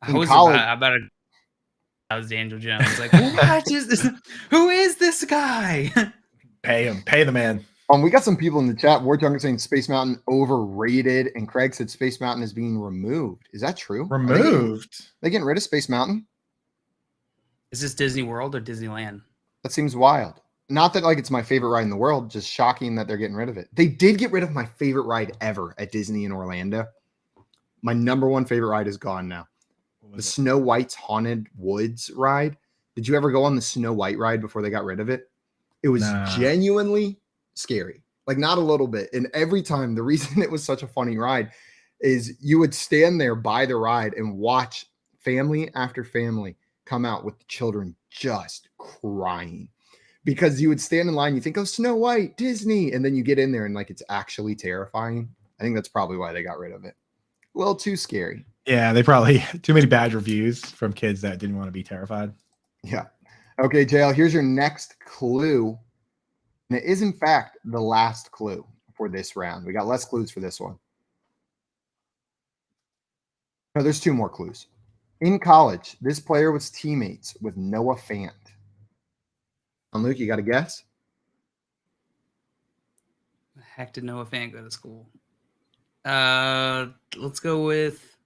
I In was college- about to. That was Daniel Jones. Like, what is this? Who is this guy? Pay him. Pay the man. We got some people in the chat. Ward Junker saying Space Mountain overrated, and Craig said Space Mountain is being removed. Is that true? Removed. They getting rid of Space Mountain? Is this Disney World or Disneyland? That seems wild. Not that like it's my favorite ride in the world, just shocking that they're getting rid of it. They did get rid of my favorite ride ever at Disney in Orlando. My number one favorite ride is gone now. What The was it? Snow White's Haunted Woods ride. Did you ever go on the Snow White ride before they got rid of it? It was Nah. genuinely scary. Like not a little bit. And every time, the reason it was such a funny ride is you would stand there by the ride and watch family after family come out with the children just crying because you would stand in line, you think, oh, Snow White, Disney, and then you get in there and like it's actually terrifying. I think that's probably why they got rid of it. A little too scary. Yeah, they probably too many bad reviews from kids that didn't want to be terrified. Yeah. Okay, JL, here's your next clue. And it is, in fact, the last clue for this round. We got less clues for this one. No, there's 2 more clues. In college, this player was teammates with Noah Fant. Luke, you got a guess? The heck did Noah Fant go to school? Let's go with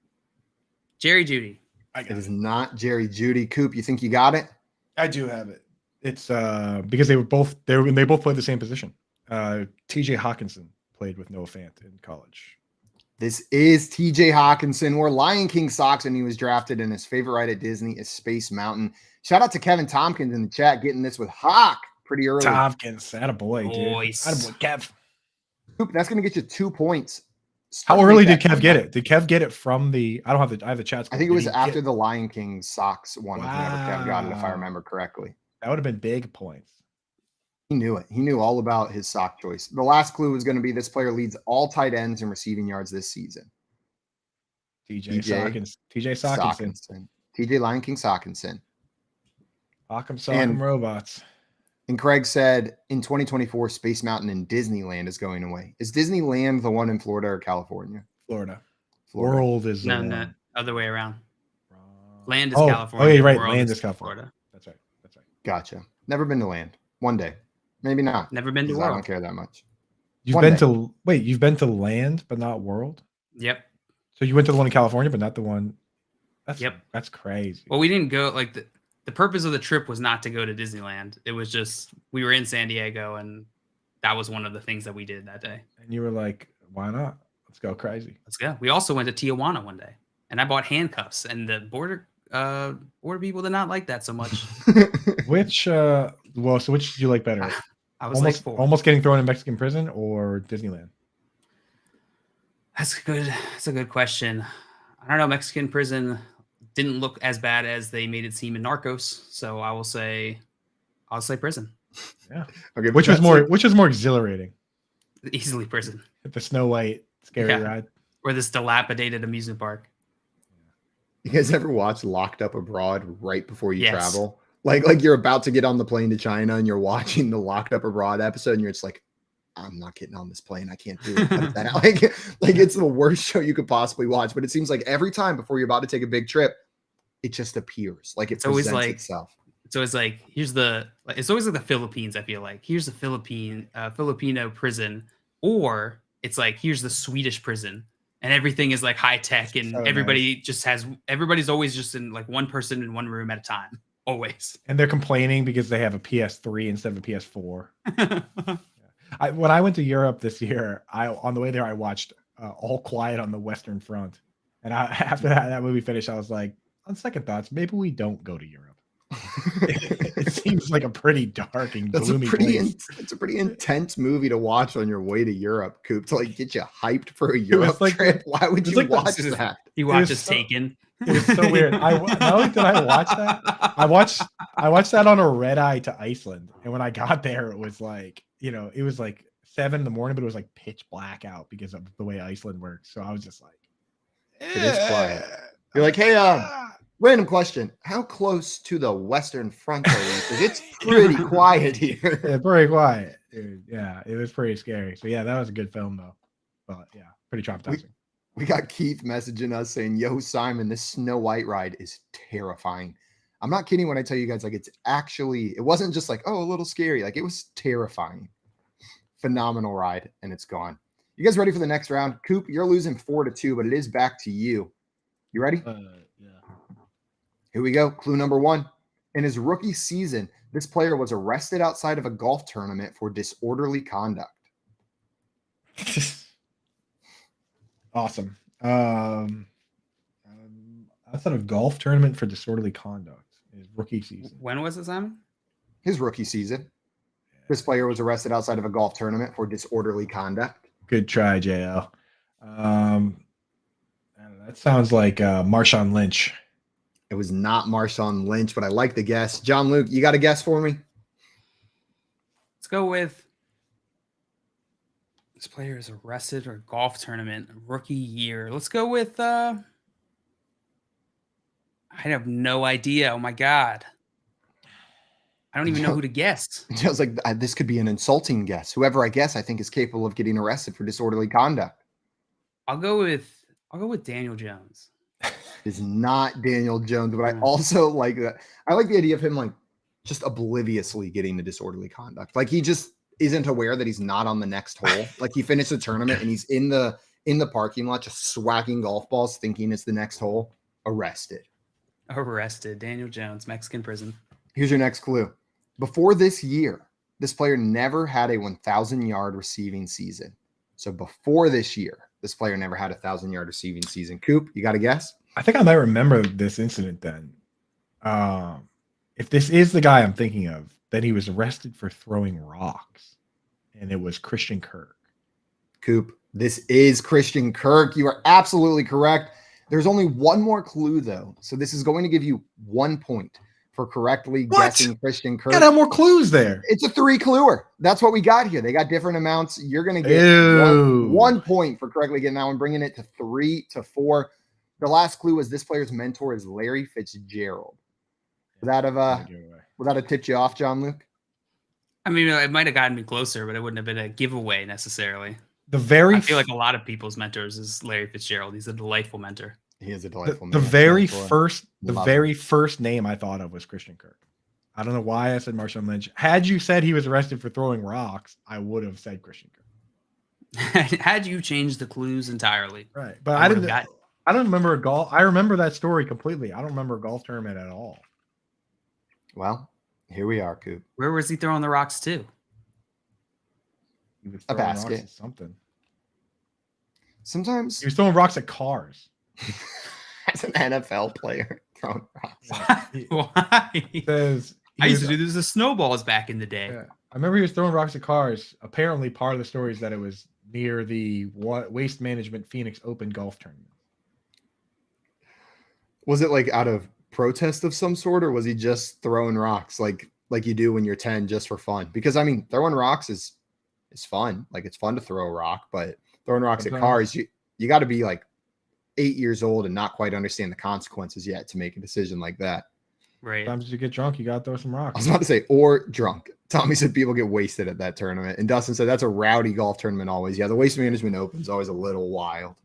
Jerry Jeudy. It is not Jerry Jeudy. Coop, you think you got it? I do have it. It's because they both played the same position. TJ Hawkinson played with Noah Fant in college. This is TJ Hawkinson. Wore Lion King socks and he was drafted, and his favorite ride at Disney is Space Mountain. Shout out to Kevin Tompkins in the chat getting this with Hawk pretty early. Tompkins, attaboy, dude. Boys. Attaboy, Kev. Coop, that's going to get you 2 points. How early did Kev get it? Did Kev get it from the? I have the chat. I think it was after the Lion King socks one. Whenever Kev got it, if I remember correctly. That would have been big points. He knew it. He knew all about his sock choice. The last clue was going to be this player leads all tight ends in receiving yards this season. TJ Sockinson. TJ Lion King Sockinson. Sock'em robots. And Craig said in 2024, Space Mountain in Disneyland is going away. Is Disneyland the one in Florida or California? Florida. World is no, other way around. Land is Oh, California. yeah, right. World Land is California. Florida. That's right. Gotcha. Never been to land. One day. Maybe not. Never been to 'cause I World. don't care that much. You've been to land, but not World? Yep. So you went to the one in California, but not the one. Yep. That's crazy. Well, we didn't go like the purpose of the trip was not to go to Disneyland. It was just we were in San Diego, and that was one of the things that we did that day. And you were like, why not? Let's go crazy. Let's go. We also went to Tijuana one day, and I bought handcuffs, and the border people did not like that so much. Which which did you like better? I was almost getting thrown in Mexican prison or Disneyland? That's good. That's a good question. I don't know. Mexican prison didn't look as bad as they made it seem in Narcos, so I'll say prison. Yeah. Okay. Which was more exhilarating? Easily prison. The Snow White scary ride. Or this dilapidated amusement park. You guys ever watch Locked Up Abroad right before you travel? Like you're about to get on the plane to China and you're watching the Locked Up Abroad episode and you're just like, I'm not getting on this plane. I can't do it. Cut that out. Like it's the worst show you could possibly watch. But it seems like every time before you're about to take a big trip, it just appears. Like it's always like itself. So it's like it's always like the Philippines. I feel like here's the Filipino prison, or it's like here's the Swedish prison, and everything is like high tech, and everybody's always just in like one person in one room at a time, always. And they're complaining because they have a PS3 instead of a PS4. When I went to Europe this year, on the way there I watched All Quiet on the Western Front, and after that movie finished, I was like, on second thoughts, maybe we don't go to Europe. It seems like a pretty dark and gloomy place. It's a pretty intense movie to watch on your way to Europe, Coop, to like get you hyped for a Europe trip. Why would you watch that? You watch us Taken. It was so weird. Not only did I watch that, I watched that on a red eye to Iceland. And when I got there, it was like, it was like 7 a.m, but it was like pitch black out because of the way Iceland works. So I was just like, it is quiet. You're like, hey, random question. How close to the Western Front are you? Because it's pretty quiet here. Yeah, pretty quiet, dude. Yeah, it was pretty scary. So yeah, that was a good film though. But yeah, pretty traumatizing. We got Keith messaging us saying, yo, Simon, this Snow White ride is terrifying. I'm not kidding when I tell you guys, like, it wasn't just like, oh, a little scary. Like, it was terrifying. Phenomenal ride, and it's gone. You guys ready for the next round? Coop, you're losing 4-2, but it is back to you. You ready? Yeah. Here we go. Clue number 1. In his rookie season, this player was arrested outside of a golf tournament for disorderly conduct. Awesome. Outside of golf tournament for disorderly conduct. His rookie season. When was it, Simon? His rookie season. This player was arrested outside of a golf tournament for disorderly conduct. Good try, JL. That sounds like Marshawn Lynch. It was not Marshawn Lynch, but I like the guess. John Luke, you got a guess for me? Let's go with this player is arrested or golf tournament rookie year. Let's go with I have no idea. Oh my god. I don't even know who to guess. Joe's like, this could be an insulting guess. Whoever I guess, I think is capable of getting arrested for disorderly conduct. I'll go with Daniel Jones. Is not Daniel Jones, but I also like that. I like the idea of him like just obliviously getting the disorderly conduct. Like he just isn't aware that he's not on the next hole. Like he finished the tournament and he's in the parking lot just swagging golf balls, thinking it's the next hole. Arrested. Daniel Jones, Mexican prison. Here's your next clue. Before this year, this player never had a 1,000-yard receiving season. So before this year, this player never had a 1,000-yard receiving season. Coop, you got a guess? I think I might remember this incident then. If this is the guy I'm thinking of, then he was arrested for throwing rocks, and it was Christian Kirk. Coop, this is Christian Kirk. You are absolutely correct. There's only one more clue, though. So this is going to give you 1 point for correctly guessing Christian Kirk. Gotta have more clues there. It's a 3-cluer. That's what we got here. They got different amounts. You're going to get 1 point for correctly getting that one, bringing it to 3-4. The last clue was this player's mentor is Larry Fitzgerald. Would that have tipped you off, John Luke? I mean, it might have gotten me closer, but it wouldn't have been a giveaway necessarily. I feel like a lot of people's mentors is Larry Fitzgerald. He's a delightful mentor. He is a delightful The man. very first name I thought of was Christian Kirk. I don't know why I said Marshawn Lynch. Had you said he was arrested for throwing rocks, I would have said Christian Kirk. Had you changed the clues entirely. Right. But I don't remember a golf. I remember that story completely. I don't remember a golf tournament at all. Well, here we are, Coop. Where was he throwing the rocks to? He was A throwing rocks basket. at something. Sometimes He was throwing rocks at cars. as an NFL player throwing rocks. Why? Says I used to do this with snowballs back in the day. Yeah. I remember he was throwing rocks at cars. Apparently, part of the story is that it was near the Waste Management Phoenix Open golf tournament. Was it like out of protest of some sort, or was he just throwing rocks like you do when you're 10 just for fun? Because I mean, throwing rocks is fun. Like it's fun to throw a rock, but throwing rocks at cars, you got to be like 8 years old and not quite understand the consequences yet to make a decision like that. Right. Sometimes you get drunk, you got to throw some I rocks. was about to say, or drunk. Tommy said people get wasted at that tournament. And Dustin said that's a rowdy golf tournament always. Yeah, the Waste Management Open is always a little wild.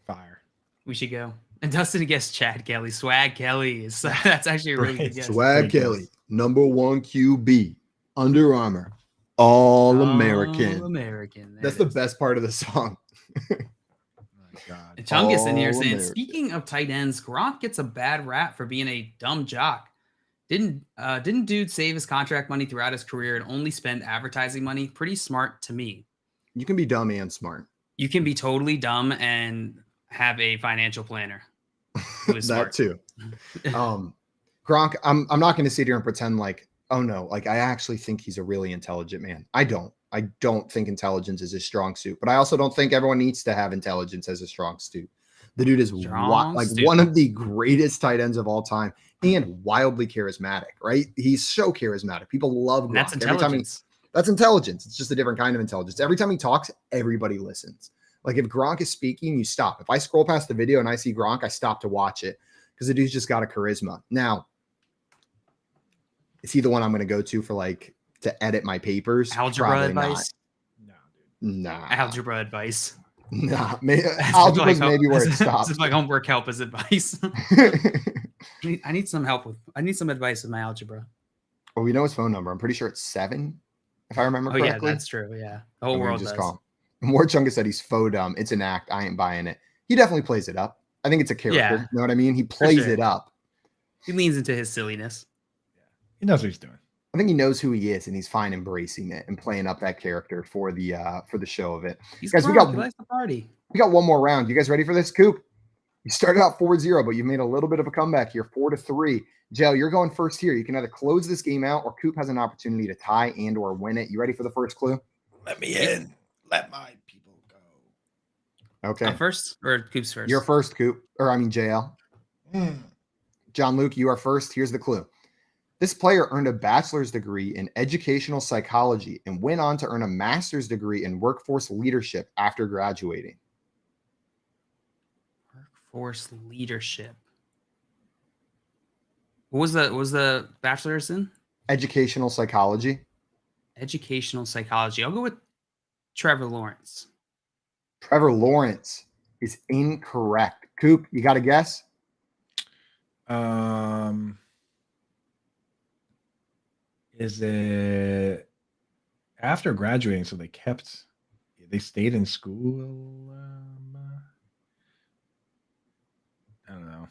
Fire. We should go. And Dustin guessed Chad Kelly. Swag Kelly. That's actually a really good guess. Swag Kelly, number 1 QB, Under Armour, All-American. All-American. That's the best part of the song. And Chungus in here saying, All-American. speaking of tight ends, Gronk gets a bad rap for being a dumb jock. Didn't dude save his contract money throughout his career and only spend advertising money? Pretty smart to me. You can be dumb and smart. You can be totally dumb and have a financial planner who is That smart. too. Gronk, I'm not going to sit here and pretend like, oh no, like I actually think he's a really intelligent man. I don't think intelligence is his strong suit, but I also don't think everyone needs to have intelligence as a strong suit. The dude is one of the greatest tight ends of all time and wildly charismatic, right? He's so charismatic. People love Gronk. That's intelligence. That's intelligence. It's just a different kind of intelligence. Every time he talks, everybody listens. Like if Gronk is speaking, you stop. If I scroll past the video and I see Gronk, I stop to watch it because the dude's just got a charisma. Now, is he the one I'm going to go to for like to edit my papers? Algebra Probably advice? Nah. Algebra advice. Nah. Algebra is maybe where it stops. This is like homework help as advice. I need some help I need some advice with my algebra. Well, we know his phone number. I'm pretty sure it's 7, if I remember correctly. Yeah, that's true. Yeah. The whole I'm gonna world just does. call him. More Chungus said he's faux dumb. It's an act. I ain't buying it. He definitely plays it up. I think it's a character. Yeah. You know what I mean? He plays sure. it up. He leans into his silliness. He knows what he's doing. I think he knows who he is, and he's fine embracing it and playing up that character for the show of it. He's Guys, Gronk. He likes the party. We got one more round. You guys ready for this, Coop? You started out 4-0, but you made a little bit of a comeback here, 4-3. Jail, you're going first here. You can either close this game out, or Coop has an opportunity to tie and or win it. You ready for the first clue? Let me in. Let my people go. Okay. I'm first or Coop's first? You're first, Coop. Or I mean, JL. John Luke, you are first. Here's the clue. This player earned a bachelor's degree in educational psychology and went on to earn a master's degree in workforce leadership after graduating. Workforce leadership. What was the bachelor's in? Educational psychology. Educational psychology. I'll go with Trevor Lawrence. Trevor Lawrence is incorrect. Coop, you got a guess? Is it after graduating? So they stayed in school. I don't know.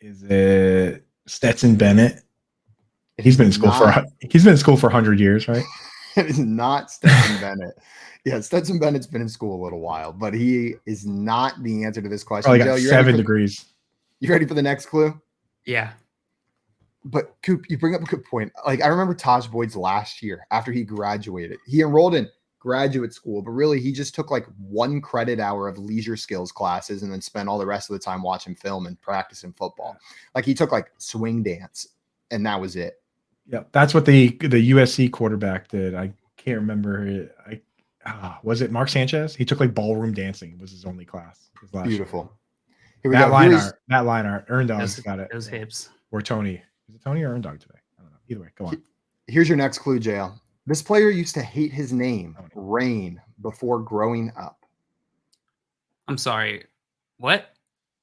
Is it Stetson Bennett? He's been in school for 100 years, right? It is not Stetson Bennett. Yeah, Stetson Bennett's been in school a little while, but he is not the answer to this question. Probably got 7 degrees. You ready for the next clue? Yeah. But Coop, you bring up a good point. Like, I remember Taj Boyd's last year after he graduated. He enrolled in graduate school, but really he just took like 1 credit hour of leisure skills classes and then spent all the rest of the time watching film and practicing football. Like, he took like swing dance and that was it. Yeah, that's what the USC quarterback did. I can't remember. Was it Mark Sanchez? He took like ballroom dancing. It was his only class. Beautiful. Here we Matt go. Matt Earndog's got it. Those hips. Or Tony. Is it Tony or Earndog today? I don't know. Either way, go on. Here's your next clue, JL. This player used to hate his name, Rain, before growing up. I'm sorry. What?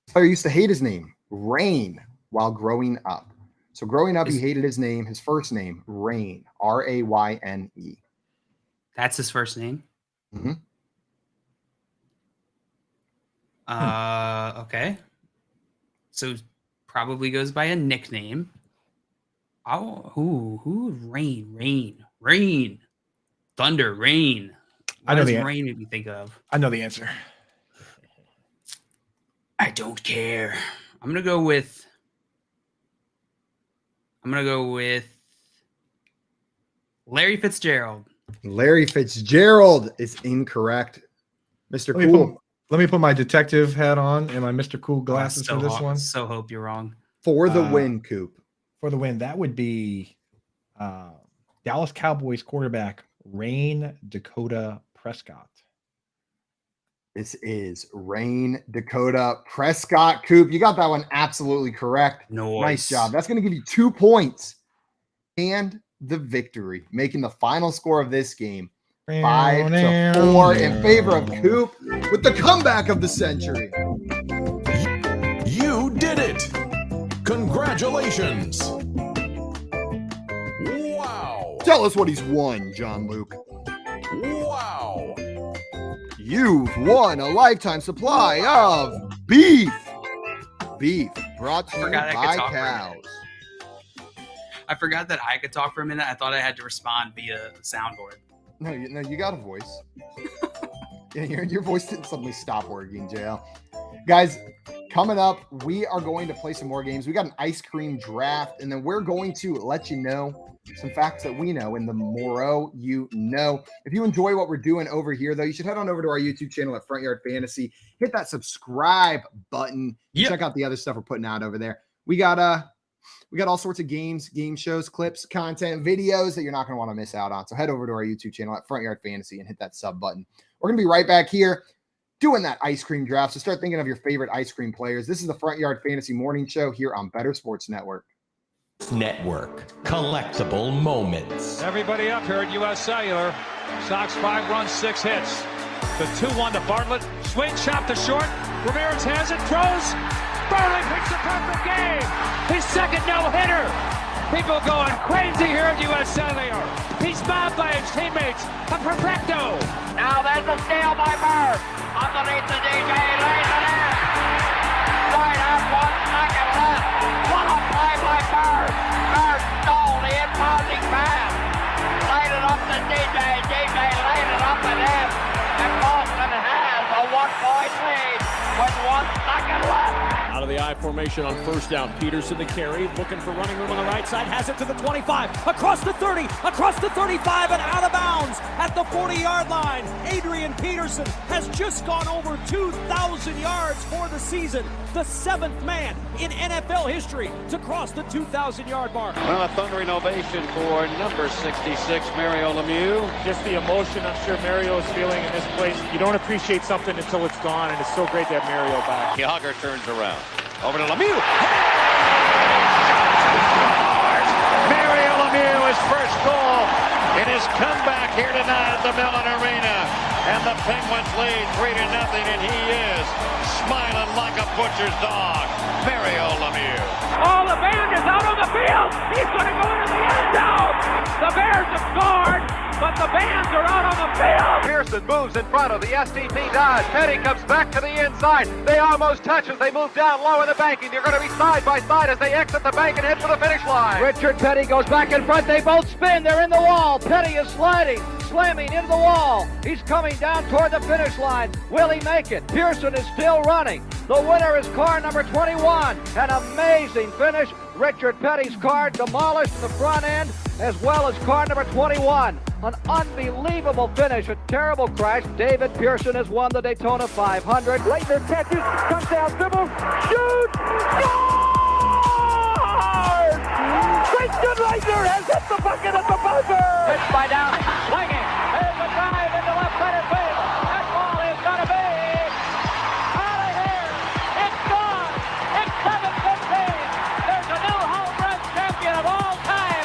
This player used to hate his name, Rain, while growing up. So growing up, he hated his name, his first name, Rain, Rayne. That's his first name? Mm-hmm. Okay. So probably goes by a nickname. Oh, who? Rain. Thunder, rain. I know the rain make me think of? I know the answer. I don't care. I'm gonna go with Larry Fitzgerald. Larry Fitzgerald is incorrect. Mr. Cool. Let me put my detective hat on and my Mr. Cool glasses for this one. So hope you're wrong. For the win, Coop. For the win, that would be Dallas Cowboys quarterback Rain Dakota Prescott. This is Rain Dakota Prescott. Coop, you got that one absolutely correct. Nice job. That's going to give you 2 points and the victory, making the final score of this game 5-4 in favor of Coop with the comeback of the century. You did it! Congratulations! Wow! Tell us what he's won, John Luke. Wow! You've won a lifetime supply of beef. Beef brought to you by cows. I forgot that I could talk for a minute. I thought I had to respond via the soundboard. No, you got a voice. Yeah, your voice didn't suddenly stop working, JL. Guys, coming up, we are going to play some more games. We got an ice cream draft, and then we're going to let you know some facts that we know in the Moreau You Know. If you enjoy what we're doing over here, though, you should head on over to our YouTube channel at Front Yard Fantasy. Hit that subscribe button. Yep. Check out the other stuff we're putting out over there. We got all sorts of games, game shows, clips, content, videos that you're not going to want to miss out on. So head over to our YouTube channel at Front Yard Fantasy and hit that sub button. We're going to be right back here doing that ice cream draft. So start thinking of your favorite ice cream players. This is the Front Yard Fantasy Morning Show here on Better Sports Network. Collectible moments. Everybody up here at U.S. Cellular. Sox 5 runs, 6 hits. The 2-1 to Bartlett. Swing shot to short. Ramirez has it, throws. Bartlett picks a perfect game. His second no-hitter. People going crazy here at U.S. Cellular. He's mobbed by his teammates. A perfecto. Now there's a steal by Bird. Underneath the DJ, lays it in. Right out, 1 second left. What a play by Bird. Bird stole the impounding pass. Laid it up to DJ. DJ laid it up to him. And Boston has a 1-point lead with 1 second left. Out of the I-5 formation on first down. Peterson the carry, looking for running room on the right side, has it to the 25, across the 30, across the 35, and out of bounds at the 40-yard line. Adrian Peterson has just gone over 2,000 yards for the season, the 7th man in NFL history to cross the 2,000-yard mark. Well, a thundering ovation for number 66, Mario Lemieux. Just the emotion I'm sure Mario is feeling in this place. You don't appreciate something until it's gone, and it's so great to have Mario back. Hugger turns around. Over to Lemieux. Mario Lemieux, his first goal in his comeback here tonight at the Mellon Arena. And the Penguins lead 3-0, and he is smiling like a butcher's dog. Mario Lemieux. Oh, the band is out on the field. He's going to go into the end zone. The Bears have scored, but the Bands are out on the field. Pearson moves in front of the STP does. Petty comes back to the inside. They almost touch as they move down low in the banking. They're going to be side by side as they exit the bank and head for the finish line. Richard Petty goes back in front. They both spin. They're in the wall. Petty is sliding, slamming into the wall. He's coming down toward the finish line. Will he make it? Pearson is still running. The winner is car number 21. An amazing finish. Richard Petty's car demolished the front end as well as car number 21. An unbelievable finish, a terrible crash. David Pearson has won the Daytona 500. Leitner catches, comes down, dribbles, shoots, scores! Christian Leitner has hit the bucket at the buzzer! Pitched by Downey, swinging, there's a drive into left-handed field. That ball is going to be out of here. It's gone. It's 7-15. There's a new home run champion of all time,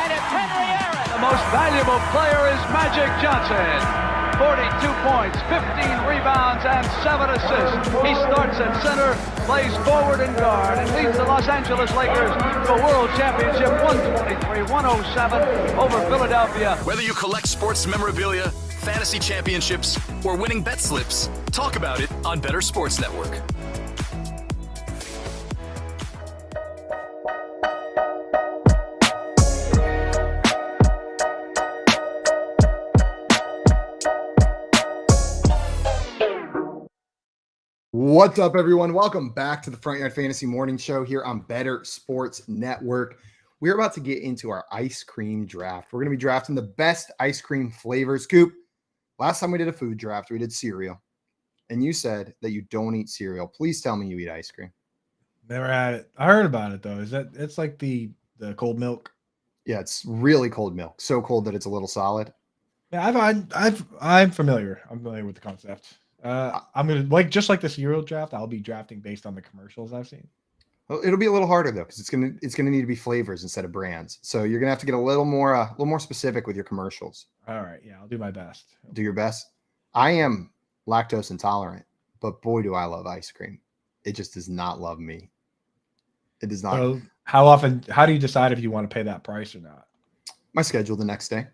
and it's Henry Aaron. The most valuable player is Magic Johnson. 42 points, 15 rebounds, and 7 assists. He starts at center, plays forward and guard, and leads the Los Angeles Lakers to a world championship 123-107 over Philadelphia. Whether you collect sports memorabilia, fantasy championships, or winning bet slips, talk about it on Better Sports Network. What's up, everyone? Welcome back to the Front Yard Fantasy Morning Show here on Better Sports Network. We're about to get into our ice cream draft. We're going to be drafting the best ice cream flavors. Coop, last time we did a food draft, we did cereal, and you said that you don't eat cereal. Please tell me you eat ice cream. Never had it. I heard about it though. Is that it's like the cold milk? Yeah, it's really cold milk. So cold that it's a little solid. Yeah, I'm familiar. I'm familiar with the concept. I'm gonna just like the cereal draft. I'll be drafting based on the commercials I've seen. Well, it'll be a little harder though, because it's gonna need to be flavors instead of brands. So you're gonna have to get a little more specific with your commercials. All right, yeah, I'll do my best. Do your best. I am lactose intolerant, but boy, do I love ice cream. It just does not love me. It does not. So how do you decide if you want to pay that price or not? My schedule the next day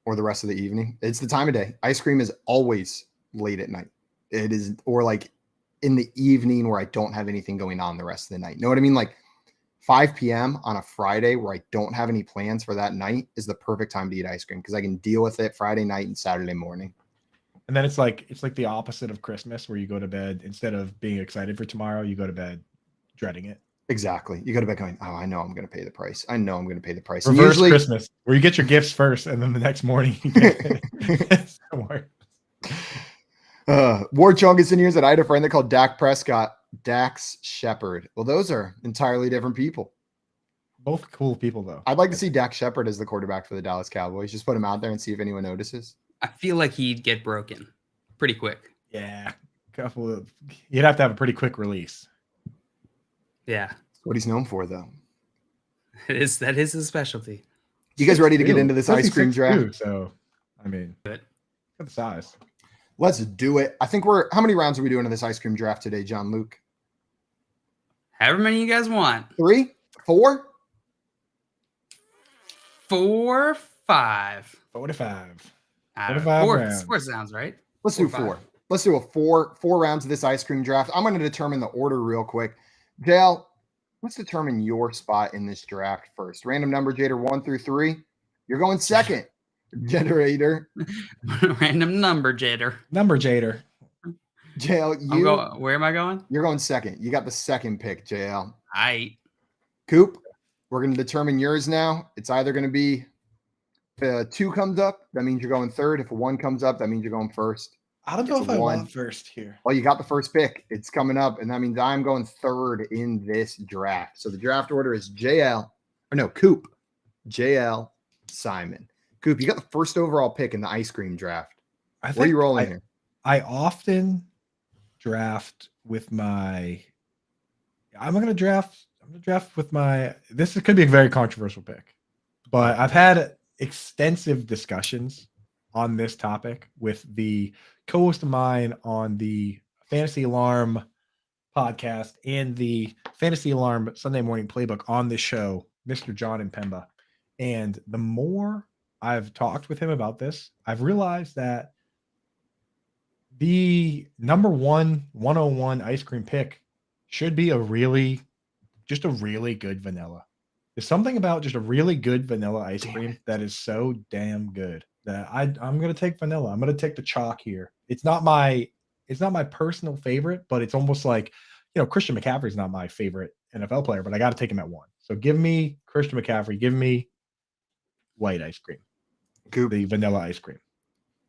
or the rest of the evening. It's the time of day. Ice cream is always late at night. It is, or like in the evening where I don't have anything going on the rest of the night. You know what I mean? Like 5 p.m. on a Friday where I don't have any plans for that night is the perfect time to eat ice cream because I can deal with it Friday night and Saturday morning. And then it's like the opposite of Christmas where you go to bed, instead of being excited for tomorrow, you go to bed dreading it. Exactly. You go to bed going, oh, I know I'm going to pay the price. I know I'm going to pay the price. Reverse usually, Christmas, where you get your gifts first and then the next morning you get it. Ward Chung is in here that I had a friend that called Dak Prescott Dax Shepard. Well, those are entirely different people. Both cool people, though. I'd like to see Dak Shepard as the quarterback for the Dallas Cowboys. Just put him out there and see if anyone notices. I feel like he'd get broken pretty quick. Yeah. You'd have to have a pretty quick release. Yeah. That's what he's known for, though. That is his specialty. You guys ready to get into this ice cream draft? Too, so, I mean, good. Look at the size. Let's do it. I think how many rounds are we doing in this ice cream draft today, John Luke? However many you guys want. 3, 4? 4, 5. 4 to 5. 4 sounds right. Let's do 4. Let's do a 4 rounds of this ice cream draft. I'm going to determine the order real quick. Dale, let's determine your spot in this draft first. Random number generator 1 through 3. You're going second. Generator. Random number jader. Number jader. JL, where am I going? You're going second. You got the second pick, JL. Coop, we're going to determine yours now. It's either going to be if a 2 comes up, that means you're going third. If a 1 comes up, that means you're going first. I don't know if I want first here. Well, you got the first pick. It's coming up, and that means I'm going third in this draft. So the draft order is Coop, JL, Simon. Coop, you got the first overall pick in the ice cream draft. Where are you rolling here? I often draft with my. I'm gonna draft with my. This could be a very controversial pick, but I've had extensive discussions on this topic with the co-host of mine on the Fantasy Alarm podcast and the Fantasy Alarm Sunday Morning Playbook on this show, Mr. John and Pemba. And the more I've talked with him about this, I've realized that the number 101 ice cream pick should be a really good vanilla. There's something about just a really good vanilla ice cream that is so damn good that I'm going to take vanilla. I'm going to take the chalk here. It's not my personal favorite, but it's almost like, Christian McCaffrey's not my favorite NFL player, but I got to take him at 1. So give me Christian McCaffrey. Give me white ice cream. Coop. The vanilla ice cream.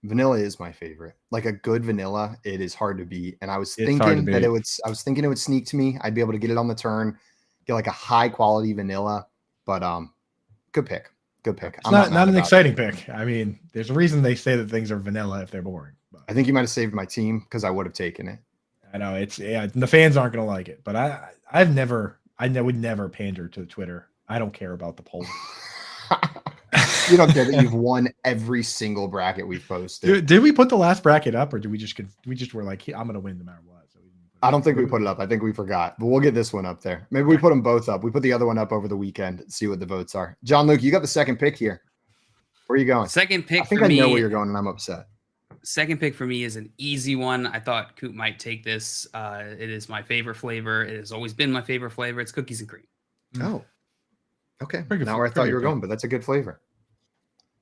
Vanilla is my favorite. Like a good vanilla, it is hard to beat. And I was thinking that it would sneak to me. I'd be able to get it on the turn, get like a high quality vanilla. But good pick. It's not an exciting pick. I mean, there's a reason they say that things are vanilla if they're boring. But I think you might have saved my team because I would have taken it. I know the fans aren't going to like it, but I would never pander to Twitter. I don't care about the poll. You don't care that you've won every single bracket we've posted. Did we put the last bracket up, or did we just were like, I'm going to win no matter what? So I don't think we put it up. I think we forgot, but we'll get this one up there. Maybe we put them both up. We put the other one up over the weekend. See what the votes are. John Luke, you got the second pick here. Where are you going? Second pick. I think I know where you're going, and I'm upset. Second pick for me is an easy one. I thought Coop might take this. It is my favorite flavor. It has always been my favorite flavor. It's cookies and cream. Oh, okay. Now where I thought you were going, but that's a good flavor.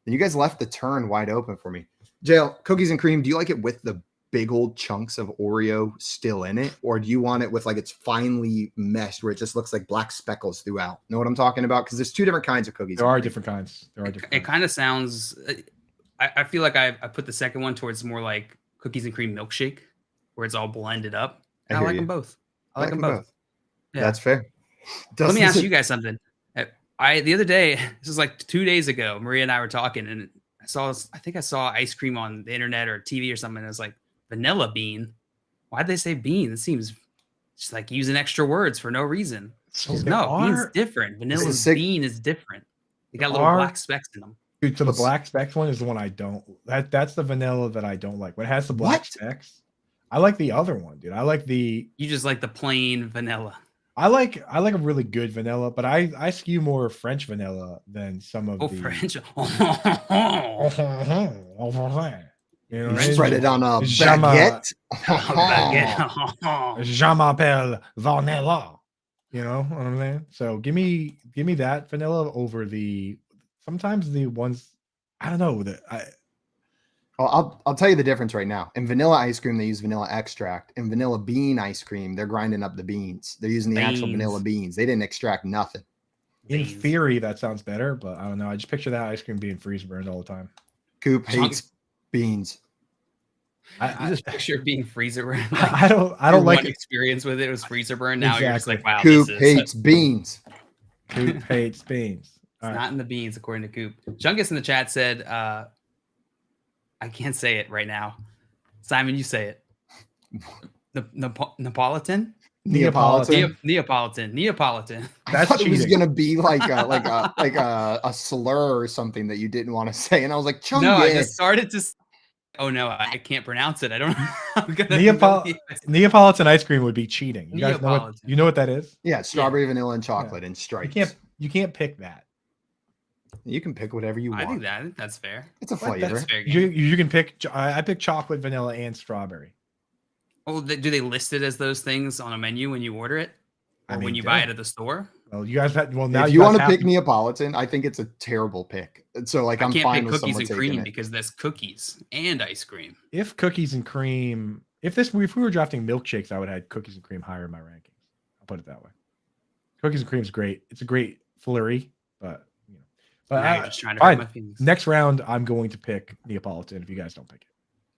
And you guys left the turn wide open for me. JL, cookies and cream, do you like it with the big old chunks of Oreo still in it? Or do you want it with like it's finely meshed where it just looks like black speckles throughout? Know what I'm talking about? Because there's 2 different kinds of cookies. There are different kinds. It kind of sounds... I feel like I put the second one towards more like cookies and cream milkshake where it's all blended up. I like them both. I like them both. Yeah. That's fair. Let me ask you guys something. The other day, this was like 2 days ago, Maria and I were talking, and I think I saw ice cream on the internet or TV or something. And it was like vanilla bean. Why'd they say bean? It seems just like using extra words for no reason. Bean's different. Vanilla's bean is different. They got little black specks in them. Dude, so the black specks one is the one I don't. That's the vanilla that I don't like. When it has the black specks, I like the other one, dude. You just like the plain vanilla. I like a really good vanilla, but I skew more French vanilla than some of the French. Spread it on a baguette. Je m'appelle vanilla. You know what I'm saying? So give me that vanilla over the sometimes the ones I don't know that I. Well, I'll tell you the difference right now. In vanilla ice cream, they use vanilla extract. In vanilla bean ice cream, they're grinding up the beans. They're using the actual vanilla beans. They didn't extract nothing. In theory, that sounds better, but I don't know. I just picture that ice cream being freeze burned all the time. Coop hates beans. I just picture being freezer burned. I don't like one experience with it was freezer burn. Now you're just like, wow. Coop hates beans. Coop hates beans. It's not in the beans, according to Coop. Chungus in the chat said, I can't say it right now. Simon, you say it. Neapolitan? Neapolitan. I thought it was gonna be like a slur or something that you didn't want to say, and I was like, Chungus. No, I just started to. Oh no, I can't pronounce it. I don't know. Neapolitan ice cream would be cheating. You guys know what that is? Yeah, strawberry, vanilla, and chocolate in stripes. You can't pick that. You can pick whatever you want. I think that's fair. It's a flavor. You can pick. I pick chocolate, vanilla, and strawberry. Oh, do they list it as those things on a menu when you order it, or when you buy it at the store? Well, you guys had. Well, now if you want to pick Neapolitan, I think it's a terrible pick. So, like, I'm fine with cookies and cream it. because there's cookies and ice cream. If cookies and cream, if we were drafting milkshakes, I would have had cookies and cream higher in my rankings. I'll put it that way. Cookies and cream is great. It's a great flurry, but Now you're just trying to hurt my feelings. Next round, I'm going to pick Neapolitan if you guys don't pick it.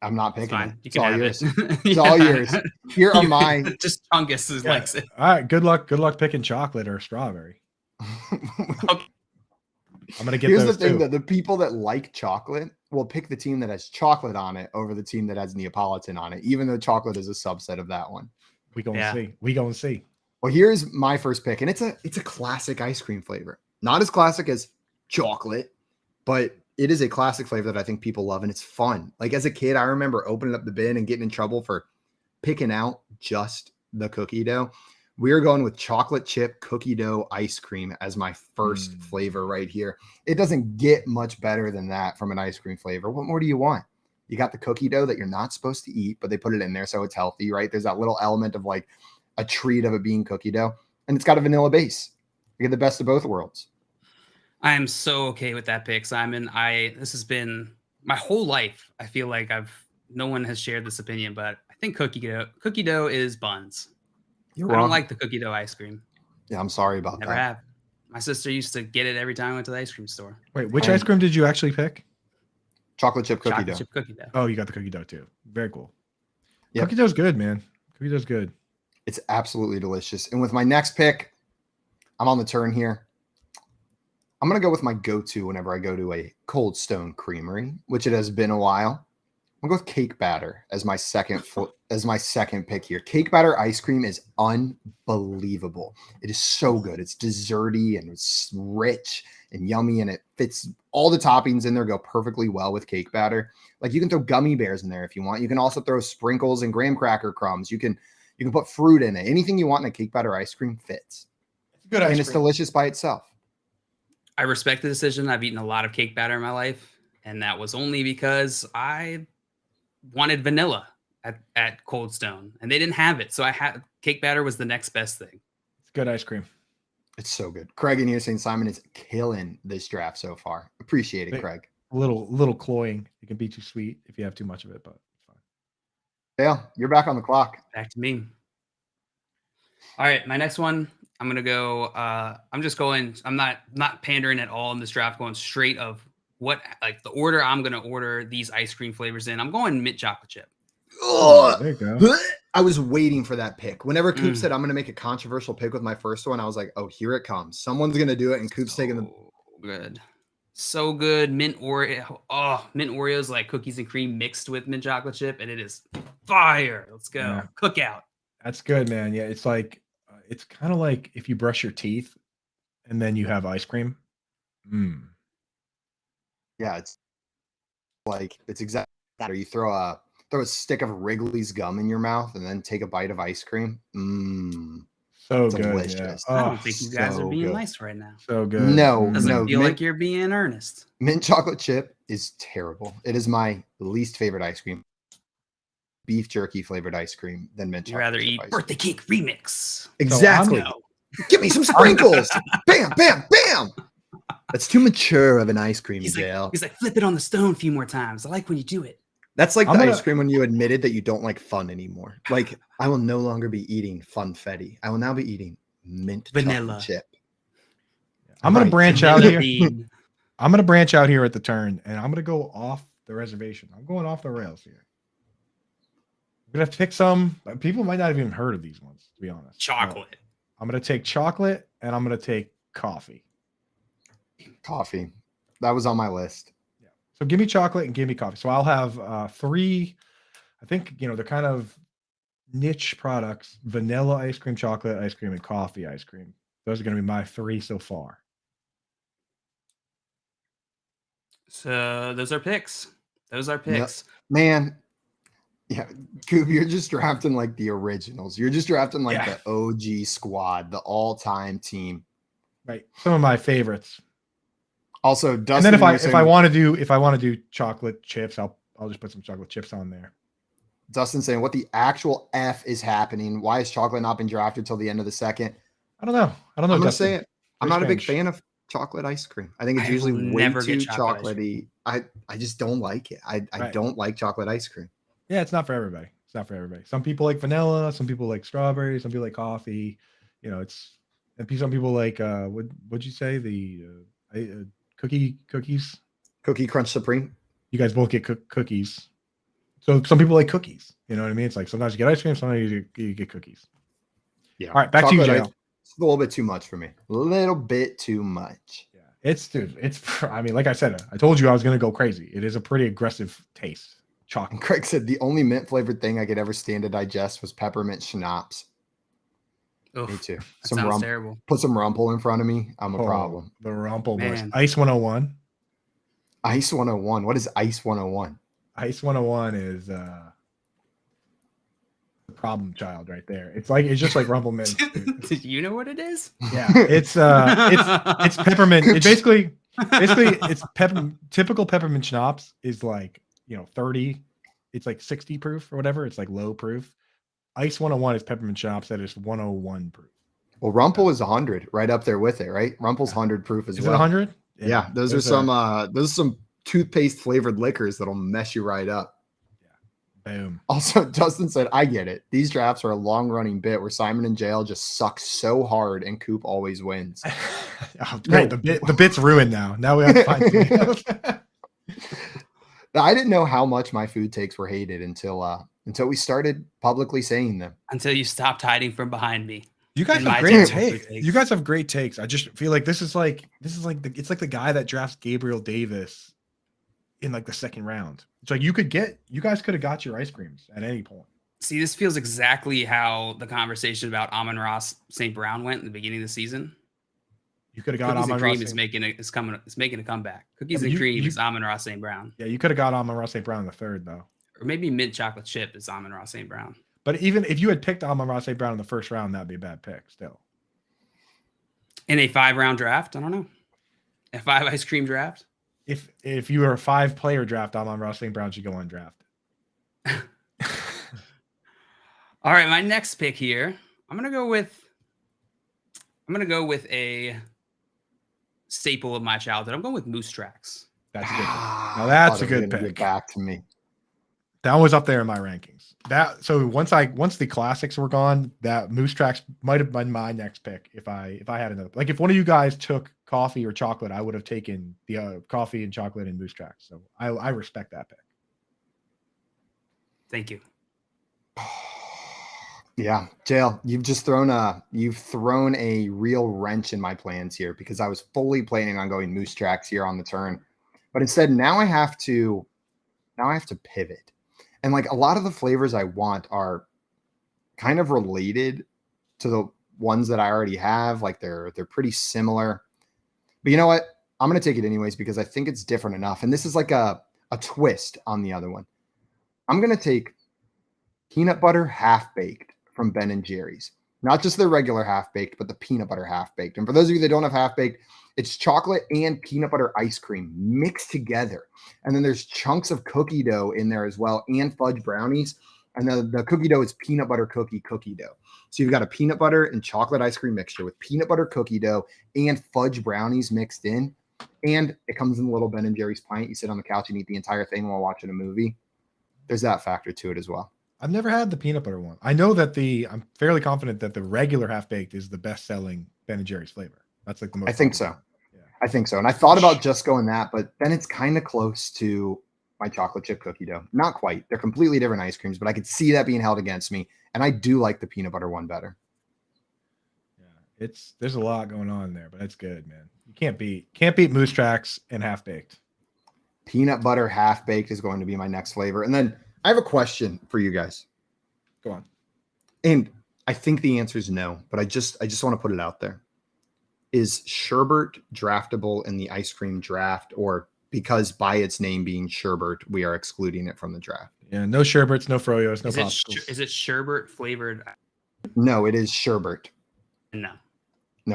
I'm not picking it. You can have yours. it. It's all yours. Here are my. Just Chungus likes it. All right. Good luck picking chocolate or strawberry. I'm gonna get. Here's the those thing: too. that the people that like chocolate will pick the team that has chocolate on it over the team that has Neapolitan on it, even though chocolate is a subset of that one. We gonna see. We gonna see. Well, here's my first pick, and it's a classic ice cream flavor. Not as classic as chocolate, but it is a classic flavor that I think people love, and it's fun. Like as a kid, I remember opening up the bin and getting in trouble for picking out just the cookie dough. We are going with chocolate chip cookie dough ice cream as my first flavor right here. It doesn't get much better than that from an ice cream flavor. What more do you want? You got the cookie dough that you're not supposed to eat, but they put it in there so it's healthy, right? There's that little element of like a treat of it being cookie dough, and it's got a vanilla base. You get the best of both worlds. I am so okay with that pick, Simon. This has been my whole life. I feel like no one has shared this opinion, but I think cookie dough is buns. I don't like the cookie dough ice cream. Yeah, I'm sorry about Never that. have. My sister used to get it every time I went to the ice cream store. Wait, which ice cream did you actually pick? Chocolate chip cookie dough. Chip cookie dough. Oh, you got the cookie dough too. Very cool. Yep. Cookie dough's good, man. Cookie dough's good. It's absolutely delicious. And with my next pick, I'm on the turn here. I'm going to go with my go-to whenever I go to a Cold Stone Creamery, which it has been a while. I'm going to go with cake batter as my second pick here. Cake batter ice cream is unbelievable. It is so good. It's desserty and it's rich and yummy, and it fits all the toppings in there go perfectly well with cake batter. Like you can throw gummy bears in there if you want. You can also throw sprinkles and graham cracker crumbs. You can put fruit in it. Anything you want in a cake batter ice cream fits. It's good ice and cream. It's delicious by itself. I respect the decision. I've eaten a lot of cake batter in my life, and that was only because I wanted vanilla at Cold Stone, and they didn't have it. So cake batter was the next best thing. It's good ice cream. It's so good. Craig and St. Simon is killing this draft so far. Appreciate it, Craig. A little cloying. It can be too sweet if you have too much of it, but it's fine. Yeah, you're back on the clock. Back to me. All right, my next one. I'm gonna go. I'm just going. I'm not pandering at all in this draft. Going straight of the order I'm gonna order these ice cream flavors in. I'm going mint chocolate chip. Oh, there you go. I was waiting for that pick. Whenever Coop said I'm going to make a controversial pick with my first one, I was like, oh, here it comes. Someone's going to do it, and Coop's taking the good. So good. Mint Oreos like cookies and cream mixed with mint chocolate chip, and it is fire. Let's go. Yeah. Cookout. That's good, man. Yeah, it's like it's kind of like if you brush your teeth and then you have ice cream. Yeah, it's exactly that. Or you throw a stick of Wrigley's gum in your mouth and then take a bite of ice cream. So delicious. good. Yeah. I don't think you guys are being nice right now. So good. No, doesn't feel like you're being earnest. Mint chocolate chip is terrible. It is my least favorite ice cream. Beef jerky flavored ice cream than mint chocolate. You'd rather eat birthday cake remix. Exactly. Give me some sprinkles. Bam, bam, bam. That's too mature of an ice cream, Dale. He's like, flip it on the stone a few more times. I like when you do it. That's like the ice cream when you admitted that you don't like fun anymore. Like, I will no longer be eating funfetti. I will now be eating mint vanilla chocolate chip. I'm going to branch out here. I'm going to branch out here at the turn, and I'm going to go off the reservation. I'm going off the rails here. I'm going to pick some. People might not have even heard of these ones, to be honest. Chocolate. I'm going to take chocolate, and I'm going to take coffee. Coffee. That was on my list. So give me chocolate and give me coffee. So I'll have 3, I think, they're kind of niche products: vanilla ice cream, chocolate ice cream, and coffee ice cream. Those are going to be my 3 so far. So those are picks. Yep. Man. Yeah. Coop, you're just drafting like the originals. You're just drafting like the OG squad, the all-time team. Right. Some of my favorites. Also, Dustin, and then if I want to do chocolate chips, I'll just put some chocolate chips on there. Dustin saying, what the actual F is happening? Why has chocolate not been drafted till the end of the second? I don't know. I'm going to say it. I'm not a big fan of chocolate ice cream. I think it's usually way too chocolatey. I just don't like it. I don't like chocolate ice cream. Yeah, it's not for everybody. It's not for everybody. Some people like vanilla, some people like strawberry, some people like coffee. You know, some people like what'd you say? The cookies? Cookie Crunch Supreme. You guys both get cookies. So some people like cookies. You know what I mean? It's like sometimes you get ice cream, sometimes you get cookies. Yeah. All right, back to you, Chocolate JL. ice- It's a little bit too much for me. A little bit too much. It's I mean, like I said, I told you I was gonna go crazy. It is a pretty aggressive taste. Chocolate. And Craig said the only mint flavored thing I could ever stand to digest was peppermint schnapps. Oof, Me too. that sounds terrible. Put some Rumple in front of me. I'm a problem. The Rumple boys. Man. Ice 101. Ice 101. What is Ice 101? Ice 101 is the problem child right there. It's just like Rumple Mint. Did you know what it is? Yeah, it's peppermint. It's basically it's typical peppermint schnapps is like 30. It's like 60 proof or whatever. It's like low proof. Ice 101 is peppermint schnapps that is 101 proof. Well, Rumple is 100, right up there with it, right? Rumple's 100 proof as Is well. it 100? Yeah, those are some toothpaste flavored liquors that'll mess you right up. Boom. Also, Dustin said, I get it. These drafts are a long running bit where Simon and JL just suck so hard and Coop always wins. Oh, great. The bit's ruined now. Now we have to find tomatoes. I didn't know how much my food takes were hated until we started publicly saying them. Until you stopped hiding from behind me. You guys have great takes. You guys have great takes. I just feel like it's like the guy that drafts Gabriel Davis in like the second round. It's like you guys could have got your ice creams at any point. See, this feels exactly how the conversation about Amon-Ra St. Brown went in the beginning of the season. You could have got Cookies and Amon-Ra Cream is making a comeback. Cookies and Cream is Amon-Ra St. Brown. Yeah, you could have got Amon-Ra St. Brown in the third though. Or maybe mint chocolate chip is Amon-Ra St. Brown. But even if you had picked Amon-Ra St. Brown in the first round, that'd be a bad pick still. In a 5-round draft, I don't know. A 5 ice cream draft. If you were a 5-player draft, Amon-Ra St. Brown should go undrafted. All right, my next pick here. I'm gonna go with a staple of my childhood. I'm going with Moose Tracks. That's a good pick. Now that's a good pick. Get back to me. That was up there in my rankings. Once the classics were gone, that Moose Tracks might have been my next pick if I had another. Like if one of you guys took coffee or chocolate, I would have taken the coffee and chocolate and Moose Tracks. So I respect that pick. Thank you. Yeah, JL, you've thrown a real wrench in my plans here because I was fully planning on going Moose Tracks here on the turn, but instead now I have to pivot. And like a lot of the flavors I want are kind of related to the ones that I already have. Like they're pretty similar. But you know what? I'm going to take it anyways because I think it's different enough. And this is like a twist on the other one. I'm going to take peanut butter half-baked from Ben & Jerry's. Not just their regular half-baked, but the peanut butter half-baked. And for those of you that don't have half-baked, it's chocolate and peanut butter ice cream mixed together. And then there's chunks of cookie dough in there as well and fudge brownies. And the cookie dough is peanut butter cookie dough. So you've got a peanut butter and chocolate ice cream mixture with peanut butter cookie dough and fudge brownies mixed in. And it comes in a little Ben & Jerry's pint. You sit on the couch and eat the entire thing while watching a movie. There's that factor to it as well. I've never had the peanut butter one. I know that I'm fairly confident that the regular half-baked is the best-selling Ben & Jerry's flavor. That's like the most. I think so. Yeah. I think so. And I thought about just going that, but then it's kind of close to my chocolate chip cookie dough. Not quite. They're completely different ice creams, but I could see that being held against me. And I do like the peanut butter one better. Yeah, there's a lot going on there, but it's good, man. You can't beat Moose Tracks and half-baked. Peanut butter half-baked is going to be my next flavor. And then I have a question for you guys. Go on. And I think the answer is no, but I just want to put it out there. Is sherbet draftable in the ice cream draft, or because by its name being sherbet, we are excluding it from the draft? Yeah, no sherbets, no froyos, no popsicles. Is it sherbet flavored? No, it is sherbet. No,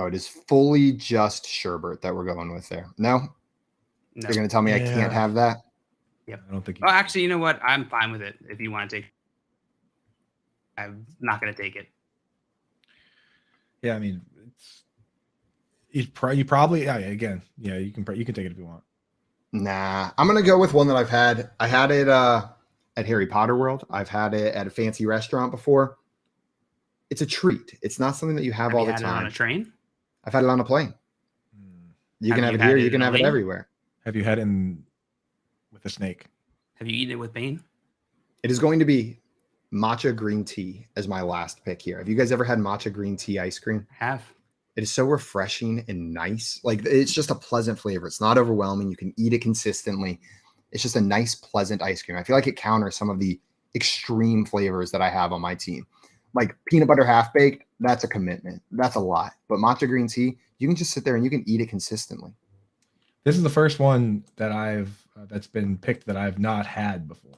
it is fully just sherbet that we're going with there. No. You're going to tell me I can't have that? Yep. I don't think. Well, actually, you know what? I'm fine with it. If you want to take, I'm not going to take it. Yeah, I mean, you probably again. You can take it if you want. Nah, I'm going to go with one that I've had. I had it at Harry Potter World. I've had it at a fancy restaurant before. It's a treat. It's not something that you have all the time. On a train? I've had it on a plane. You can have it here. You can have it everywhere. Have you had it with a snake? Have you eaten it with Bane? It is going to be matcha green tea as my last pick here. Have you guys ever had matcha green tea ice cream? Have. It is so refreshing and nice. Like, it's just a pleasant flavor. It's not overwhelming. You can eat it consistently. It's just a nice, pleasant ice cream. I feel like it counters some of the extreme flavors that I have on my team. Like peanut butter half-baked, that's a commitment. That's a lot. But matcha green tea, you can just sit there and you can eat it consistently. This is the first one that that's been picked that I've not had before.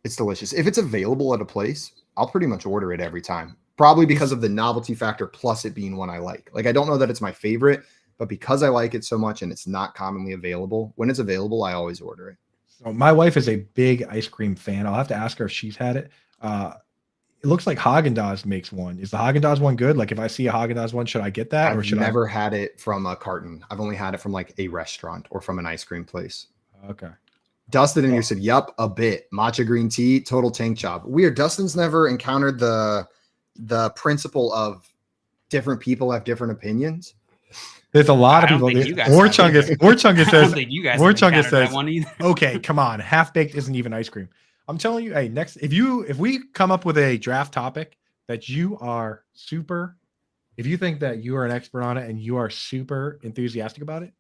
It's delicious. If it's available at a place, I'll pretty much order it every time. Probably because of the novelty factor plus it being one I like. Like, I don't know that it's my favorite, but because I like it so much and it's not commonly available, when it's available, I always order it. So my wife is a big ice cream fan. I'll have to ask her if she's had it. It looks like Haagen-Dazs makes one. Is the Haagen-Dazs one good? Like, if I see a Haagen-Dazs one, should I get that? I've never had it from a carton. I've only had it from like a restaurant or from an ice cream place. Okay. Dustin in here said, yup, a bit. Matcha green tea, total tank job. Weird. Dustin's never encountered the principle of different people have different opinions. There's a lot of people. Warchungus says, okay, come on. Half-baked isn't even ice cream. I'm telling you, hey, next, if we come up with a draft topic that you are if you think that you are an expert on it and you are super enthusiastic about it,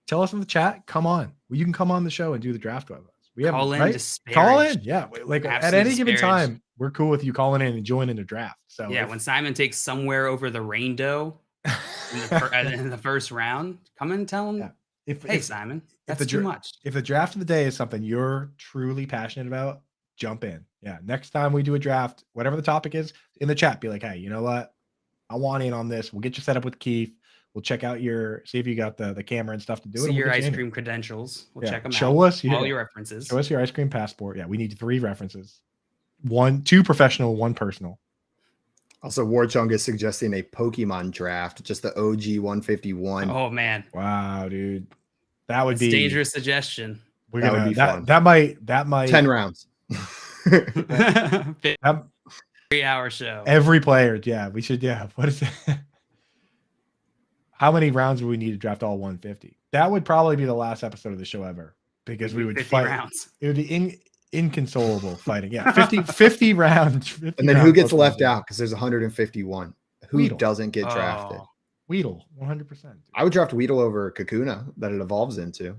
tell us in the chat. Come on. Well, you can come on the show and do the draft with us. We have call in, right? Call in. Yeah. Like at any given time, we're cool with you calling in and joining the draft. So yeah, when Simon takes somewhere over the rainbow in the first round, come in and tell him, hey, Simon, that's too much. If the draft of the day is something you're truly passionate about, jump in. Yeah. Next time we do a draft, whatever the topic is, in the chat, be like, hey, you know what? I want in on this. We'll get you set up with Keith. We'll check out see if you got the camera and stuff to do it. See your ice cream credentials. We'll check them out. Show us all your references. Show us your ice cream passport. Yeah, we need 3 references. 2 professional, 1 personal. Also, Warchung is suggesting a Pokemon draft, just the OG 151. Oh man! Wow, dude, that would be dangerous suggestion. That would be fun. That might 10 rounds. 3-hour show. Every player, yeah, we should. Yeah, what is it? How many rounds would we need to draft all 150? That would probably be the last episode of the show ever, because we would fight. Rounds. It would be inconsolable fighting. Yeah, 50 rounds. 50 and then rounds who gets left out? Because there's 151. Who Weedle. Doesn't get drafted? Weedle, 100%. I would draft Weedle over Kakuna that it evolves into.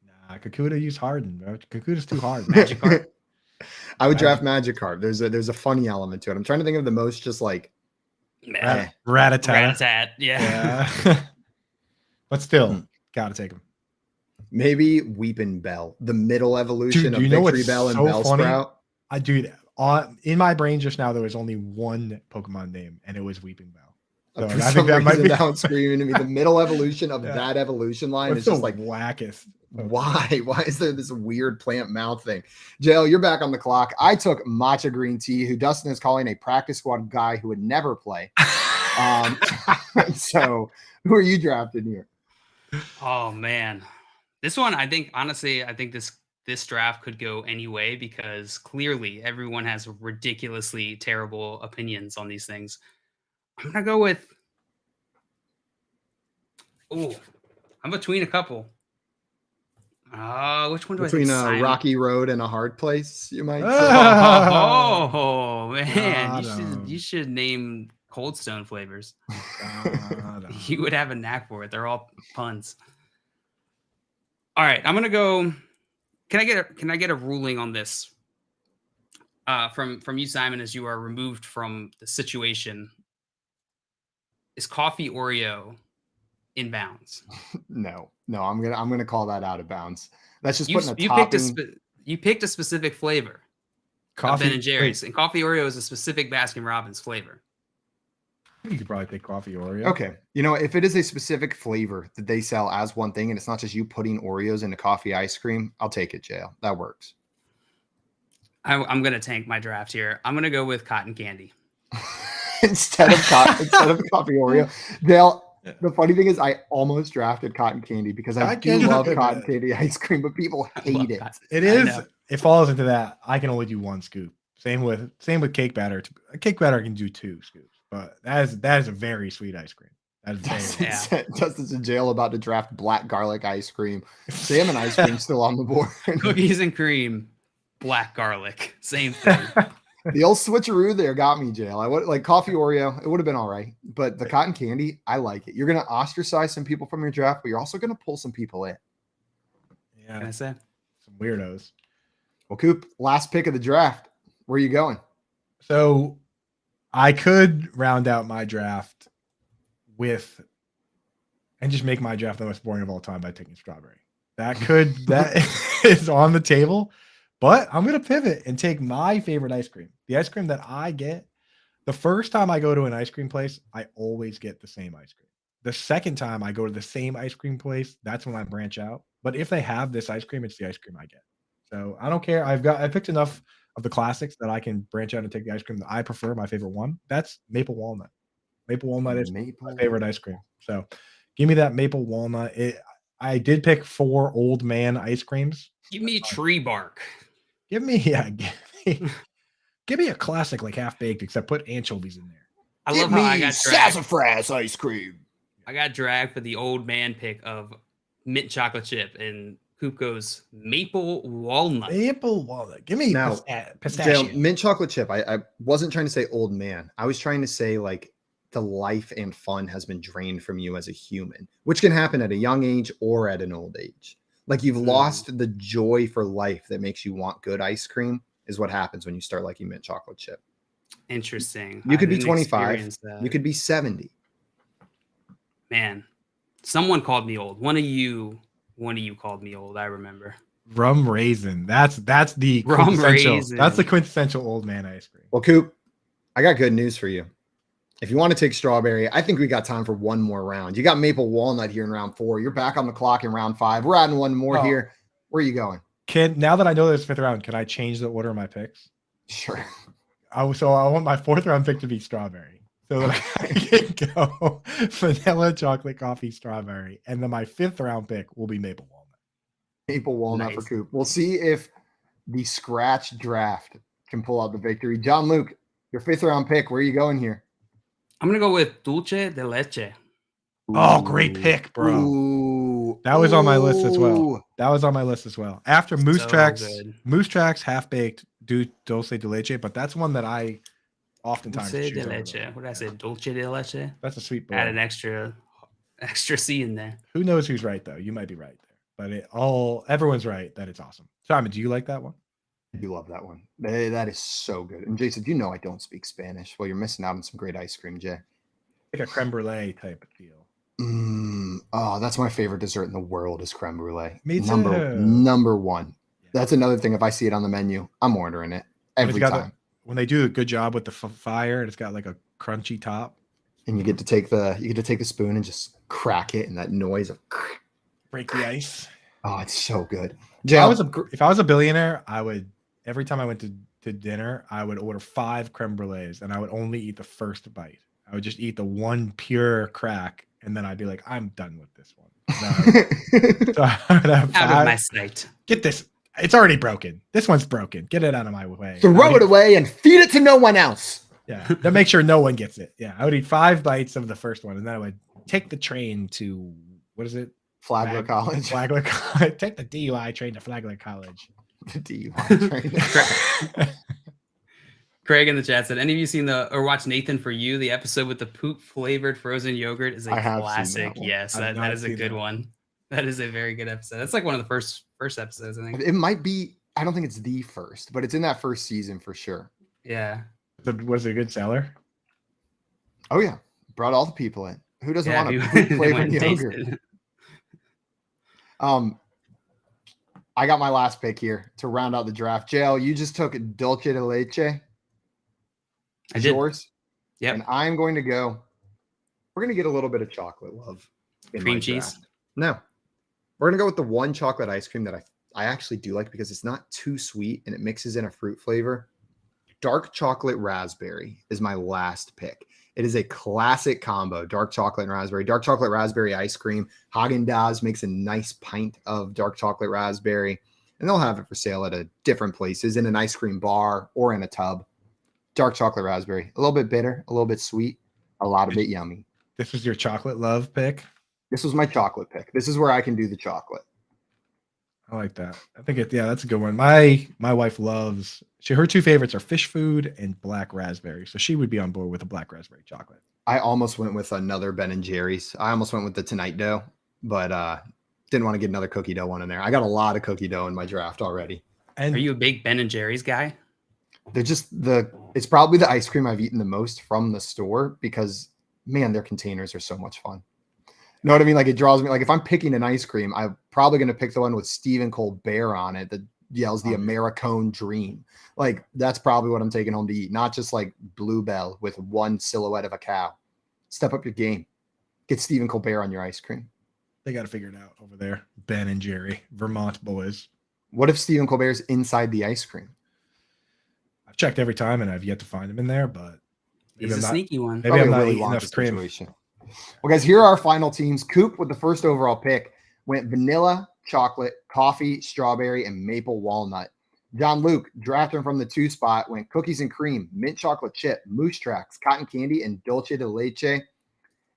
Nah, Kakuna used Harden, bro. Kakuna's too hard. Magikarp. I would draft Magikarp. There's a funny element to it. I'm trying to think of the most just like Rat-a-tat. Yeah. But still, gotta take him. Maybe Weepin' Bell, the middle evolution of Victory Bell and Bellsprout. I do in my brain just now. There was only one Pokemon name, and it was Weeping Bell. So I think that might be down screaming to me. The middle evolution of that evolution line is just like wackest. Why? Why is there this weird plant mouth thing? JL, you're back on the clock. I took Matcha Green Tea, who Dustin is calling a practice squad guy who would never play. So who are you drafting here? Oh man, this one I think this draft could go any way, because clearly everyone has ridiculously terrible opinions on these things. I'm gonna go with. I'm between a couple. Which one do between I think? A rocky road and a hard place, you might say. Oh man, you should name Cold Stone flavors. You would have a knack for it. They're all puns. All right, I'm gonna go. Can I get a ruling on this from you, Simon, as you are removed from the situation? Is Coffee Oreo in bounds? No, I'm gonna call that out of bounds. That's just putting a topping. You picked a specific flavor. Ben and Jerry's, and Coffee Oreo is a specific Baskin Robbins flavor. You could probably pick Coffee Oreo. Okay. You know, if it is a specific flavor that they sell as one thing, and it's not just you putting Oreos into coffee ice cream, I'll take it, JL. That works. I'm going to tank my draft here. I'm going to go with cotton candy. instead of coffee Oreo. JL, the funny thing is I almost drafted cotton candy because I do love cotton candy ice cream, but people hate it. It is. it falls into that. I can only do 1 scoop. Same with cake batter. Cake batter can do 2 scoops, but that is a very sweet ice cream. That is very Justin's in jail about to draft black garlic ice cream. Salmon ice cream still on the board. Cookies and cream, black garlic, same thing. The old switcheroo there got me, Jail. I would like coffee Oreo. It would have been all right, but the cotton candy, I like it. You're gonna ostracize some people from your draft, but you're also gonna pull some people in. Yeah, Can I say some weirdos. Well, Coop, last pick of the draft. Where are you going? So I could round out my draft with and just make my draft the most boring of all time by taking strawberry. That is on the table, but I'm going to pivot and take my favorite ice cream. The ice cream that I get the first time I go to an ice cream place, I always get the same ice cream. The second time I go to the same ice cream place, that's when I branch out. But if they have this ice cream, it's the ice cream I get. So I don't care. I picked enough of the classics that I can branch out and take the ice cream that I prefer. My favorite one, that's maple walnut. Maple walnut is my favorite ice cream. So give me that maple walnut. I did pick 4 old man ice creams. Give me tree bark. Give me a classic like half baked, except put anchovies in there. I love how I got dragged. Sassafras ice cream. I got dragged for the old man pick of mint chocolate chip, and Coop goes maple walnut. Maple walnut. Give me Now, pistachio. Dale, mint chocolate chip. I wasn't trying to say old man. I was trying to say like the life and fun has been drained from you as a human, which can happen at a young age or at an old age. Like you've lost the joy for life that makes you want good ice cream is what happens when you start liking mint chocolate chip. Interesting. You could be didn't 25. experience that. You could be 70. Man, someone called me old. One of you called me old. I remember. Rum raisin. That's the Rum quintessential. raisin. That's the quintessential old man ice cream. Well, Coop, I got good news for you. If you want to take strawberry, I think we got time for one more round. You got maple walnut here in round 4. You're back on the clock in round 5. We're adding one more here. Where are you going? Now that I know this 5th round, can I change the order of my picks? Sure. I want my 4th round pick to be strawberry, so that I can go vanilla, chocolate, coffee, strawberry, and then my 5th round pick will be maple walnut. Maple walnut for Coop. We'll see if the scratch draft can pull out the victory. John Luke, your 5th round pick. Where are you going here? I'm gonna go with dulce de leche. Oh, great pick, bro. Ooh. That was on my list as well. After Moose Tracks, half baked, dulce de leche, but that's one that I oftentimes Dulce choose de over leche. those. What did I say? Dulce de leche. That's a sweet boy. Add an extra C in there. Who knows who's right though? You might be right there, but everyone's right that it's awesome. Simon, do you like that one? I do love that one. That is so good. And Jason, you know I don't speak Spanish. Well, you're missing out on some great ice cream, Jay. Like a creme brulee type of deal. Oh, that's my favorite dessert in the world is creme brulee. Me too. Number one. That's another thing. If I see it on the menu, I'm ordering it every time. When they do a good job with the fire, and it's got like a crunchy top. And you get to take the spoon and just crack it, and that noise of break the ice. Oh, it's so good. Jay, if I was a billionaire, I would every time I went to dinner, I would order 5 creme brulees, and I would only eat the first bite. I would just eat the one pure crack, and then I'd be like, I'm done with this one. So I would have Out of my sight. Get this. It's already broken. This one's broken. Get it out of my way. Throw it away and feed it to no one else. Yeah. To make sure no one gets it. Yeah. I would eat 5 bites of the first one, and then I would take the train to, what is it? Flagler College. Flagler College. Take the DUI train to Flagler College. The DUI train. Craig in the chat said, any of you seen or watched Nathan For You? The episode with the poop flavored frozen yogurt is a classic. Yes, that is a good one. That is a very good episode. That's like one of the first episodes, I think. It might be, I don't think it's the first, but it's in that first season for sure. Yeah. Was it a good seller? Oh yeah. Brought all the people in. Who doesn't want a poop flavored yogurt? I got my last pick here to round out the draft. JL, you just took dulce de leche. I did. Yours. Yep. And I'm going to go. We're going to get a little bit of chocolate love. Cream cheese? No. We're going to go with the one chocolate ice cream that I actually do like because it's not too sweet and it mixes in a fruit flavor. Dark chocolate raspberry is my last pick. It is a classic combo, dark chocolate and raspberry. Dark chocolate raspberry ice cream. Haagen-Dazs makes a nice pint of dark chocolate raspberry. and they'll have it for sale at different places, in an ice cream bar or in a tub. Dark chocolate raspberry, a little bit bitter, a little bit sweet, a lot of it yummy. This was your chocolate love pick? This was my chocolate pick. This is where I can do the chocolate. I like that. I think that's a good one. My wife loves, her two favorites are fish food and black raspberry. So she would be on board with a black raspberry chocolate. I almost went with another Ben and Jerry's. I almost went with the Tonight Dough, but didn't want to get another cookie dough one in there. I got a lot of cookie dough in my draft already. And are you a big Ben and Jerry's guy? They're just it's probably the ice cream I've eaten the most from the store because, man, their containers are so much fun. You know what I mean? Like, it draws me. Like, if I'm picking an ice cream, I'm probably going to pick the one with Stephen Colbert on it that yells the Americone Dream. Like, that's probably what I'm taking home to eat, not just like Bluebell with one silhouette of a cow. Step up your game. Get Stephen Colbert on your ice cream. They got to figure it out over there. Ben and Jerry, Vermont boys. What if Stephen Colbert's inside the ice cream? I've checked every time and I've yet to find him in there, but he's a sneaky one. Maybe I'm not eating enough cream. Situation. Well, guys, here are our final teams. Coop, with the first overall pick, went vanilla, chocolate, coffee, strawberry, and maple walnut. John Luke, drafting from the 2 spot, went cookies and cream, mint chocolate chip, moose tracks, cotton candy, and dulce de leche.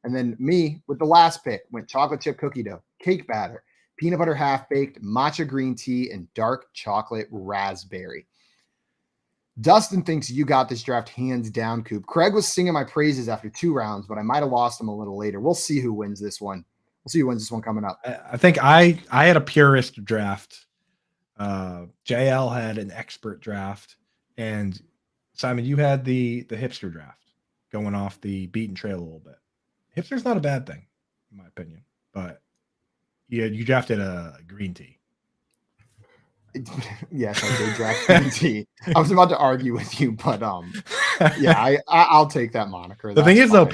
And then me, with the last pick, went chocolate chip cookie dough, cake batter, peanut butter half-baked, matcha green tea, and dark chocolate raspberry. Dustin thinks you got this draft hands down, Coop. Craig was singing my praises after 2 rounds, but I might have lost him a little later. We'll see who wins this one. We'll see who wins this one coming up. I think I had a purist draft. JL had an expert draft, and Simon, you had the hipster draft, going off the beaten trail a little bit. Hipster's not a bad thing, in my opinion, but you drafted a green tea. Yes, I did draft green tea. I was about to argue with you, but yeah, I'll take that moniker. The thing is, though,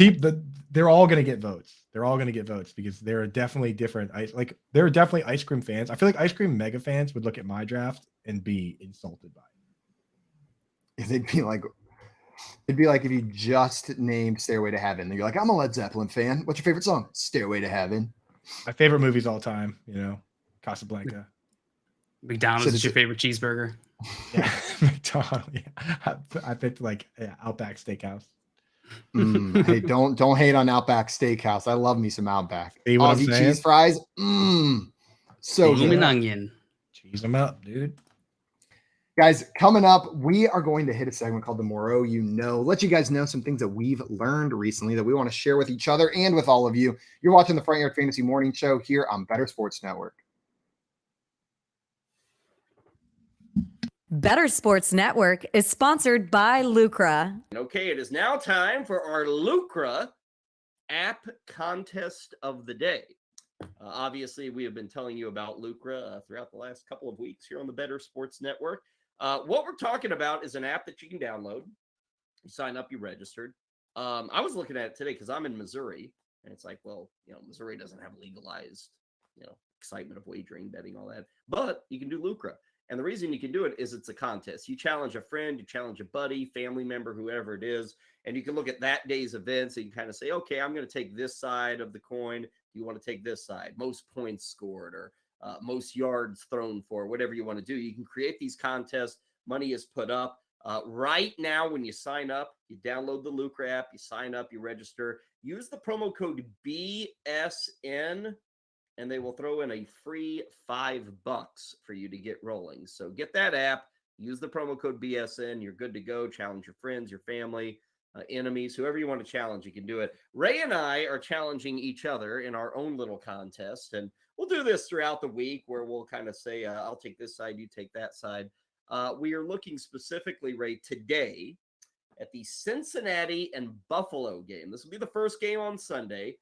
they're all going to get votes. They're all going to get votes because there are definitely different there are definitely ice cream fans. I feel like ice cream mega fans would look at my draft and be insulted by it. It'd be like if you just named Stairway to Heaven. You're like, I'm a Led Zeppelin fan. What's your favorite song? Stairway to Heaven. My favorite movies all time, Casablanca. McDonald's is your favorite cheeseburger? Yeah, McDonald's. Yeah. I picked Outback Steakhouse. Hey, don't hate on Outback Steakhouse. I love me some Outback. See what Aussie I'm saying? cheese fries. So Steam good. and onion. Cheese them up, dude. Guys, coming up, we are going to hit a segment called the Moreau You Know. Let you guys know some things that we've learned recently that we want to share with each other and with all of you. You're watching the Front Yard Fantasy Morning Show here on Better Sports Network. Better Sports Network is sponsored by Lucra. Okay, it is now time for our Lucra app contest of the day. Obviously, we have been telling you about Lucra throughout the last couple of weeks here on the Better Sports Network. What we're talking about is an app that you can download. You sign up, you registered. I was looking at it today because I'm in Missouri, and it's like, well, Missouri doesn't have legalized, excitement of wagering, betting, all that. But you can do Lucra. And the reason you can do it is it's a contest. You challenge a friend, you challenge a buddy, family member, whoever it is, and you can look at that day's events and you kind of say, okay, I'm going to take this side of the coin. Do you want to take this side? Most points scored or most yards thrown for, whatever you want to do. You can create these contests. Money is put up. Right now, when you sign up, you download the Lucra app, you sign up, you register. Use the promo code BSN. And they will throw in a free $5 for you to get rolling. So get that app, use the promo code BSN. You're good to go. Challenge your friends, your family, enemies, whoever you want to challenge, you can do it. Ray and I are challenging each other in our own little contest. And we'll do this throughout the week where we'll kind of say, I'll take this side, you take that side. We are looking specifically, Ray, today at the Cincinnati and Buffalo game. This will be the first game on Sunday.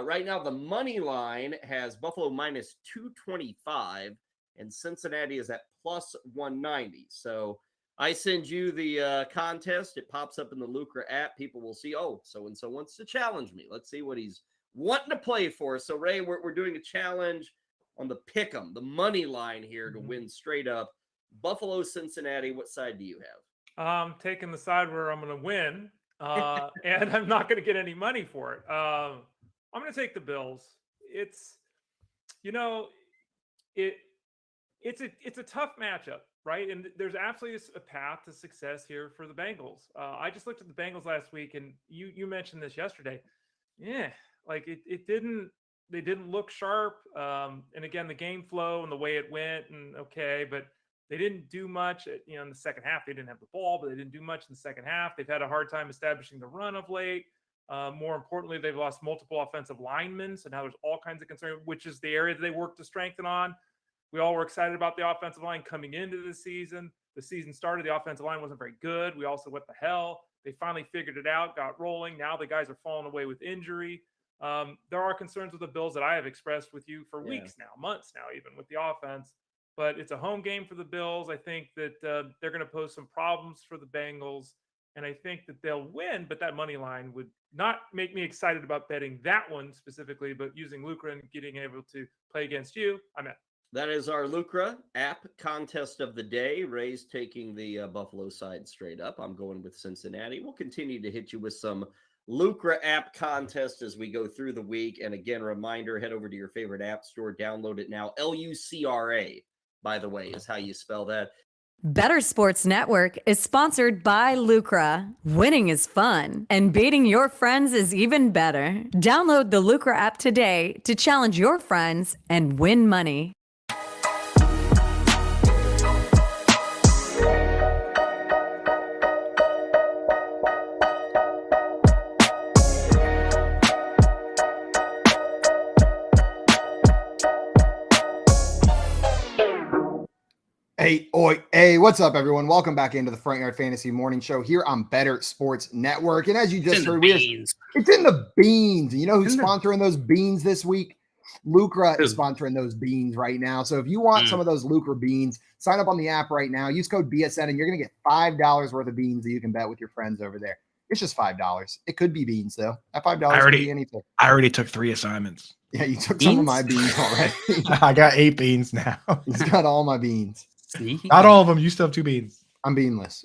Right now, the money line has Buffalo minus 225, and Cincinnati is at plus 190. So I send you the contest. It pops up in the Lucra app. People will see, oh, so-and-so wants to challenge me. Let's see what he's wanting to play for. So, Ray, we're doing a challenge on the pick'em, the money line here to win straight up. Buffalo, Cincinnati, what side do you have? I'm taking the side where I'm going to win, and I'm not going to get any money for it. I'm going to take the Bills. It's, it's a tough matchup, right? And there's absolutely a path to success here for the Bengals. I just looked at the Bengals last week, and you mentioned this yesterday. Yeah, like they didn't look sharp. And again, the game flow and the way it went, and okay, but they didn't do much. In the second half, they didn't have the ball, but they didn't do much in the second half. They've had a hard time establishing the run of late. More importantly, they've lost multiple offensive linemen, so now there's all kinds of concern, which is the area that they work to strengthen on. We all were excited about the offensive line coming into the season. The season started, the offensive line wasn't very good. We also, what the hell? They finally figured it out, got rolling. Now the guys are falling away with injury. There are concerns with the Bills that I have expressed with you for weeks now, months now, even with the offense. But it's a home game for the Bills. I think that they're going to pose some problems for the Bengals, and I think that they'll win. But that money line would not make me excited about betting that one specifically, but using Lucra and getting able to play against you, I'm in. That is our Lucra app contest of the day. Ray's taking the Buffalo side straight up. I'm going with Cincinnati. We'll continue to hit you with some Lucra app contest as we go through the week. And again, reminder, head over to your favorite app store, download it now. Lucra, by the way, is how you spell that. Better Sports Network is sponsored by Lucra. Winning is fun, and beating your friends is even better. Download the Lucra app today to challenge your friends and win money. Hey, what's up, everyone? Welcome back into the Front Yard Fantasy Morning Show here on Better Sports Network. And as you just heard, it's in the beans. And you know who's sponsoring those beans this week? Lucra is sponsoring those beans right now. So if you want some of those Lucra beans, sign up on the app right now. Use code BSN, and you're going to get $5 worth of beans that you can bet with your friends over there. It's just $5. It could be beans, though. That $5 could be anything. I already took 3 assignments. Yeah, you took some of my beans already. I got 8 beans now. He's got all my beans. Not all of them. You still have 2 beans. I'm beanless.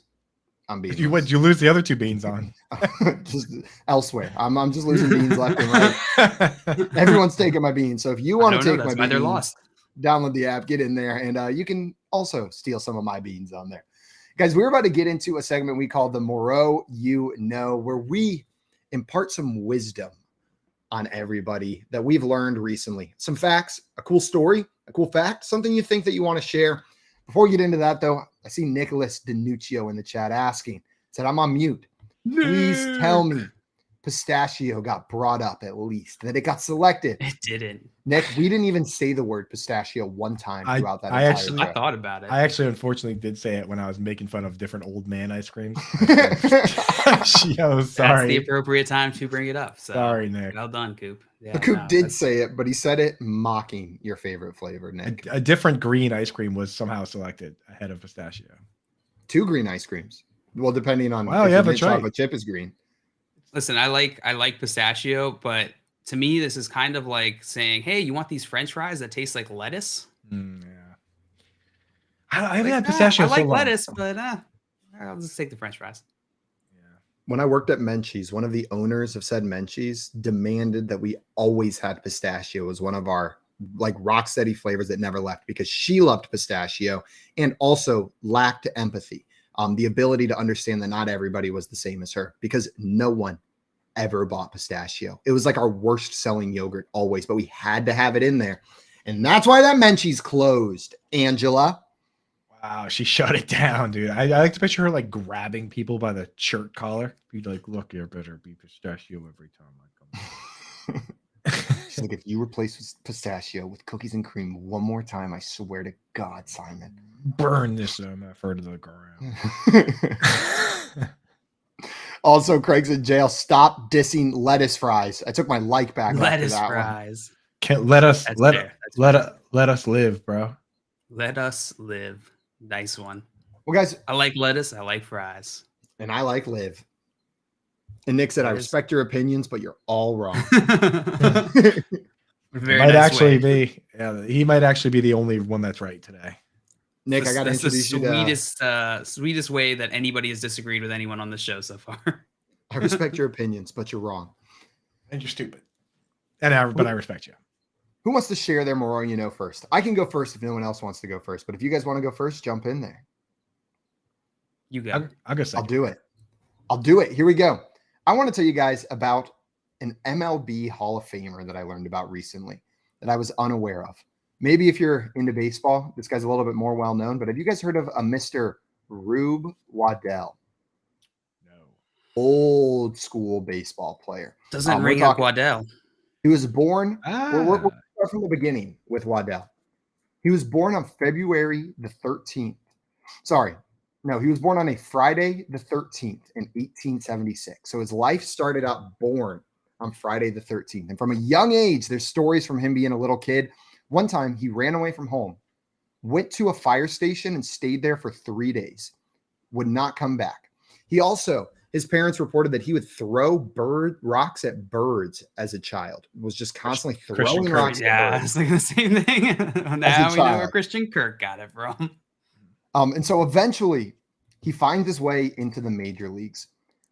You lose the other 2 beans on? Just elsewhere. I'm just losing beans left and right. Everyone's taking my beans. So if you want to take my beans, they're lost. Download the app, get in there, and you can also steal some of my beans on there. Guys, we're about to get into a segment we call the Moreau You Know, where we impart some wisdom on everybody that we've learned recently. Some facts, a cool story, a cool fact, something you think that you want to share. Before we get into that, though, I see Nicholas DiNuccio in the chat asking, said, I'm on mute. Please tell me pistachio got brought up at least, that it got selected. It didn't. Nick, we didn't even say the word pistachio one time throughout that entire show. I thought about it. I actually, unfortunately, did say it when I was making fun of different old man ice creams. Yo, sorry. That's the appropriate time to bring it up. So. Sorry, Nick. Well done, Coop. Yeah, Coop did say it, but he said it mocking your favorite flavor, Nick. A different green ice cream was somehow selected ahead of pistachio. 2 green ice creams. Well, depending on if the chocolate chip is green. Listen, I like pistachio, but to me, this is kind of like saying, "Hey, you want these French fries that taste like lettuce?" Yeah, I haven't had pistachio. I like lettuce, but I'll just take the French fries. When I worked at Menchie's, one of the owners of said Menchie's demanded that we always had pistachio as one of our like rock steady flavors that never left, because she loved pistachio and also lacked empathy. The ability to understand that not everybody was the same as her, because no one ever bought pistachio. It was like our worst selling yogurt always, but we had to have it in there. And that's why that Menchie's closed. Angela. Wow, she shut it down, dude. I like to picture her like grabbing people by the shirt collar. Be like, look, there better be pistachio every time I come. She's like, if you replace pistachio with cookies and cream one more time, I swear to God, Simon. Burn this effort to the ground. Also, Craig's in jail. Stop dissing lettuce fries. I took my like back. Lettuce fries. Can't let us let us live, bro. Let us live. Nice one. Well, guys, I like lettuce. I like fries. And I like live. And Nick said, I respect your opinions, but you're all wrong. He might actually be the only one that's right today. Nick, I got to introduce you to sweetest way that anybody has disagreed with anyone on the show so far. I respect your opinions, but you're wrong. And you're stupid. But I respect you. Who wants to share their Moreau You Know first? I can go first if no one else wants to go first. But if you guys want to go first, jump in there. You go. I'll go second. I'll do it. Here we go. I want to tell you guys about an MLB Hall of Famer that I learned about recently that I was unaware of. Maybe if you're into baseball, this guy's a little bit more well-known, but have you guys heard of a Mr. Rube Waddell? No. Old school baseball player. Doesn't ring up Waddell. He was born, we'll start from the beginning with Waddell. He was born on February the 13th. Sorry. No, he was born on a Friday the 13th in 1876. So his life started out born on Friday the 13th. And from a young age, there's stories from him being a little kid. One time he ran away from home, went to a fire station and stayed there for 3 days, would not come back. His parents reported that he would throw rocks at birds as a child, was just constantly throwing rocks at birds. I was thinking the same thing. Now we know where Christian Kirk got it from. And so eventually he finds his way into the major leagues,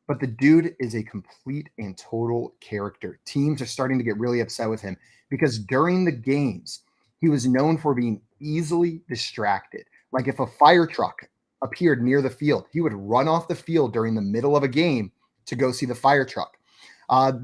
but the dude is a complete and total character. Teams are starting to get really upset with him because during the games, he was known for being easily distracted. Like if a fire truck appeared near the field, he would run off the field during the middle of a game to go see the fire truck.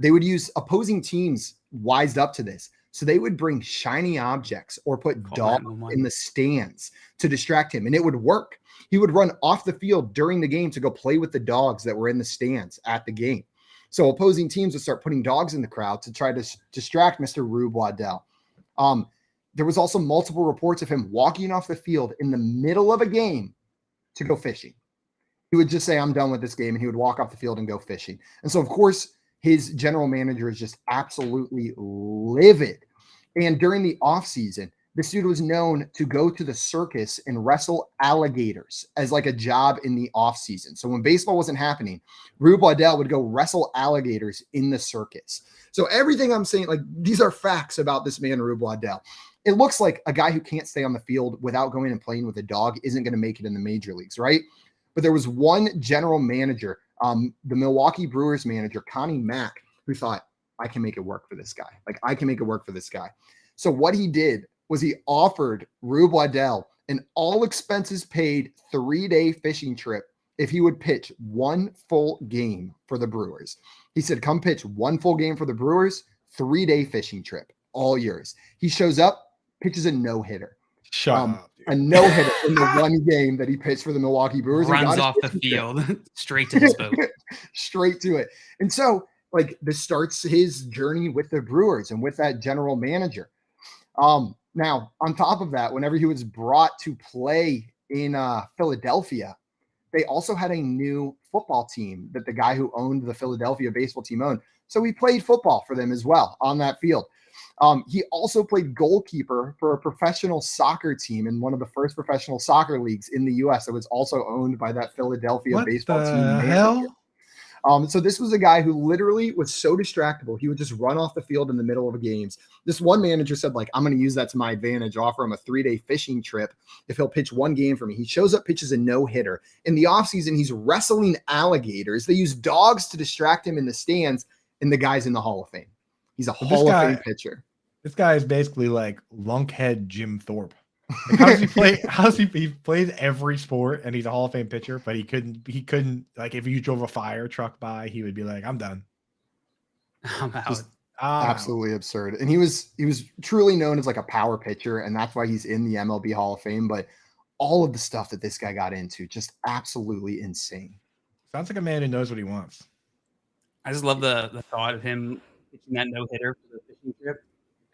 They would use opposing teams wised up to this. So they would bring shiny objects or put dogs in the stands to distract him, and it would work. He would run off the field during the game to go play with the dogs that were in the stands at the game. So opposing teams would start putting dogs in the crowd to try to distract Mr. Rube Waddell. There was also multiple reports of him walking off the field in the middle of a game to go fishing. He would just say, I'm done with this game, and he would walk off the field and go fishing. And so, of course, his general manager is just absolutely livid. And during the offseason, this dude was known to go to the circus and wrestle alligators as like a job in the offseason. So when baseball wasn't happening, Rube Waddell would go wrestle alligators in the circus. So everything I'm saying, like, these are facts about this man, Rube Waddell. It looks like a guy who can't stay on the field without going and playing with a dog isn't going to make it in the major leagues, right? But there was one general manager, the Milwaukee Brewers manager, Connie Mack, who thought, I can make it work for this guy. Like, I can make it work for this guy. So what he did was he offered Rube Waddell an all expenses paid 3-day fishing trip if he would pitch one full game for the Brewers. He said, come pitch one full game for the Brewers, 3-day fishing trip, all yours. He shows up, pitches a no-hitter. Shut up. A no-hitter in the one game that he pitched for the Milwaukee Brewers. Runs off the field straight to his boat. Straight to it. And so, like, this starts his journey with the Brewers and with that general manager. Now, on top of that, whenever he was brought to play in Philadelphia, they also had a new football team that the guy who owned the Philadelphia baseball team owned. So he played football for them as well on that field. He also played goalkeeper for a professional soccer team in one of the first professional soccer leagues in the U.S. that was also owned by that Philadelphia baseball team. Hell? So this was a guy who literally was so distractible. He would just run off the field in the middle of the games. This one manager said, like, I'm going to use that to my advantage, offer him a 3-day fishing trip if he'll pitch one game for me. He shows up, pitches a no-hitter. In the offseason, he's wrestling alligators. They use dogs to distract him in the stands, and the guy's in the Hall of Fame. He's a Hall of Fame pitcher. This guy is basically like lunkhead Jim Thorpe. Like, how does he play? He plays every sport and he's a Hall of Fame pitcher, but he couldn't like if you drove a fire truck by, he would be like, I'm done. I'm out. Just absolutely absurd. And he was truly known as like a power pitcher, and that's why he's in the MLB Hall of Fame. But all of the stuff that this guy got into, just absolutely insane. Sounds like a man who knows what he wants. I just love the thought of him pitching that no-hitter for the fishing trip.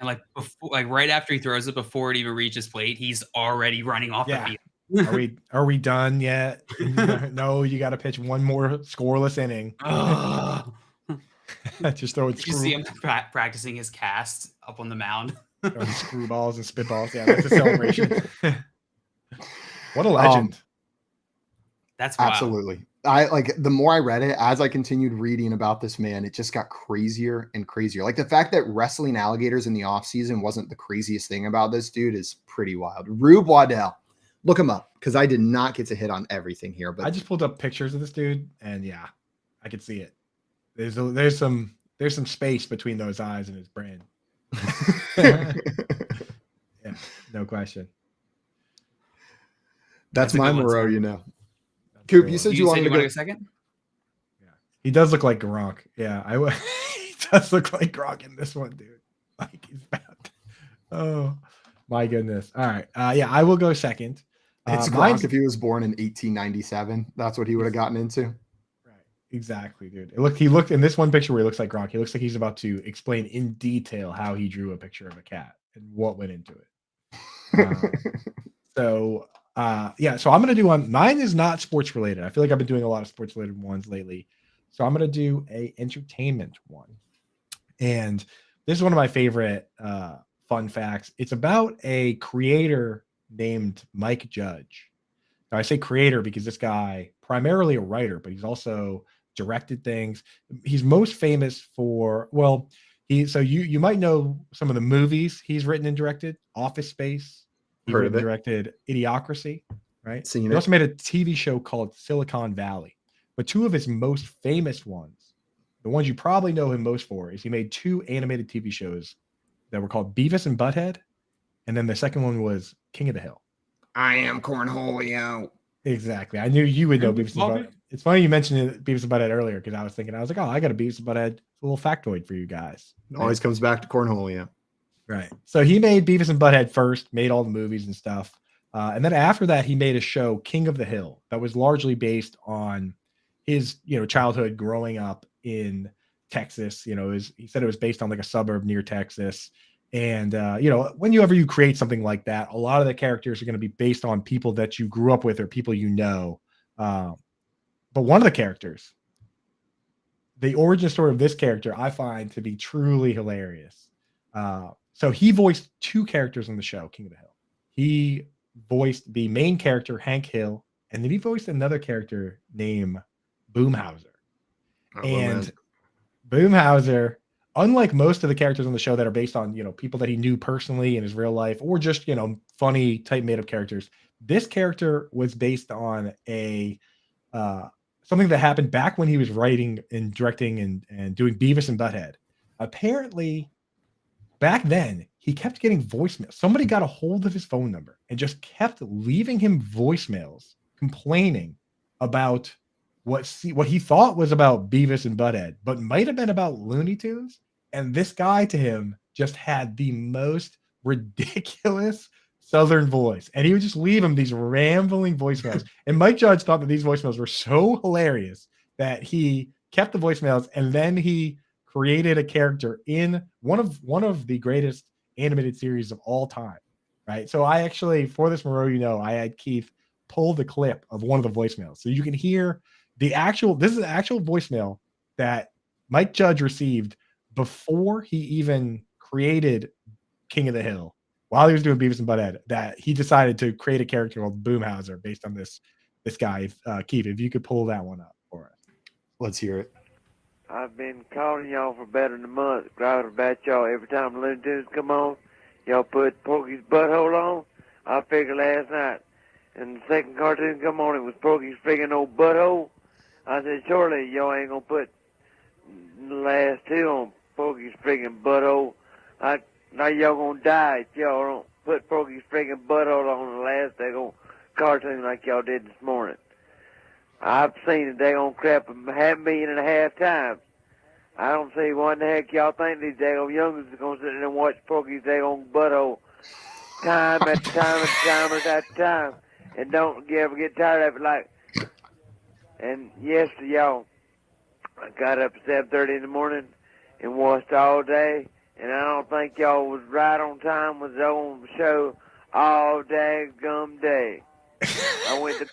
And like right after he throws it, before it even reaches plate, he's already running off the field. Are we done yet? No, you got to pitch one more scoreless inning. Just throwing You see him practicing his cast up on the mound. Throwing screwballs and spitballs. Yeah, that's a celebration. What a legend. That's wild. Absolutely. The more I read it, as I continued reading about this man, it just got crazier and crazier. Like the fact that wrestling alligators in the offseason wasn't the craziest thing about this dude is pretty wild. Rube Waddell. Look him up, because I did not get to hit on everything here. But I just pulled up pictures of this dude, and yeah, I could see it. There's some space between those eyes and his brain. Yeah, no question. That's a my good one, Moreau, Sam. you know. Coop, you said You you wanted said to you want to go go second? He does look like Gronk. Yeah, he does look like Gronk in this one, dude. Like he's bad. Oh my goodness. All right. Yeah, I will go second. It's Gronk if he was born in 1897. That's what he would have gotten into. Exactly, dude. He looked in this one picture where he looks like Gronk. He looks like he's about to explain in detail how he drew a picture of a cat and what went into it. So I'm gonna do one. Mine is not sports related. I feel like I've been doing a lot of sports related ones lately. So I'm gonna do a entertainment one. And this is one of my favorite fun facts. It's about a creator named Mike Judge. Now I say creator because this guy, primarily a writer, but he's also directed things. He's most famous for, you might know some of the movies he's written and directed. Office Space. He Heard written of and it. directed Idiocracy, right? Seen He it. also made a TV show called Silicon Valley. But two of his most famous ones, the ones you probably know him most for, is he made 2 animated TV shows that were called Beavis and Butthead, and then the second one was King of the Hill. I am Cornholio. Exactly. I knew you would know Beavis and Butthead. It's funny you mentioned Beavis and Butthead earlier because I was like, oh, I got a Beavis and Butthead. It's a little factoid for you guys. It always comes back to Cornholio. Right. So he made Beavis and Butthead first, made all the movies and stuff. And then after that, he made a show, King of the Hill, that was largely based on his, childhood growing up in Texas. He said it was based on like a suburb near Texas. And, whenever you create something like that, a lot of the characters are going to be based on people that you grew up with or people you know. But one of the characters, the origin story of this character, I find to be truly hilarious. So he voiced 2 characters on the show, King of the Hill. He voiced the main character, Hank Hill, and then he voiced another character named Boomhauser. And Boomhauser, unlike most of the characters on the show that are based on, people that he knew personally in his real life or just, funny type made up characters, this character was based on a something that happened back when he was writing and directing and doing Beavis and Butthead. Apparently, back then, he kept getting voicemails. Somebody got a hold of his phone number and just kept leaving him voicemails complaining about what he thought was about Beavis and Butthead, but might have been about Looney Tunes. And this guy to him just had the most ridiculous Southern voice. And he would just leave him these rambling voicemails. And Mike Judge thought that these voicemails were so hilarious that he kept the voicemails and then he created a character in one of the greatest animated series of all time, right? So I actually, for this Moreau, I had Keith pull the clip of one of the voicemails. So you can hear this is the actual voicemail that Mike Judge received before he even created King of the Hill, while he was doing Beavis and Butthead, that he decided to create a character called Boomhauser based on this guy. Keith, if you could pull that one up for us. Let's hear it. I've been calling y'all for better than a month, growling about y'all every time the Looney Tunes come on. Y'all put Porky's butthole on. I figured last night, and the second cartoon come on, it was Porky's friggin' old butthole. I said, surely y'all ain't gonna put the last 2 on Porky's friggin' butthole. Now y'all gonna die if y'all don't put Porky's friggin' butthole on the last daggone cartoon like y'all did this morning. I've seen it daggone crap 500,000 times. I don't see why in the heck y'all think these daggone youngsters are gonna sit there and watch Porky's daggone butthole time after time after time after time and don't ever get tired of it. And yesterday, y'all, I got up at 7:30 in the morning and watched all day, and I don't think y'all was right on time with the own show all daggum day. I went to...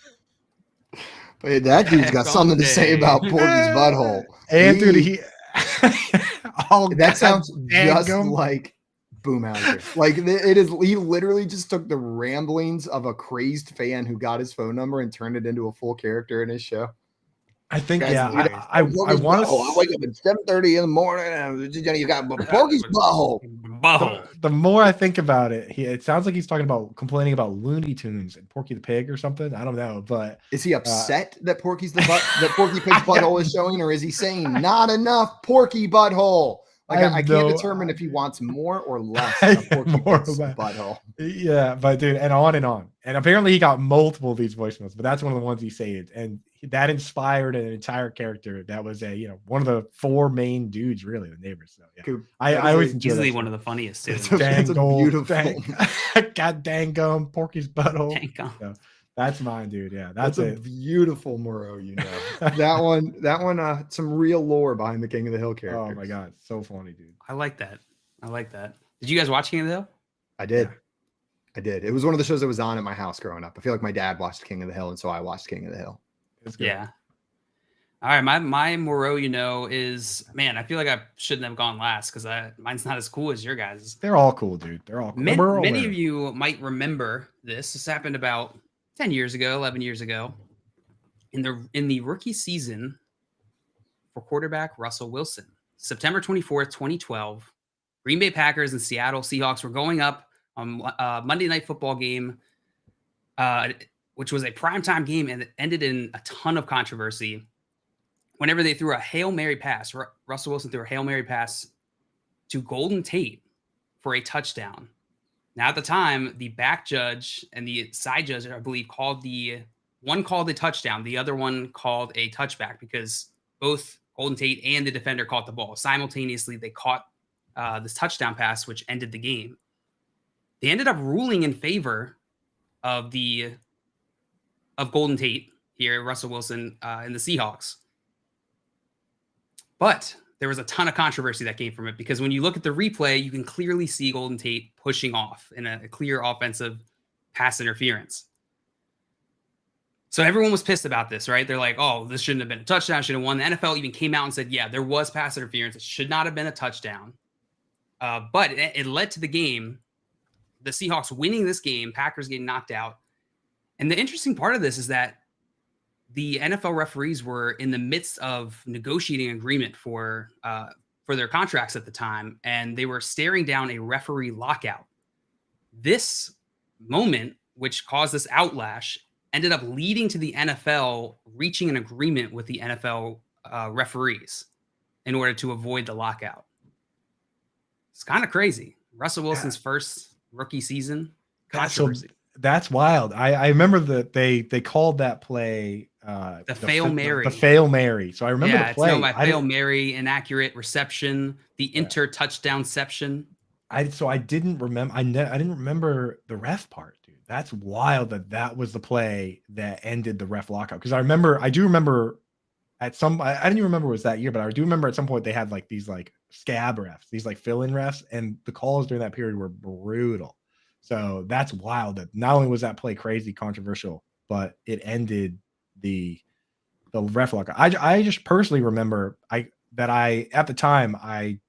Hey, that dude's got something to say about Porky's butthole. And that sounds just like Boomhauser. Like it is. He literally just took the ramblings of a crazed fan who got his phone number and turned it into a full character in his show. I think, Guys, I want to. I wake up at 7:30 in the morning and you got Porky's butthole. The more I think about it, it sounds like he's talking about complaining about Looney Tunes and Porky the Pig or something. I don't know, but is he upset that Porky Pig's butthole is showing, or is he saying not enough Porky butthole? I can't determine if he wants more or less of Porky Pig's butthole. Yeah, but dude, and on and on. And apparently he got multiple of these voicemails, but that's one of the ones he saved. And that inspired an entire character that was one of the 4 main dudes, really, the neighbors. So yeah. Coop, I always enjoy easily that one of the funniest too. It's a beautiful. God dang gum, Porky's butthole. Dang gum. So, that's mine, dude. Yeah, That's a beautiful Moreau, you know. that one, some real lore behind the King of the Hill character. Oh my god, so funny, dude. I like that. Did you guys watch King of the Hill? I did. It was one of the shows that was on at my house growing up. I feel like my dad watched King of the Hill, and so I watched King of the Hill. Yeah. All right, my Moreau, you know, is, man, I feel like I shouldn't have gone last because mine's not as cool as your guys'. They're all cool, dude. They're all cool. Many of you might remember this. This happened about 10 years ago, 11 years ago, in the rookie season for quarterback Russell Wilson. September 24th, 2012, Green Bay Packers and Seattle Seahawks were going up on a Monday Night Football game, which was a primetime game, and it ended in a ton of controversy whenever they threw a Hail Mary pass. Russell Wilson threw a Hail Mary pass to Golden Tate for a touchdown. Now, at the time, the back judge and the side judge, I believe, one called a touchdown. The other one called a touchback because both Golden Tate and the defender caught the ball. Simultaneously, they caught this touchdown pass, which ended the game. They ended up ruling in favor of Golden Tate here, Russell Wilson, and the Seahawks. But there was a ton of controversy that came from it because when you look at the replay, you can clearly see Golden Tate pushing off in a clear offensive pass interference. So everyone was pissed about this, right? They're like, oh, this shouldn't have been a touchdown, should have won. The NFL even came out and said, yeah, there was pass interference. It should not have been a touchdown. But it led to the game, the Seahawks winning this game, Packers getting knocked out. And the interesting part of this is that the NFL referees were in the midst of negotiating an agreement for their contracts at the time, and they were staring down a referee lockout. This moment, which caused this outlash, ended up leading to the NFL reaching an agreement with the NFL referees in order to avoid the lockout. It's kind of crazy. Russell Wilson's first rookie season. Controversy. That's wild. I remember that they called that play the Fail Mary. The Fail Mary. So I remember the play. My Fail Mary, inaccurate reception, the inter-touchdownception. I didn't remember. I didn't remember the ref part, dude. That's wild that was the play that ended the ref lockout. Because I do remember at some, I didn't even remember it was that year, but I do remember at some point they had like these like scab refs, these like fill-in refs, and the calls during that period were brutal. So that's wild that not only was that play crazy controversial, but it ended the ref lockout. I just personally remember at the time I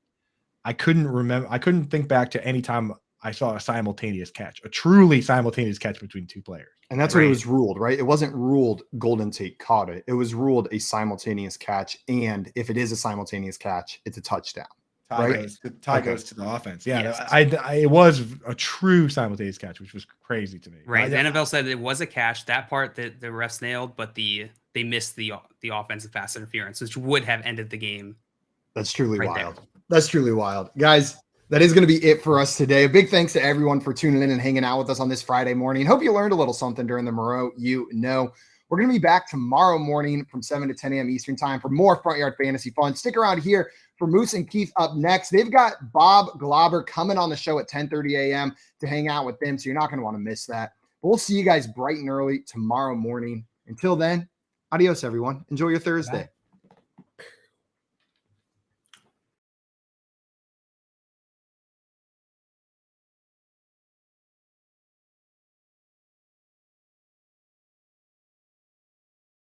couldn't think back to any time I saw a simultaneous catch, a truly simultaneous catch between two players. And that's what it was ruled, right? It wasn't ruled Golden Tate caught it. It was ruled a simultaneous catch. And if it is a simultaneous catch, it's a touchdown. Tie goes to the offense. Yeah, yes. It was a true simultaneous catch, which was crazy to me. Right. The NFL said it was a catch. That part that the refs nailed, but they missed the offensive pass interference, which would have ended the game. That's truly wild. That's truly wild. Guys, that is going to be it for us today. A big thanks to everyone for tuning in and hanging out with us on this Friday morning. Hope you learned a little something during the Moreau You Know. We're going to be back tomorrow morning from 7 to 10 a.m. Eastern time for more Front Yard Fantasy fun. Stick around here for Moose and Keith up next. They've got Bob Glauber coming on the show at 10:30 a.m. to hang out with them, so you're not going to want to miss that. But we'll see you guys bright and early tomorrow morning. Until then, adios, everyone. Enjoy your Thursday.